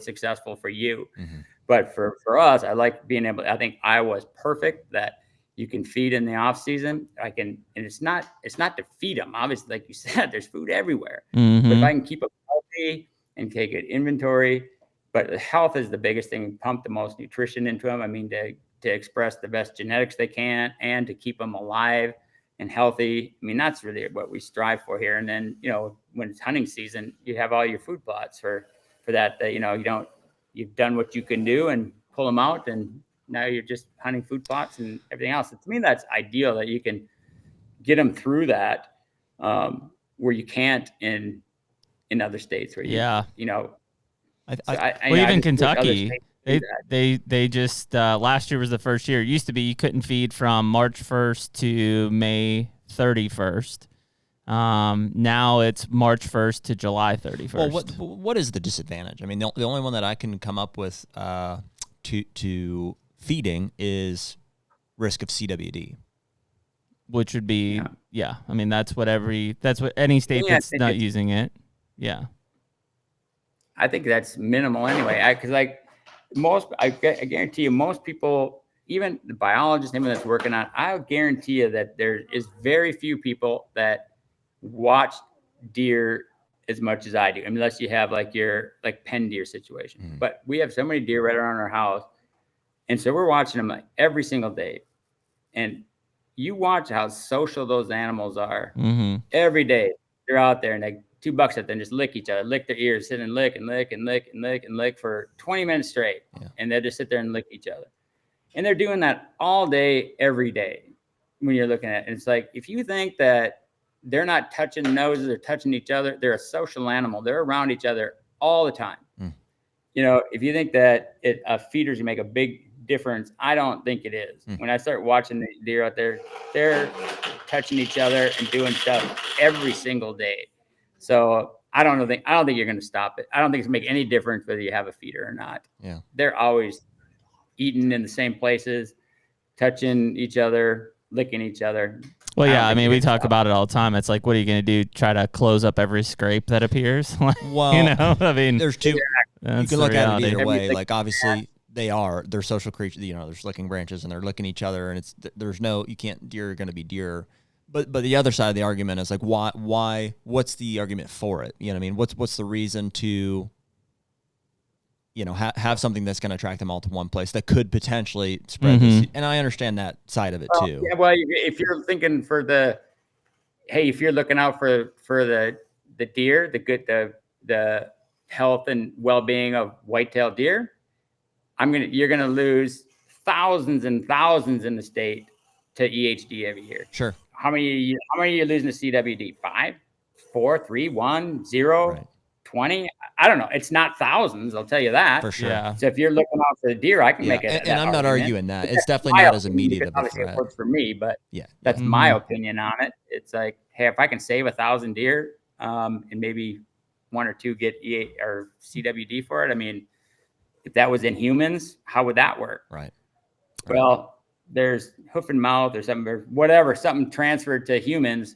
successful for you. Mm-hmm. But for us, I like being able, I think Iowa's perfect that you can feed in the off season. And it's not to feed them. Obviously, like you said, there's food everywhere. Mm-hmm. But if I can keep them healthy and take good inventory, but the health is the biggest thing, pump the most nutrition into them. I mean, to express the best genetics they can and to keep them alive and healthy. I mean, that's really what we strive for here. And then, when it's hunting season, you have all your food plots for that, you've done what you can do and pull them out, and now you're just hunting food plots and everything else. And to me, that's ideal that you can get them through that, where you can't in other states where even Kentucky, they just last year was the first year. It used to be you couldn't feed from March 1st to May 31st. Now it's March 1st to July 31st. Well, what is the disadvantage? I mean, the only one that I can come up with to feeding is risk of CWD, which would be I mean, that's what any state that's not using it. Yeah, I think that's minimal anyway. Because I guarantee you, most people, even the biologists, anyone that's working on, I guarantee you that there is very few people that watch deer as much as I do, unless you have your pen deer situation. Mm-hmm. But we have so many deer right around our house, and so we're watching them every single day. And you watch how social those animals are. Mm-hmm. Every day they're out there and two bucks at them just lick each other, lick their ears, sit and lick and lick and lick and lick and lick for 20 minutes straight. Yeah. And they just sit there and lick each other. And they're doing that all day, every day. When you're looking at it, and it's like, if you think that they're not touching noses or touching each other, they're a social animal. They're around each other all the time. Mm. If you think that feeders can make a big difference, I don't think it is. Mm. When I start watching the deer out there, they're touching each other and doing stuff every single day. So I don't think you're going to stop it. I don't think it's make any difference whether you have a feeder or not. Yeah, they're always eating in the same places, touching each other, licking each other. Well, yeah, I mean, we talk about it all the time. It's like, what are you going to do? Try to close up every scrape that appears? Well, I mean, there's two. You can look at it either way. Obviously, they're social creatures. They're licking branches and they're licking each other, and deer are going to be deer. But the other side of the argument is why? What's the argument for it? You know what I mean? What's the reason to have something that's going to attract them all to one place that could potentially spread this? And I understand that side of it too. Yeah, well, if you're thinking if you're looking out for the deer, the health and well-being of whitetail deer, you're gonna lose thousands and thousands in the state to EHD every year. Sure. How many are you losing to CWD? 5, 4, 3, 1, 0, right. 20? I don't know. It's not thousands, I'll tell you that. For sure. Yeah. So if you're looking out for the deer, I can make it. And I'm not arguing that. It's definitely not as immediate of a threat. It works for me, but that's my opinion on it. It's like, hey, if I can save 1,000 deer, and maybe 1 or 2 get EA or CWD for it, I mean, if that was in humans, how would that work? Right. Well, there's hoof and mouth or something, or whatever, something transferred to humans,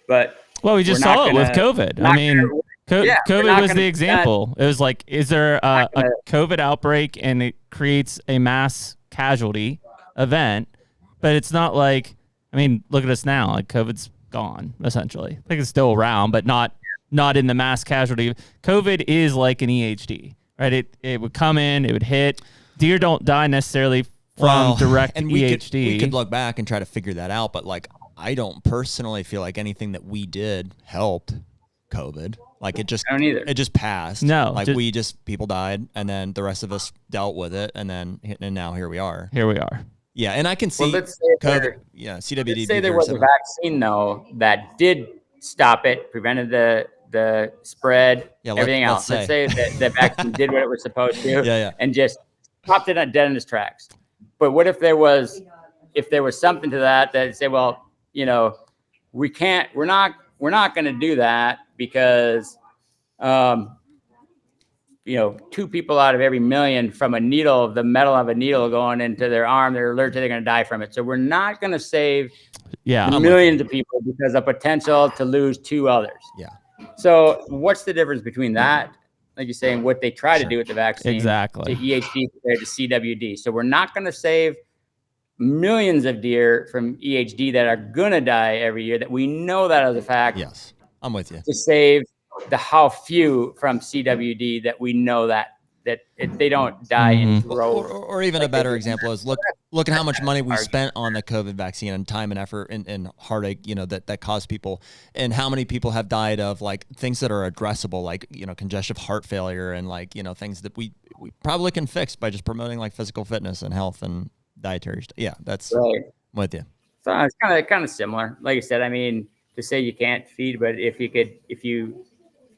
but we just saw it with COVID. I mean, COVID was the example. It was like, is there a COVID outbreak and it creates a mass casualty? event, but it's not like, I mean, look at us now. Like COVID's gone essentially. Like it's still around, but not in the mass casualty. COVID is like an EHD, right? It would come in, it would hit. Deer don't die necessarily from direct and EHD. We could look back and try to figure that out, but like I don't personally feel like anything that we did helped COVID. Like it just I don't either. It just passed. No, like people died, and then the rest of us dealt with it, and now here we are. Yeah, and I can see let's say COVID. Yeah, CWD. Let's say there was a vaccine though that did stop it, prevented the spread, everything else. Let's say that the vaccine did what it was supposed to, and just stopped it dead in its tracks. But what if there was something to that say, well, you know, we're not going to do that because, you know, 2 people out of every million from the metal of a needle going into their arm, they're allergic, they're going to die from it. So we're not going to save millions of people because of potential to lose 2 others. Yeah. So what's the difference between that, like you're saying, what they try to do with the vaccine, exactly, to EHD compared to CWD? So we're not going to save millions of deer from EHD that are going to die every year, that we know that as a fact. Yes, I'm with you. To save the how few from CWD that we know that they don't die in droves. Or even a better example is look at how much money we spent on the COVID vaccine and time and effort and heartache, you know, that caused people, and how many people have died of like things that are addressable, like, you know, congestive heart failure and like, you know, things that we probably can fix by just promoting like physical fitness and health and dietary stuff. Yeah, that's right. I'm with you. So it's kind of similar. Like I said, I mean, to say you can't feed, but if you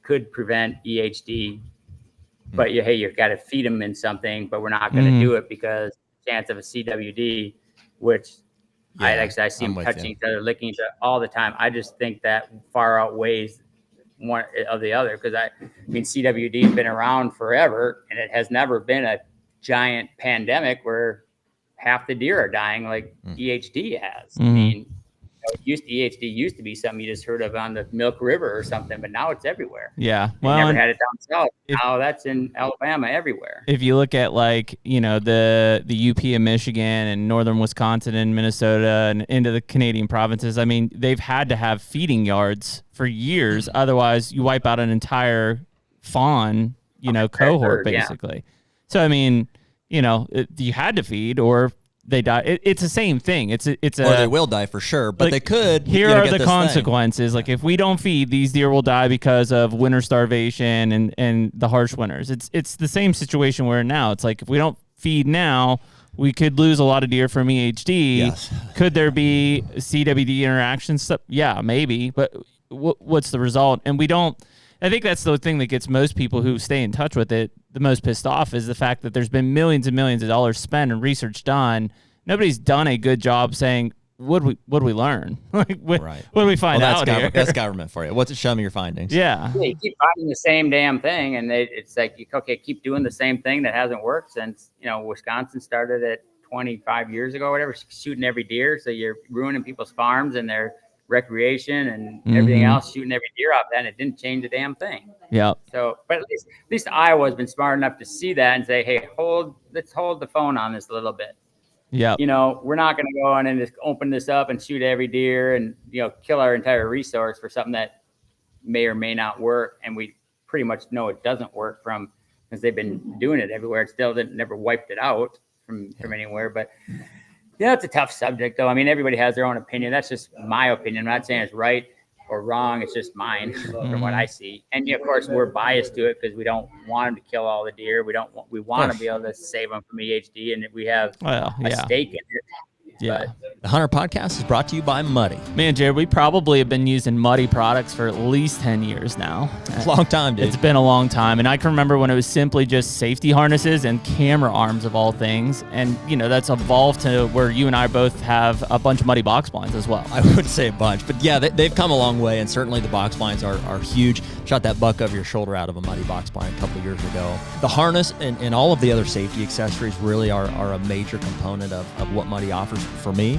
could prevent EHD, but you've got to feed them in something, but we're not going to do it because the chance of a CWD, which I see them touching each other, licking each other all the time. I just think that far outweighs one of the other, because I mean, CWD has been around forever, and it has never been a giant pandemic where half the deer are dying like EHD has. I mean, EHD used to be something you just heard of on the Milk River or something, but now it's everywhere. Yeah. Well, never had it down south. Now that's in Alabama everywhere. If you look at like, you know, the UP of Michigan and northern Wisconsin and Minnesota and into the Canadian provinces, I mean, they've had to have feeding yards for years. Otherwise, you wipe out an entire fawn, you know, cohort basically. So, I mean, you know, you had to feed or they die. It's the same thing. Or they will die for sure, but like, they could. Here are the consequences. Like if we don't feed, these deer will die because of winter starvation and the harsh winters. It's the same situation we're in now. It's like if we don't feed now, we could lose a lot of deer from EHD. Yes. Could there be CWD interaction stuff? Yeah, maybe. But what's the result? And we don't. I think that's the thing that gets most people who stay in touch with it the most pissed off, is the fact that there's been millions and millions of dollars spent and research done. Nobody's done a good job saying, what we learn? Like, what do we find out here? That's government for you. Show me your findings. Yeah. You keep finding the same damn thing, and it's like, keep doing the same thing that hasn't worked since, you know, Wisconsin started it 25 years ago, whatever, shooting every deer. So you're ruining people's farms and their recreation and everything else, shooting every deer off that, and it didn't change a damn thing. Yeah. So, but at least Iowa's been smart enough to see that and say, hey, let's hold the phone on this a little bit. Yeah. You know, we're not going to go on and just open this up and shoot every deer and, you know, kill our entire resource for something that may or may not work. And we pretty much know it doesn't work because they've been doing it everywhere. It still never wiped it out from anywhere. But yeah, it's a tough subject, though. I mean, everybody has their own opinion. That's just my opinion. I'm not saying it's right or wrong. It's just mine from what I see. And of course, we're biased to it because we don't want them to kill all the deer. We want to be able to save them from EHD, and we have a stake in it. Yeah. The HUNTR Podcast is brought to you by Muddy. Man, Jared, we probably have been using Muddy products for at least 10 years now. Long time, dude. It's been a long time. And I can remember when it was simply just safety harnesses and camera arms of all things. And, you know, that's evolved to where you and I both have a bunch of Muddy box blinds as well. I would say a bunch. But yeah, they've come a long way. And certainly the box blinds are huge. Shot that buck over your shoulder out of a Muddy box blind a couple of years ago. The harness and all of the other safety accessories really are a major component of what Muddy offers for me.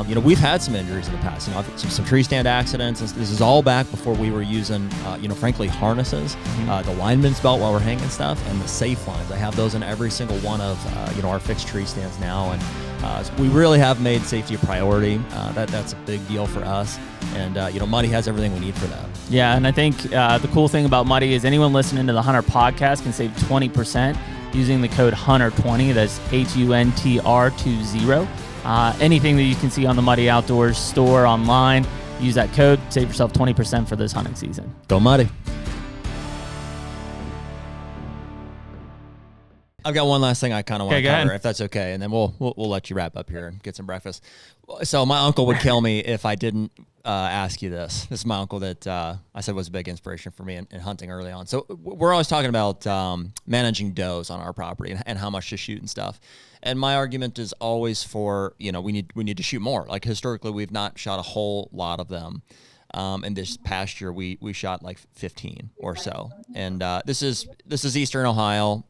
You know, we've had some injuries in the past. You know, some tree stand accidents. This is all back before we were using, you know, frankly, harnesses, the lineman's belt while we're hanging stuff, and the safe lines. I have those in every single one of, you know, our fixed tree stands now. And We really have made safety a priority. That's a big deal for us. And, Muddy has everything we need for that. Yeah, and I think the cool thing about Muddy is anyone listening to the HUNTR Podcast can save 20% using the code HUNTR20. That's HUNTR20. Anything that you can see on the Muddy Outdoors store online, use that code, save yourself 20% for this hunting season. Go Muddy. I've got one last thing I kind of want to cover, if that's okay, and then we'll let you wrap up here and get some breakfast. So my uncle would kill me if I didn't ask you this. This is my uncle that I said was a big inspiration for me in hunting early on. So we're always talking about managing does on our property and how much to shoot and stuff. And my argument is always for, we need to shoot more. Like historically, we've not shot a whole lot of them. And this past year we shot like 15 or so. And this is Eastern Ohio.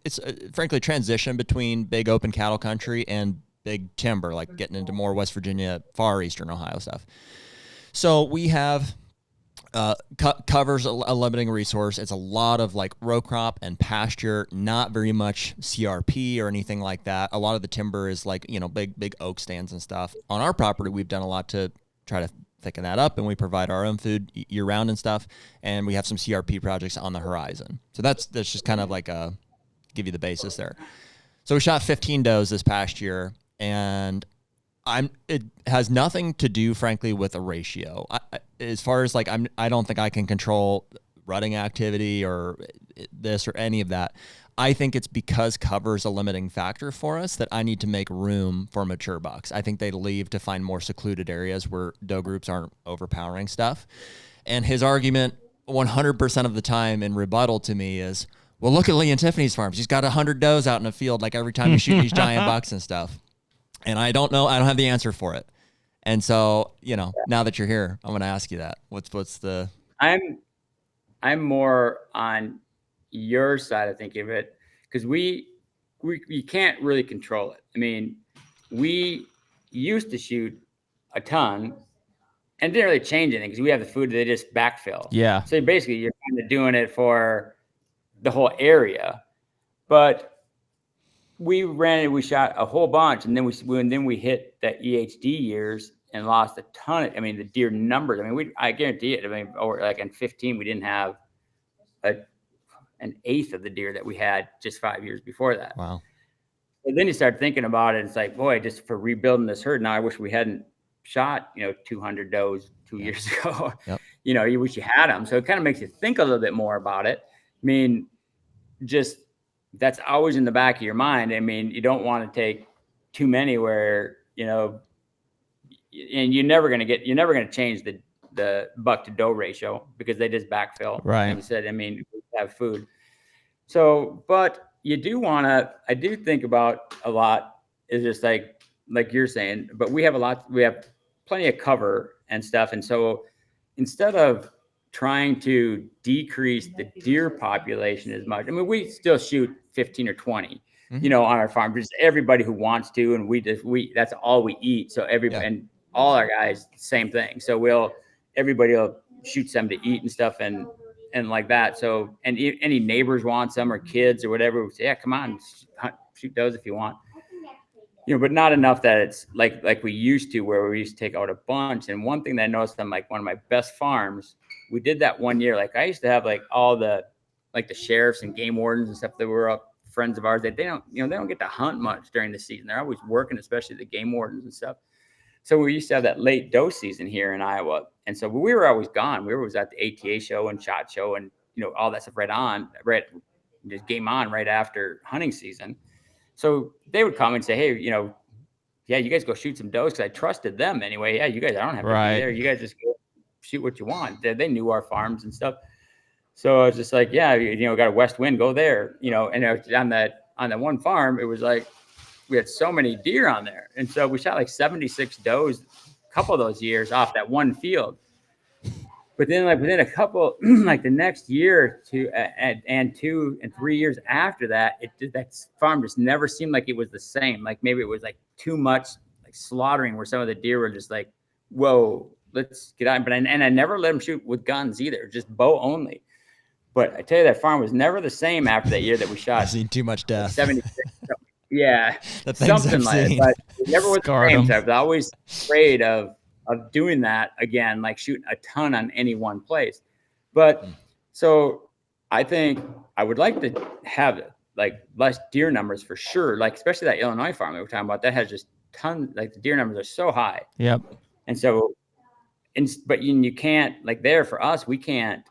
It's frankly a transition between big open cattle country and big timber, like getting into more West Virginia, far Eastern Ohio stuff. So we have covers a limiting resource. It's a lot of like row crop and pasture, not very much CRP or anything like that. A lot of the timber is like, big oak stands and stuff. On our property, we've done a lot to try to thicken that up, and we provide our own food year round and stuff. And we have some CRP projects on the horizon. So that's just kind of like give you the basis there. So we shot 15 does this past year, and it has nothing to do, frankly, with a ratio. As far as I don't think I can control rutting activity or this or any of that. I think it's because cover is a limiting factor for us that I need to make room for mature bucks. I think they leave to find more secluded areas where doe groups aren't overpowering stuff. And his argument 100% of the time in rebuttal to me is, well, look at Lee and Tiffany's farms. He's got 100 does out in the field, like every time you shoot these giant bucks and stuff. And I don't know. I don't have the answer for it. And so, now that you're here, I'm going to ask you that. What's the? I'm more on your side of thinking of it, because we can't really control it. I mean, we used to shoot a ton and didn't really change anything because we have the food that they just backfill. Yeah. So basically, you're kind of doing it for the whole area, but we shot a whole bunch, and then we hit the EHD years and lost a ton. The deer numbers. I guarantee it. Over like in 15, we didn't have an eighth of the deer that we had just 5 years before that. Wow. And then you start thinking about it. It's like, boy, just for rebuilding this herd. Now I wish we hadn't shot, 200 does 2 years ago. Yep. You wish you had them. So it kind of makes you think a little bit more about it. That's always in the back of your mind. You don't want to take too many where, and you're never going to change the buck to doe ratio because they just backfill. Right. Like you said, we have food. So, but you do want to, I do think about a lot is just like you're saying, but we have plenty of cover and stuff. And so instead of trying to decrease the deer population as much, we still shoot 15 or 20, on our farm, just everybody who wants to. And that's all we eat. So everybody, and all our guys, same thing. So everybody will shoot some to eat and stuff and like that. So, and any neighbors want some or kids or whatever, we say, yeah, come on, shoot those if you want, but not enough that it's like we used to, where we used to take out a bunch. And one thing that I noticed on one of my best farms, we did that one year. I used to have all the sheriffs and game wardens and stuff that were up, friends of ours, that they don't get to hunt much during the season. They're always working, especially the game wardens and stuff. So we used to have that late doe season here in Iowa. And so we were always gone. We were always at the ATA show and SHOT Show and, all that stuff just game on right after hunting season. So they would come and say, hey, yeah, you guys go shoot some does, because I trusted them anyway. Yeah, you guys, I don't have to be there. You guys just go shoot what you want. They knew our farms and stuff. So I was just like, yeah, got a west wind, go there, and on that one farm, it was like, we had so many deer on there. And so we shot 76 does a couple of those years off that one field. But then within a couple, the next year or two and 2 and 3 years after that, that farm just never seemed like it was the same. Maybe it was too much slaughtering, where some of the deer were just whoa, let's get out. But I never let them shoot with guns either, just bow only. But I tell you, that farm was never the same after that year that we shot. I've seen too much death. 76. Yeah, The things something I've like seen. that. But never with the Scarred same 'em. type. I was always afraid of doing that again, like shooting a ton on any one place. But so I think I would like to have like less deer numbers for sure. Like especially that Illinois farm that we're talking about, that has just tons. Like the deer numbers are so high, Yep. and so but you can't like there for us. We can't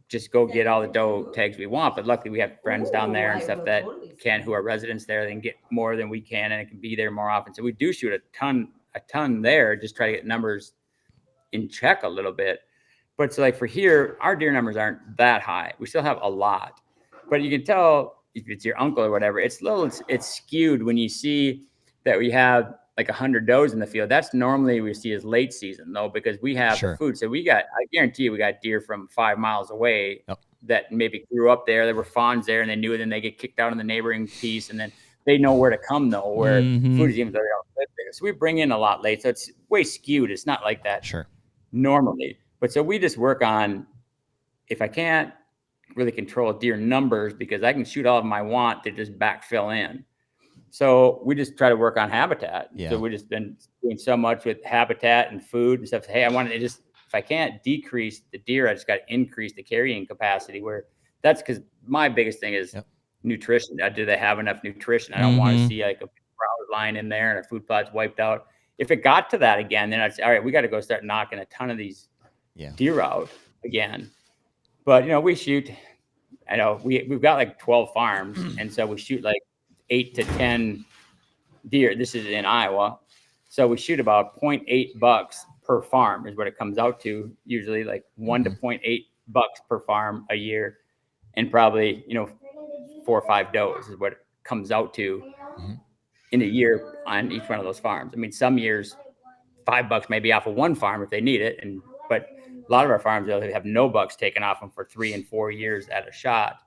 just go get all the doe tags we want. But luckily we have friends down there and stuff that who are residents there, they can get more than we can and it can be there more often. So we do shoot a ton there, just try to get numbers in check a little bit. But so like for here, our deer numbers aren't that high. We still have a lot, but you can tell if it's your uncle or whatever, it's skewed when you see that we have like 100 does in the field. That's normally we see as late season though, because we have the food. So I guarantee you, we got deer from 5 miles away that maybe grew up there. There were fawns there and they knew it, and they get kicked out in the neighboring piece. And then they know where to come though, where food is even though they don't live there. So we bring in a lot late. So it's way skewed. It's not like that normally. But so we just work on, if I can't really control deer numbers, because I can shoot all of them I want to just backfill in. So we just try to work on habitat. So we just been doing so much with habitat and food and stuff. Hey, I want to just, if I can't decrease the deer, I just got to increase the carrying capacity, where that's because my biggest thing is nutrition. Do they have enough nutrition? I don't want to see like a crowd line in there and our food plot's wiped out. If it got to that again, then I'd say, all right, we got to go start knocking a ton of these deer out again. But, we shoot, I know we've got like 12 farms. And so we shoot like 8 to 10 deer. This is in Iowa. So we shoot about 0.8 bucks per farm is what it comes out to. Usually like 1 to 0.8 bucks per farm a year. And probably, 4 or 5 does is what it comes out to in a year on each one of those farms. I mean, some years $5 may be off of one farm if they need it. But a lot of our farms, they have no bucks taken off them for 3 and 4 years at a shot.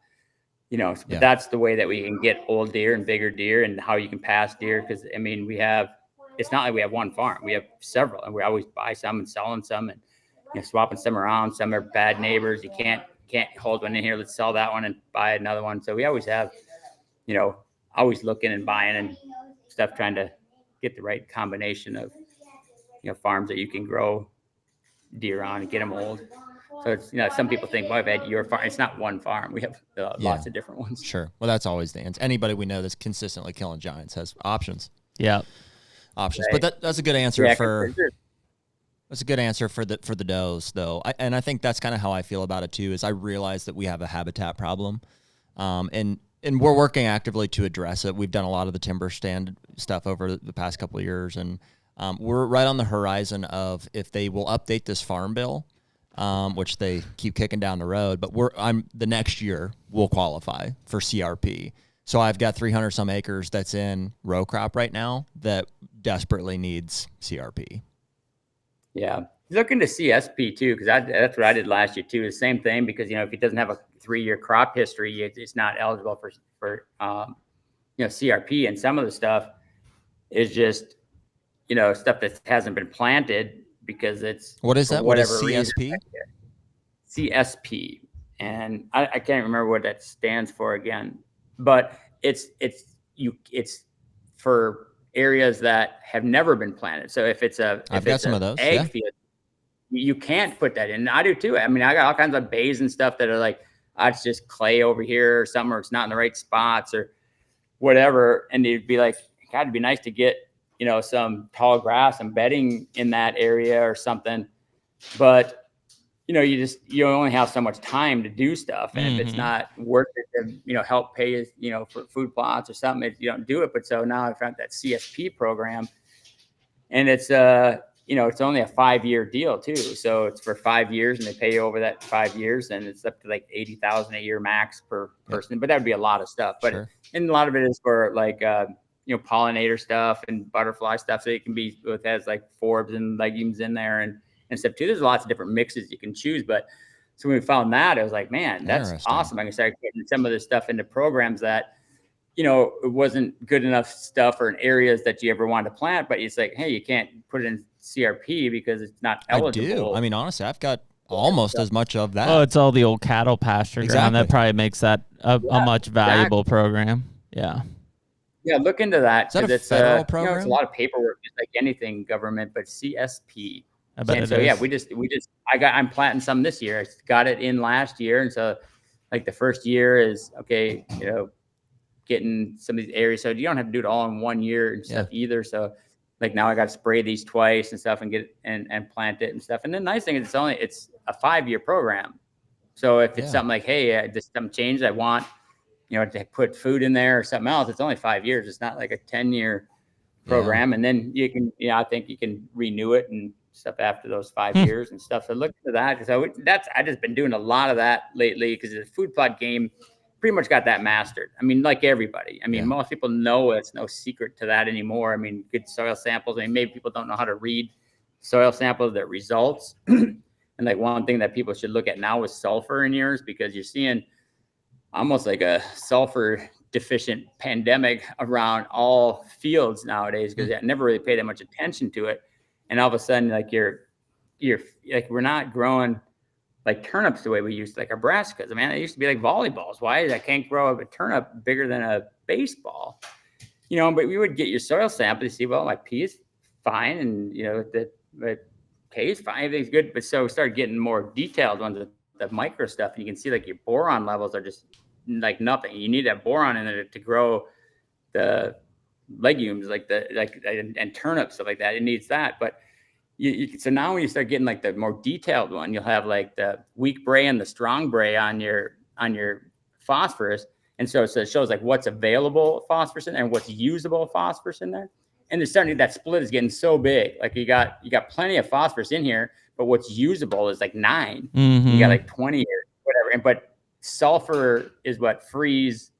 But that's the way that we can get old deer and bigger deer, and how you can pass deer. Because it's not like we have one farm; we have several, and we always buy some and selling some, and swapping some around. Some are bad neighbors. You can't hold one in here. Let's sell that one and buy another one. So we always have, always looking and buying and stuff, trying to get the right combination of farms that you can grow deer on and get them old. So it's, some people think, well, I've had your farm. It's not one farm. We have lots of different ones. Sure. Well, that's always the answer. Anybody we know that's consistently killing giants has options. Yeah. Options. Right. But that's a good answer that's a good answer for the does though. And I think that's kind of how I feel about it too, is I realize that we have a habitat problem. And we're working actively to address it. We've done a lot of the timber stand stuff over the past couple of years, and we're right on the horizon of if they will update this farm bill, which they keep kicking down the road. But the next year we'll qualify for CRP. So I've got 300 some acres that's in row crop right now that desperately needs CRP. Yeah, looking to CSP too, because that's what I did last year too. The same thing, because if he doesn't have a 3-year crop history, it's not eligible for CRP. And some of the stuff is just stuff that hasn't been planted. Because it's what is that? What is CSP? CSP, and I can't remember what that stands for again. But it's for areas that have never been planted. So if it's I've got some of those ag field, you can't put that in. I do too. I mean, I got all kinds of bays and stuff that are like, it's just clay over here or something, or it's not in the right spots or whatever. And it'd be like, God, it'd be nice to get some tall grass and bedding in that area or something. But, you only have so much time to do stuff. And if it's not worth it to, help pay, for food plots or something, you don't do it. But so now I found that CSP program, and it's, it's only a 5-year deal too. So it's for 5 years, and they pay you over that 5 years, and it's up to like $80,000 a year max per person. But that would be a lot of stuff. But and a lot of it is for like, pollinator stuff and butterfly stuff. So it can be, it has like forbs and legumes in there and stuff too. There's lots of different mixes you can choose. But so when we found that, I was like, man, that's awesome. I can start putting some of this stuff into programs that, it wasn't good enough stuff or in areas that you ever wanted to plant, but it's like, hey, you can't put it in CRP because it's not eligible. I do. I mean, honestly, I've got almost as much of that. Oh, it's all the old cattle pasture ground. That probably makes that a much valuable program. Yeah. Yeah, look into that. Is that 'Cause a it's federal it's program? a lot of paperwork, just like anything government, but CSP. I bet And it so, yeah, is. I'm planting some this year. I got it in last year. And so like the first year is, okay, getting some of these areas. So you don't have to do it all in 1 year and stuff either. So like now I got to spray these twice and stuff and get it and plant it and stuff. And the nice thing is it's a 5-year program. So if it's something like, hey, this something changed, I want, to put food in there or something else, it's only 5 years. It's not like a 10-year program. And then you can, I think you can renew it and stuff after those 5 years and stuff. So look into that, because I just been doing a lot of that lately, because the food plot game pretty much got that mastered. I mean, like everybody. I mean, most people know it's no secret to that anymore. I mean, good soil samples. I mean, maybe people don't know how to read soil samples, their results. And like one thing that people should look at now is sulfur in yours, because you're seeing almost like a sulfur deficient pandemic around all fields nowadays, because I never really paid that much attention to it. And all of a sudden, like you're like, we're not growing like turnips the way we used to, like our brassicas. Man, it used to be like volleyballs. Why? I can't grow a turnip bigger than a baseball, but we would get your soil sample to see, well, my pea is fine. And, the K is fine. Everything's good. But so we started getting more detailed on the micro stuff. And you can see like your boron levels are just like nothing. You need that boron in there to grow the legumes, and turnips, stuff like that. It needs that. But so now when you start getting like the more detailed one, you'll have like the weak bray and the strong bray on your phosphorus. And so it shows like what's available phosphorus in there and what's usable phosphorus in there. And there's starting, that split is getting so big. Like you got plenty of phosphorus in here, but what's usable is like 9. You got like 20 or whatever. But sulfur is what frees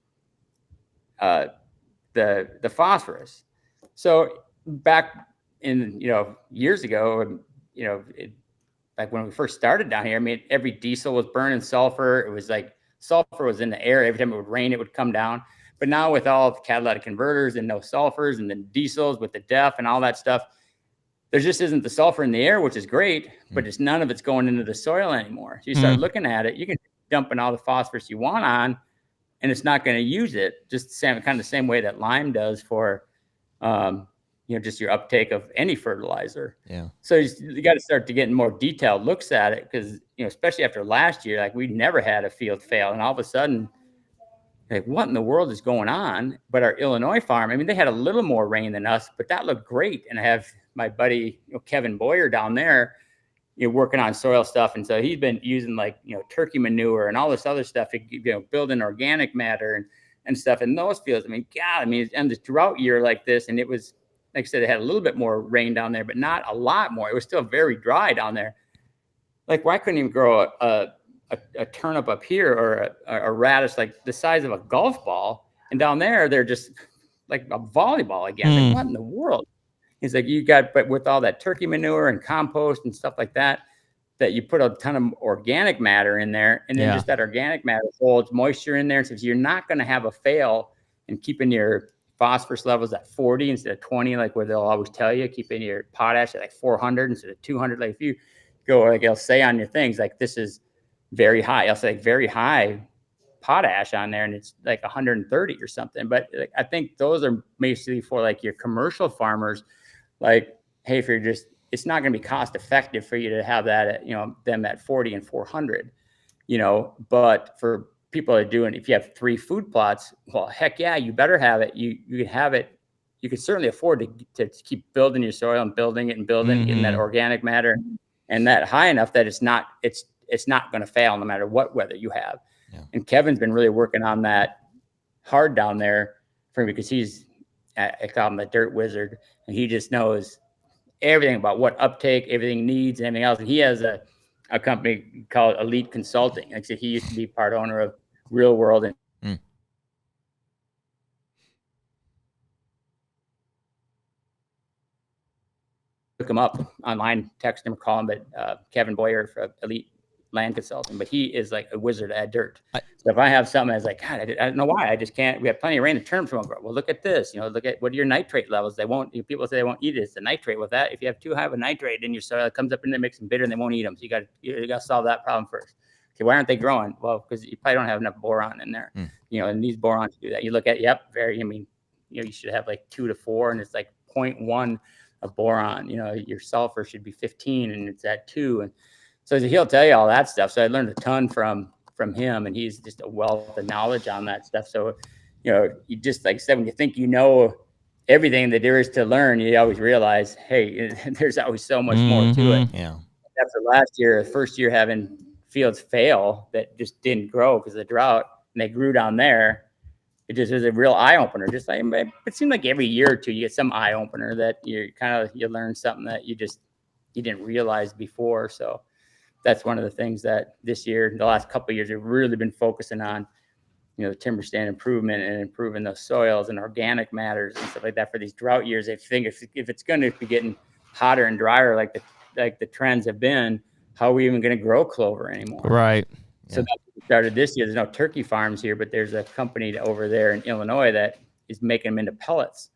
the phosphorus. So back in years ago, like when we first started down here, I mean, every diesel was burning sulfur. It was like sulfur was in the air. Every time it would rain, it would come down. But now with all the catalytic converters and no sulfurs and then diesels with the DEF and all that stuff, there just isn't the sulfur in the air, which is great, but it's none of it's going into the soil anymore. So you start looking at it, you can dump in all the phosphorus you want on, and it's not going to use it. Just kind of the same way that lime does for, just your uptake of any fertilizer. Yeah. So you got to start to getting more detailed looks at it, because, especially after last year, like we never had a field fail. And all of a sudden, like, what in the world is going on? But our Illinois farm, I mean, they had a little more rain than us, but that looked great. And I have my buddy, Kevin Boyer down there, working on soil stuff. And so he's been using like, turkey manure and all this other stuff, building organic matter and stuff in those fields. I mean, God, and this drought year like this, and it was, like I said, it had a little bit more rain down there, but not a lot more. It was still very dry down there. Like, where I couldn't even grow a turnip up here, or a radish like the size of a golf ball. And down there, they're just like a volleyball again. Like, what in the world? He's like, but with all that turkey manure and compost and stuff like that you put a ton of organic matter in there. And then just that organic matter holds moisture in there. And so you're not going to have a fail in keeping your phosphorus levels at 40 instead of 20, like where they'll always tell you, keeping your potash at like 400 instead of 200. Like if you go, like it'll say on your things, like this is very high. I'll say like very high potash on there, and it's like 130 or something. But like, I think those are basically for like your commercial farmers. Like, hey, if you're just, it's not going to be cost effective for you to have that at, them at 40 and 400, but for people that are doing, if you have 3 food plots, well, heck yeah, you better have it. You can have it. You can certainly afford to keep building your soil and building it and getting that organic matter and that high enough that it's not going to fail no matter what weather you have. Yeah. And Kevin's been really working on that hard down there for me, because I call him the dirt wizard, and he just knows everything about what uptake everything needs and everything else. And he has a company called Elite Consulting. Like I said, he used to be part owner of Real World. And look him up online, text him, call him, but Kevin Boyer for Elite Land Consulting. But he is like a wizard at dirt. So if I have something that's like, God, I don't know why, I just can't. We have plenty of rain. The turnips won't grow. Well, look at this. Look at what are your nitrate levels. They won't. People say they won't eat it. It's the nitrate. With that, if you have too high of a nitrate in your soil, it comes up and it makes them bitter, and they won't eat them. So you got to solve that problem first. Okay, why aren't they growing? Well, because you probably don't have enough boron in there. And these borons do that. You look at, you should have like 2 to 4, and it's like 0.1 of boron. Your sulfur should be 15, and it's at 2. And so he'll tell you all that stuff. So I learned a ton from him, and he's just a wealth of knowledge on that stuff. So, you just, like I said, when you think you know everything that there is to learn, you always realize, hey, there's always so much more to it. Yeah. After the first year having fields fail that just didn't grow because of the drought, and they grew down there, it just was a real eye opener. Just like, it seemed like every year or two you get some eye opener that you learn something that you didn't realize before. So that's one of the things that this year, the last couple of years, we've really been focusing on, the timber stand improvement and improving those soils and organic matters and stuff like that for these drought years. I think if it's going to be getting hotter and drier like the trends have been, how are we even going to grow clover anymore? Right. So that's what we started this year. There's no turkey farms here, but there's a company over there in Illinois that is making them into pellets.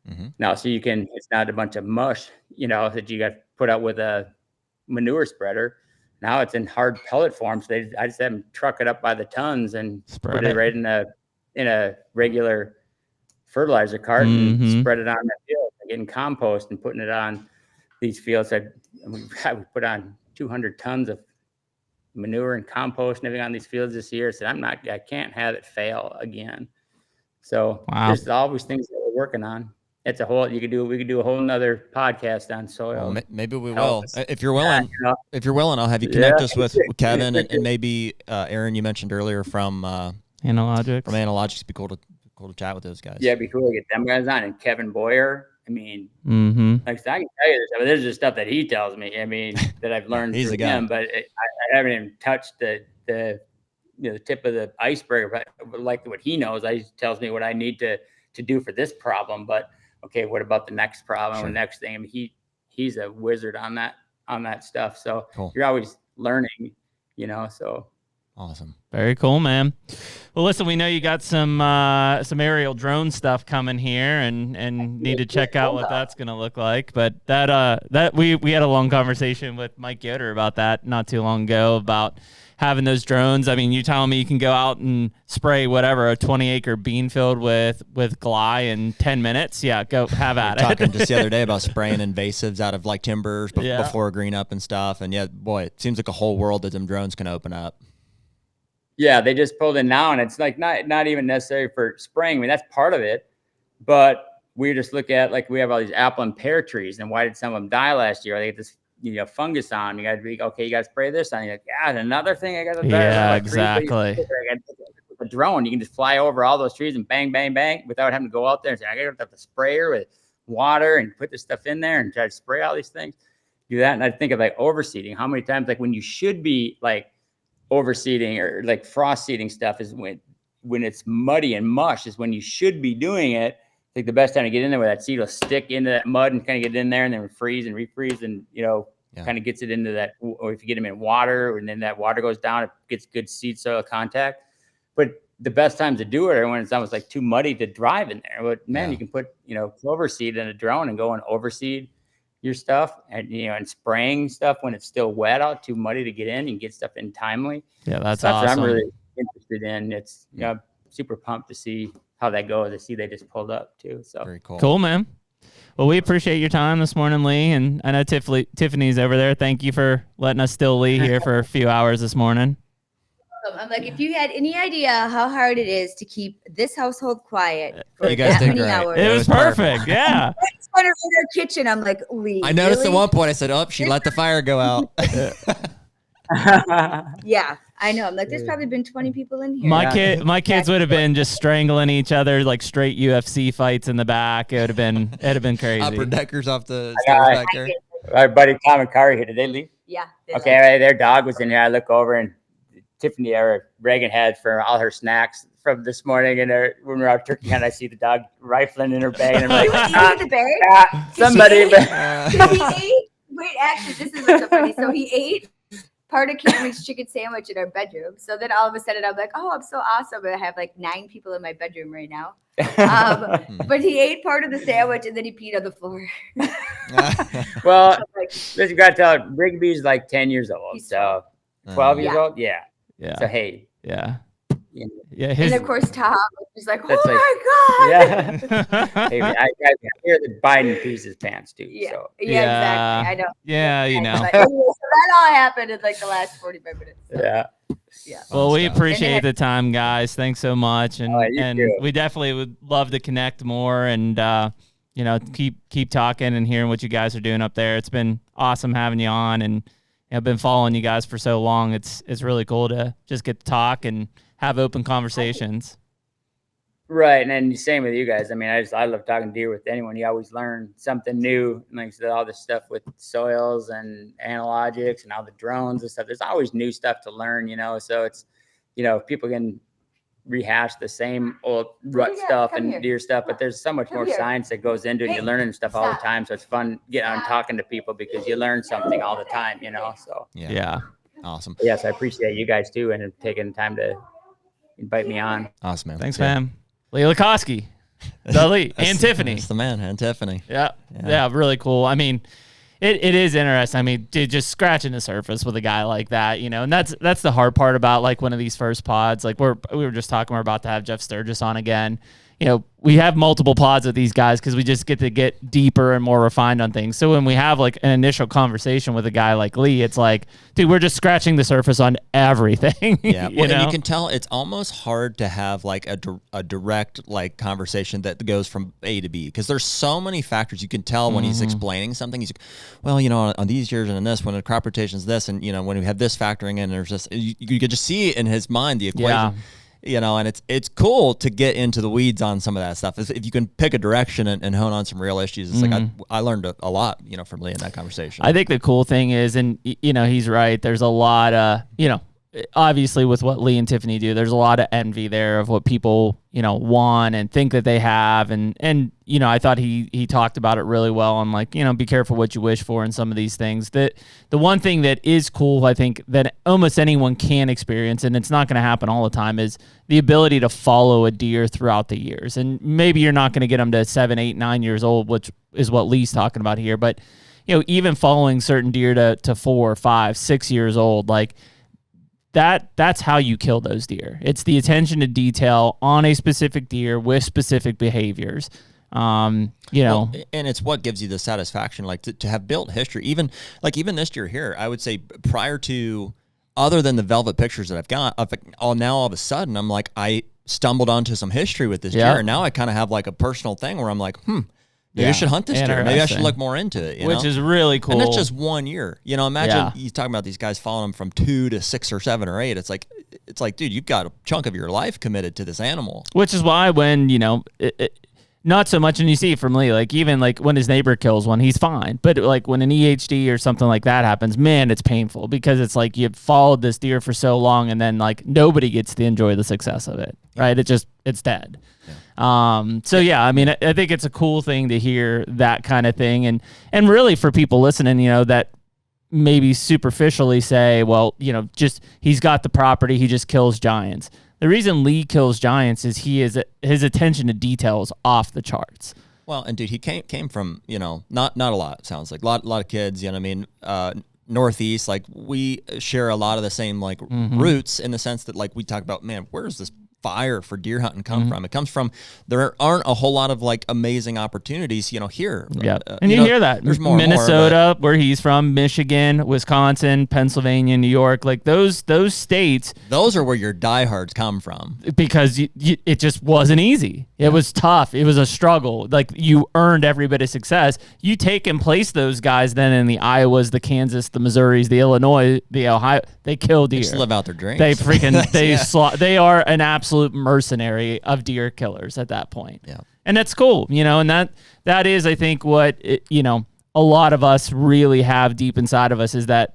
Mm-hmm. Now, so it's not a bunch of mush, that you got put out with a manure spreader. Now it's in hard pellet form. So I just have them truck it up by the tons and put it right in a regular fertilizer cart and spread it on that field, getting compost and putting it on these fields. We put on 200 tons of manure and compost and everything on these fields this year. So I can't have it fail again. So there's always things that we're working on. It's we could do a whole nother podcast on soil. Well, maybe we will. If you're willing, I'll have you connect us with Kevin and maybe Aaron, you mentioned earlier from Analogics. From Analogics, it'd be cool to chat with those guys. Yeah, it'd be cool to get them guys on, and Kevin Boyer. I mean, like I can tell you this. There's just stuff that he tells me. I mean, that I've learned from him, but I haven't even touched the tip of the iceberg. But like what he knows, he tells me what I need to do for this problem. But okay, what about the next problem? Sure. The next thing? I mean, he's a wizard on that stuff. So You're always learning, So awesome, very cool, man. Well, listen, we know you got some aerial drone stuff coming here, and need to check out what that's gonna look like. But that we had a long conversation with Mike Yoder about that not too long ago about having those drones. I mean, you telling me you can go out and spray whatever a 20-acre bean field with Gly in 10 minutes? Yeah, go have at it. Talking just the other day about spraying invasives out of like timbers before green up and stuff. And yeah, boy, it seems like a whole world that them drones can open up. Yeah, they just pulled in now, and it's like not even necessary for spraying. I mean, that's part of it, but we just look at, like, we have all these apple and pear trees, and why did some of them die last year? They get this fungus on. You got to be okay. You got to spray this on. You're like, yeah, another thing I got to. Yeah, exactly. With a drone, you can just fly over all those trees and bang, bang, bang without having to go out there and say, I got to have the sprayer with water and put this stuff in there and try to spray all these things. Do that, and I think of like overseeding. How many times, like, when you should be like overseeding or like frost seeding stuff is when it's muddy and mush is when you should be doing it. Like the best time to get in there where that seed will stick into that mud and kind of get in there and then freeze and refreeze and kind of gets it into that. Or if you get them in water and then that water goes down, it gets good seed soil contact. But the best times to do it are when it's almost like too muddy to drive in there. But man, you can put clover seed in a drone and go and overseed your stuff, and and spraying stuff when it's still wet out, too muddy to get in, and get stuff in timely. Yeah, that's stuff awesome. that I'm really interested in. It's super pumped to see how that goes. I see they just pulled up too. So very cool. Cool, man. Well, we appreciate your time this morning, Lee, and I know Tiffany's over there. Thank you for letting us still Lee here for a few hours this morning. I'm like, if you had any idea how hard it is to keep this household quiet for you guys that did many great. hours. It was perfect. Yeah. It's in our kitchen. I'm like, Lee. I noticed really? at one point I said, "Oh, she let the fire go out." Yeah, I know. I'm like, there's probably been 20 people in here. My kids would have been just strangling each other like straight UFC fights in the back. It'd have been crazy. Upper deckers off the stairs back there. Our buddy Tom and Kari here. Did they leave? Yeah. Okay, their dog was in here. I look over and Tiffany or Reagan had for all her snacks from this morning, and when we're out turkey hunt, I see the dog rifling in her bag, and I'm like, the bag? Somebody. He ate. Wait, actually, this is so funny. So he ate part of Cameron's chicken sandwich in our bedroom. So then all of a sudden, I'm like, oh, I'm so awesome. I have like 9 people in my bedroom right now. But he ate part of the sandwich and then he peed on the floor. Well, listen, you got to tell Rigby's like 10 years old, so 12 years old, yeah. So hey, yeah. Yeah, and of course Tom was just like, That's oh my god. Yeah. Hey, I hear that Biden pees his pants too. Yeah, So. exactly. I know. Yeah, you know. But anyway, so that all happened in like the last 45 minutes. So. Yeah. Well, we stuff. appreciate the time, guys. Thanks so much, and you too. we definitely would love to connect more, and keep talking and hearing what you guys are doing up there. It's been awesome having you on, and I've been following you guys for so long. It's really cool to just get to talk and have open conversations. Right, and then the same with you guys. I mean, I love talking deer with anyone. You always learn something new. Like I said, all this stuff with soils and analogics and all the drones and stuff. There's always new stuff to learn, So it's, if people can rehash the same old rut stuff and deer stuff, but there's so much more science that goes into it. And you're learning stuff all the time, so it's fun getting out and talking to people because you learn something all the time, So yeah. Awesome. Yes, I appreciate you guys too and taking the time to invite me on. Awesome, man. Thanks, man. Lee Lakosky, the Lee and Tiffany. That's the man, and Tiffany. Yeah, really cool. I mean, it is interesting. I mean, dude, just scratching the surface with a guy like that, and that's the hard part about like one of these first pods. Like we were just talking, we're about to have Jeff Sturgis on again. We have multiple pods with these guys because we just get to get deeper and more refined on things. So when we have like an initial conversation with a guy like Lee, it's like, dude, we're just scratching the surface on everything. Yeah, and you can tell it's almost hard to have like a direct like conversation that goes from A to B because there's so many factors. You can tell when he's explaining something. He's like, well, on these years and in this, when the crop rotation is this, and when we have this factoring in, there's this. You could just see in his mind the equation. Yeah. And it's cool to get into the weeds on some of that stuff. If you can pick a direction and hone on some real issues, it's like I learned a lot, from Lee in that conversation. I think the cool thing is, and he's right. There's a lot of, obviously with what Lee and Tiffany do, there's a lot of envy there of what people, want and think that they have. And I thought he talked about it really well on like, be careful what you wish for in some of these things. That the one thing that is cool, I think that almost anyone can experience, and it's not going to happen all the time, is the ability to follow a deer throughout the years. And maybe you're not going to get them to 7, 8, 9 years old, which is what Lee's talking about here. But, even following certain deer to 4, 5, 6 years old, like, that's how you kill those deer. It's the attention to detail on a specific deer with specific behaviors. Well, and it's what gives you the satisfaction, like to have built history. Even this deer here, I would say prior to, other than the velvet pictures that I've got, now all of a sudden I'm like, I stumbled onto some history with this deer, and now I kind of have like a personal thing where I'm like, maybe I should hunt this deer. Maybe I should look more into it. Which is really cool. And that's just 1 year. Imagine he's talking about these guys following them from 2 to 6 or 7 or 8. It's like, dude, you've got a chunk of your life committed to this animal. Which is why when, not so much, and you see from Lee, like even like when his neighbor kills one, he's fine. But like when an EHD or something like that happens, man, it's painful because it's like you've followed this deer for so long and then like nobody gets to enjoy the success of it, right? It's dead. Yeah. I mean, I think it's a cool thing to hear that kind of thing. And really for people listening, that maybe superficially say, well, just he's got the property, he just kills giants. The reason Lee kills giants is his attention to detail is off the charts. Well, and dude, he came from, not a lot, it sounds like. A lot of kids, Northeast, like we share a lot of the same like roots in the sense that like we talk about, man, where's this fire for deer hunting come from? It comes from, there aren't a whole lot of like amazing opportunities, here. Yeah. And you hear that. There's more Minnesota, where he's from, Michigan, Wisconsin, Pennsylvania, New York, like those states. Those are where your diehards come from. Because it just wasn't easy. It was tough. It was a struggle. Like you earned every bit of success. You take and place those guys then in the Iowas, the Kansas, the Missouris, the Illinois, the Ohio, they kill deer. They just live out their dreams. They freaking, they are an absolute mercenary of deer killers at that point. Yeah. And that's cool, and that is, I think, what, a lot of us really have deep inside of us is that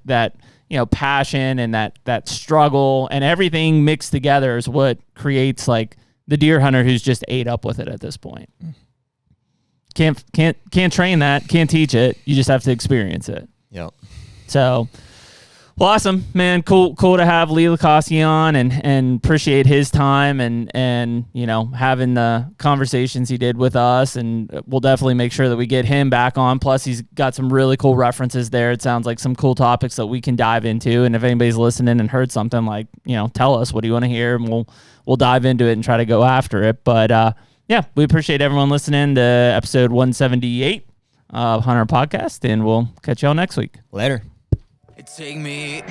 passion and that struggle and everything mixed together is what creates like the deer hunter who's just ate up with it at this point. Can't train that, can't teach it. You just have to experience it. Yep. So, Well, awesome, man. Cool to have Lee Lakosky on and appreciate his time and you know, having the conversations he did with us, and we'll definitely make sure that we get him back on. Plus, he's got some really cool references there. It sounds like some cool topics that we can dive into. And if anybody's listening and heard something, like, you know, tell us, what do you want to hear, and we'll dive into it and try to go after it. But yeah, we appreciate everyone listening to episode 178 of HUNTR Podcast, and we'll catch y'all next week. Later. Take me